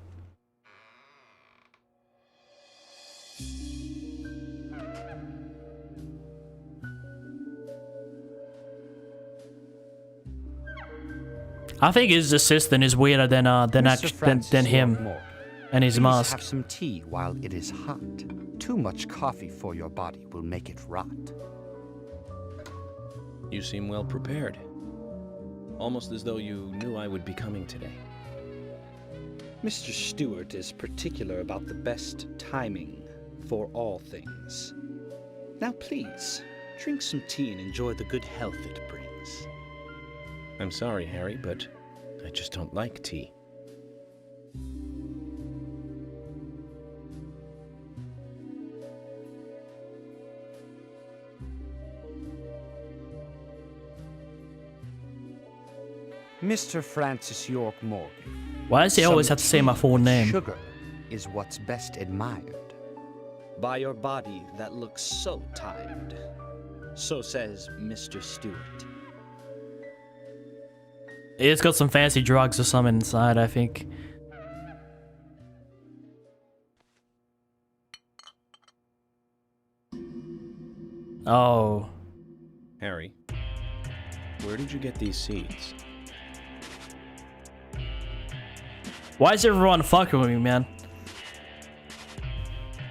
Speaker 1: I think his assistant is weirder than him and his mask.
Speaker 15: Have some tea while it is hot. Too much coffee for your body will make it rot.
Speaker 2: You seem well prepared. Almost as though you knew I would be coming today.
Speaker 16: Mr. Stewart is particular about the best timing for all things. Now please, drink some tea and enjoy the good health it brings.
Speaker 2: I'm sorry, Harry, but I just don't like tea.
Speaker 15: Mr. Francis York Morgan.
Speaker 1: Why does he always have to say my full name?
Speaker 15: Sugar is what's best admired.
Speaker 16: By your body that looks so tired. So says Mr. Stewart.
Speaker 1: It's got some fancy drugs or something inside, I think. Oh.
Speaker 2: Harry, where did you get these seeds?
Speaker 1: Why is everyone fucking with me, man?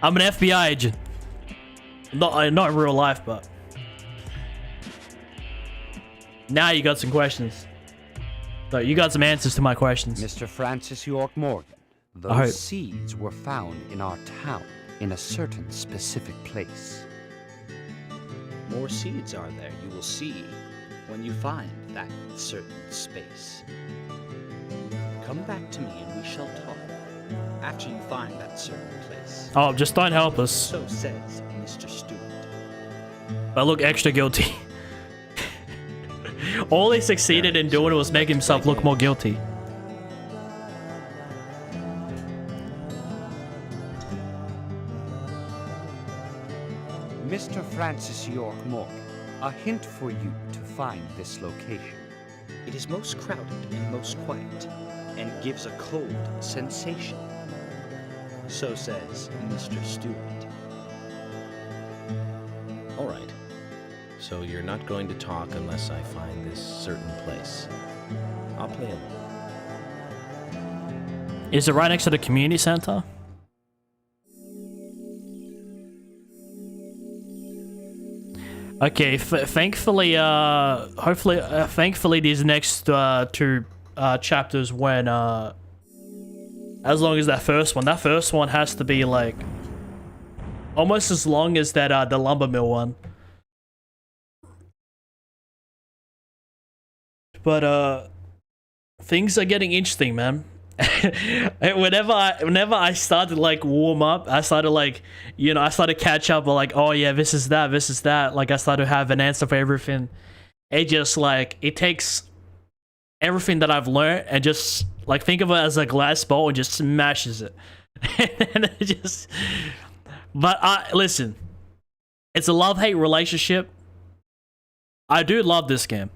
Speaker 1: I'm an FBI agent. Not in real life, but... Now you got some questions. So you got some answers to my questions.
Speaker 15: Mr. Francis York Morgan, those seeds were found in our town, in a certain specific place.
Speaker 16: More seeds are there, you will see, when you find that certain space. Come back to me and we shall talk, after you find that certain place.
Speaker 1: Oh, just don't help us.
Speaker 16: So says Mr. Stewart.
Speaker 1: I look extra guilty. All he succeeded in doing was make himself look more guilty.
Speaker 15: Mr. Francis York Morgan, a hint for you to find this location.
Speaker 16: It is most crowded and most quiet, and gives a cold sensation. So says Mr. Stewart.
Speaker 2: All right. So you're not going to talk unless I find this certain place. I'll play along.
Speaker 1: Is it right next to the community center? Okay, thankfully, hopefully, thankfully these next two chapters when as long as that first one has to be like almost as long as that the lumber mill one. But things are getting interesting, man. whenever I started like warm up, I started like, you know, I started catch up, like, oh yeah, this is that. Like I started to have an answer for everything. It just like, it takes everything that I've learned and just like think of it as a glass bowl and just smashes it. And it just, but listen, it's a love-hate relationship. I do love this game,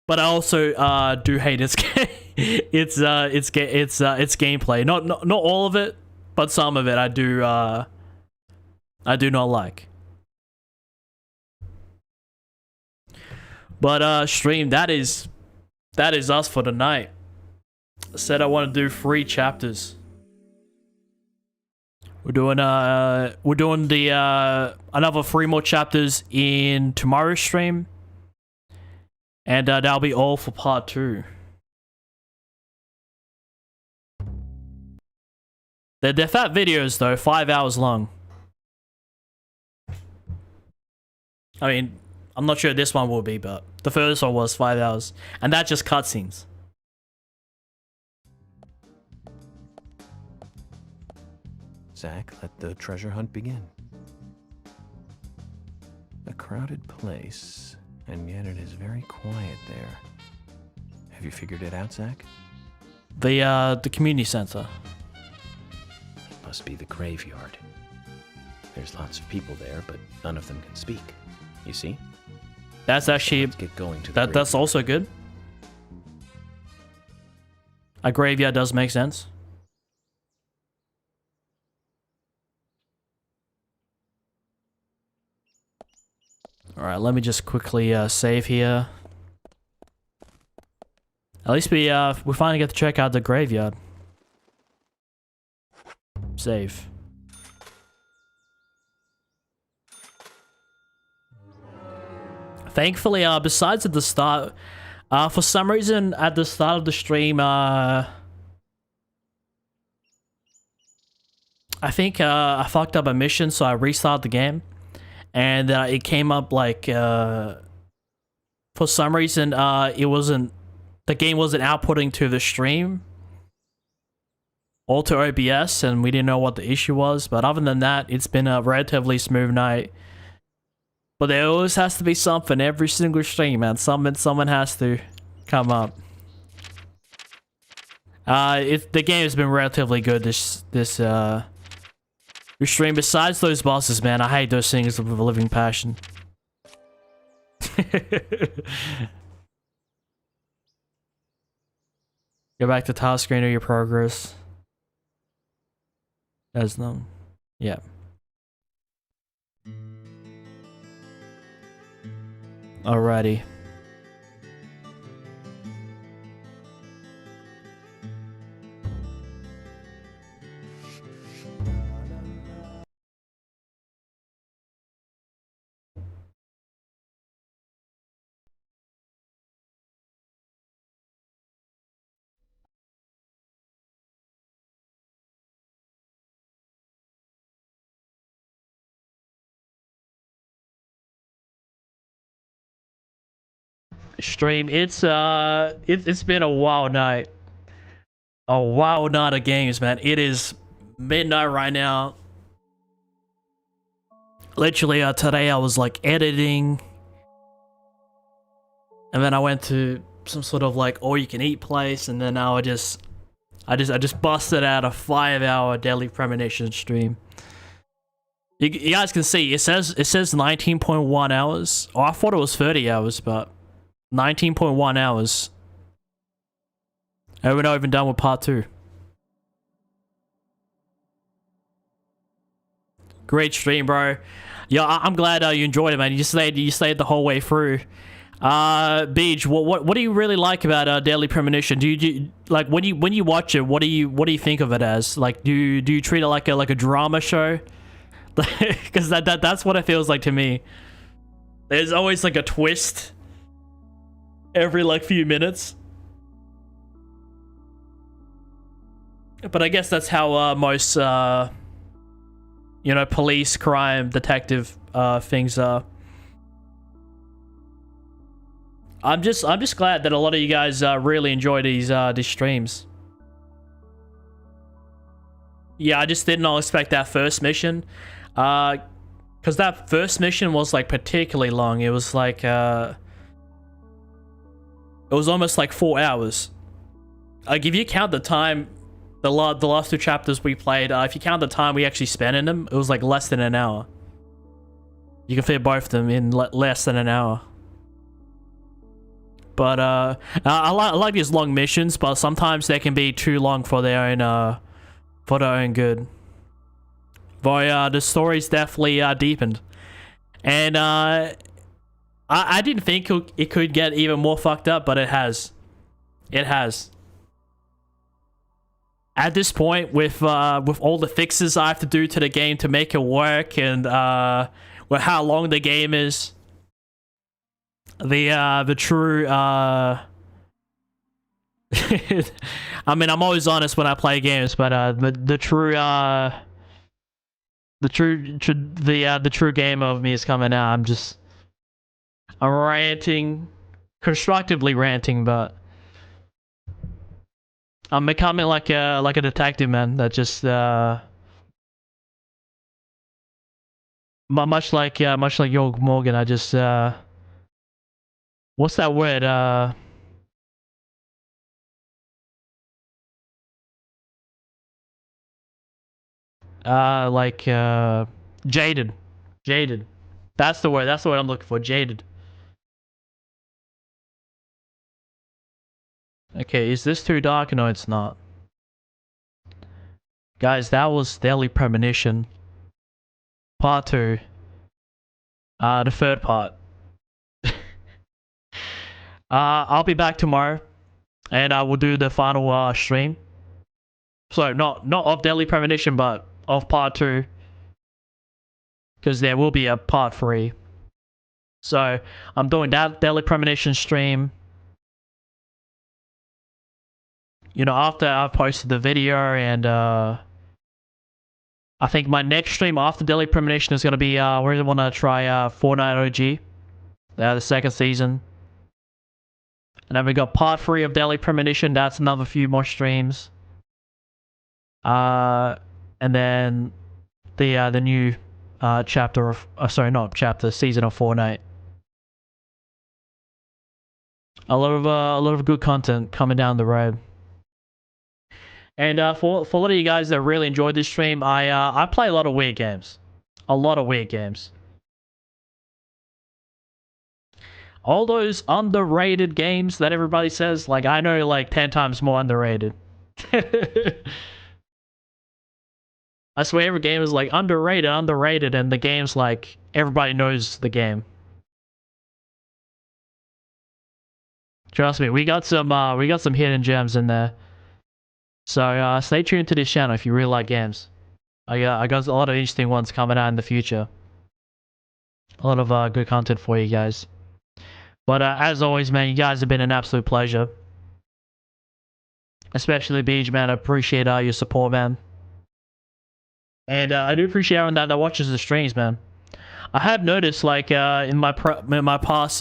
Speaker 1: but I also do hate its game. It's gameplay. Not all of it, but some of it I do not like. But stream, that is us for tonight. I said I want to do 3 chapters. We're doing the another 3 more chapters in tomorrow's stream. And that'll be all for part 2. They're fat videos though, 5 hours long. I mean, I'm not sure this one will be, but the first one was 5 hours. And that's just cutscenes.
Speaker 2: Zack, let the treasure hunt begin. A crowded place, and yet it is very quiet there. Have you figured it out, Zack?
Speaker 1: The community center.
Speaker 2: Must be the graveyard. There's lots of people there, but none of them can speak. You see?
Speaker 1: That's actually...
Speaker 2: Let's get going to the
Speaker 1: that's also good. A graveyard does make sense. Alright, let me just quickly save here. At least we finally get to check out the graveyard. Save. Thankfully, besides at the start, for some reason at the start of the stream, I think I fucked up a mission, so I restarted the game. And it came up like, for some reason, the game wasn't outputting to the stream or to OBS, and we didn't know what the issue was. But other than that, it's been a relatively smooth night. But there always has to be something every single stream, man. Someone has to come up. The game has been relatively good this stream. Besides those bosses, man, I hate those things with a living passion. Go back to task screen of your progress. As no, yeah. Alrighty. Stream, it's been a wild night. A wild night of games, man. It is midnight right now. Literally, today I was like editing, and then I went to some sort of like all-you-can-eat place, and then now I just busted out a 5-hour Deadly Premonition stream. You guys can see it says 19.1 hours. Oh, I thought it was 30 hours, but 19.1 hours. And we're not even done with part 2. Great stream, bro. Yeah, I'm glad you enjoyed it, man. You stayed the whole way through. Beej, what do you really like about Deadly Premonition? Do you like when you watch it? What do you think of it as? Like, do you treat it like a drama show? Because that's what it feels like to me. There's always like a twist every like few minutes. But I guess that's how most you know, police, crime, detective things are. I'm just glad that a lot of you guys really enjoy these streams. Yeah, I just did not expect that first mission. Because that first mission was like particularly long. It was like it was almost like 4 hours. Like if you count the time, the last 2 chapters we played, if you count the time we actually spent in them, it was like less than an hour. You can fit both of them in less than an hour. But I like these long missions, but sometimes they can be too long for their own good. But the story's definitely deepened, and I didn't think it could get even more fucked up, but it has. It has. At this point, with all the fixes I have to do to the game to make it work, and with how long the game is, the true I mean, I'm always honest when I play games, but the true game of me is coming out. I'm ranting, constructively ranting, but I'm becoming like a detective, man. That just much like York Morgan. I just what's that word? Jaded. Jaded. That's the word. That's the word I'm looking for. Jaded. Okay, is this too dark? No, it's not. Guys, that was Deadly Premonition. Part 2. The third part. I'll be back tomorrow, and I will do the final stream. So not of Deadly Premonition, but of part 2, because there will be a part 3. So I'm doing that Deadly Premonition stream, you know, after I've posted the video, and I think my next stream after Deadly Premonition is gonna be we really want to try Fortnite OG, the second season. And then we got part 3 of Deadly Premonition. That's another few more streams. And then the new chapter of sorry, not chapter, season of Fortnite. A lot of good content coming down the road. And for a lot of you guys that really enjoyed this stream, I play a lot of weird games. A lot of weird games. All those underrated games that everybody says, like, I know like 10 times more underrated. I swear every game is like underrated, and the game's like everybody knows the game. Trust me, we got some hidden gems in there. So stay tuned to this channel if you really like games. I got a lot of interesting ones coming out in the future. A lot of good content for you guys. But as always, man, you guys have been an absolute pleasure. Especially Beach, man. I appreciate your support, man. And I do appreciate everyone that watches the streams, man. I have noticed, like, in my past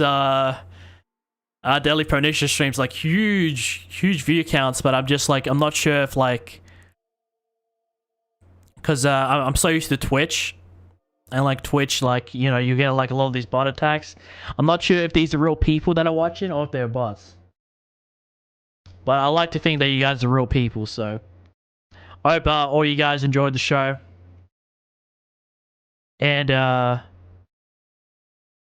Speaker 1: Deadly Premonition streams, like, huge view counts, but I'm just, like, I'm not sure if, like... Because I'm so used to Twitch. And, like, Twitch, like, you know, you get, like, a lot of these bot attacks. I'm not sure if these are real people that are watching or if they're bots. But I like to think that you guys are real people, so... I hope all you guys enjoyed the show. And yeah,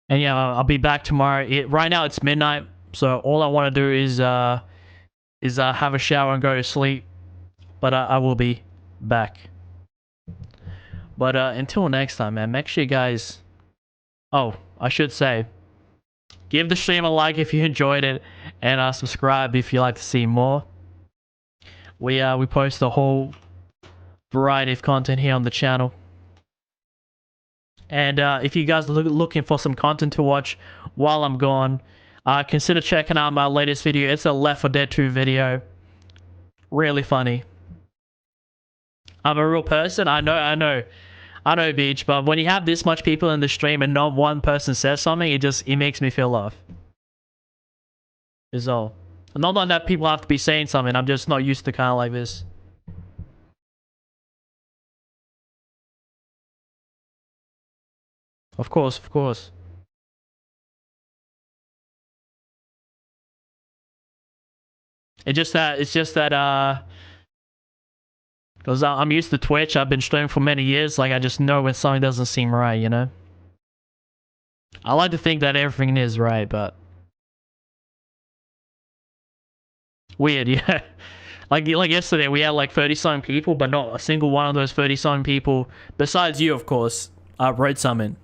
Speaker 1: I'll be back tomorrow. Right now it's midnight, so all I want to do is have a shower and go to sleep. But I will be back. But until next time, man, make sure you guys... Oh, I should say, give the stream a like if you enjoyed it, and subscribe if you like to see more. We post a whole variety of content here on the channel. And if you guys are looking for some content to watch while I'm gone, consider checking out my latest video. It's a Left 4 Dead 2 video. Really funny. I'm a real person. I know, Beach. But when you have this much people in the stream and not one person says something, it makes me feel laugh. Is all. Not that people have to be saying something. I'm just not used to kind of like this. Of course, of course. It's just that because I'm used to Twitch. I've been streaming for many years. Like, I just know when something doesn't seem right, you know? I like to think that everything is right, but weird, yeah. Like yesterday, we had like 30-something people, but not a single one of those 30-something people, besides you, of course, wrote something.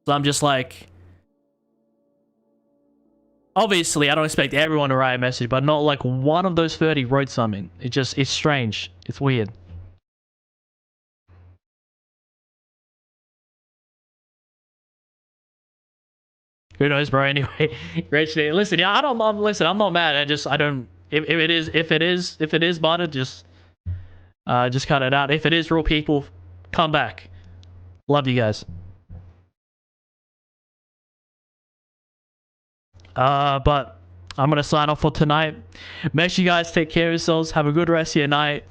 Speaker 1: So I'm just like, obviously, I don't expect everyone to write a message, but not like one of those 30 wrote something. It's strange. It's weird. Who knows, bro? Anyway, great shit. Listen, yeah, I'm not mad. I don't. If it is botted, just cut it out. If it is real people, come back. Love you guys. But I'm gonna sign off for tonight. Make sure you guys take care of yourselves. Have a good rest of your night.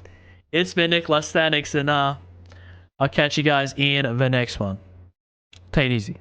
Speaker 1: It's been NikolaStanix, and I'll catch you guys in the next one. Take it easy.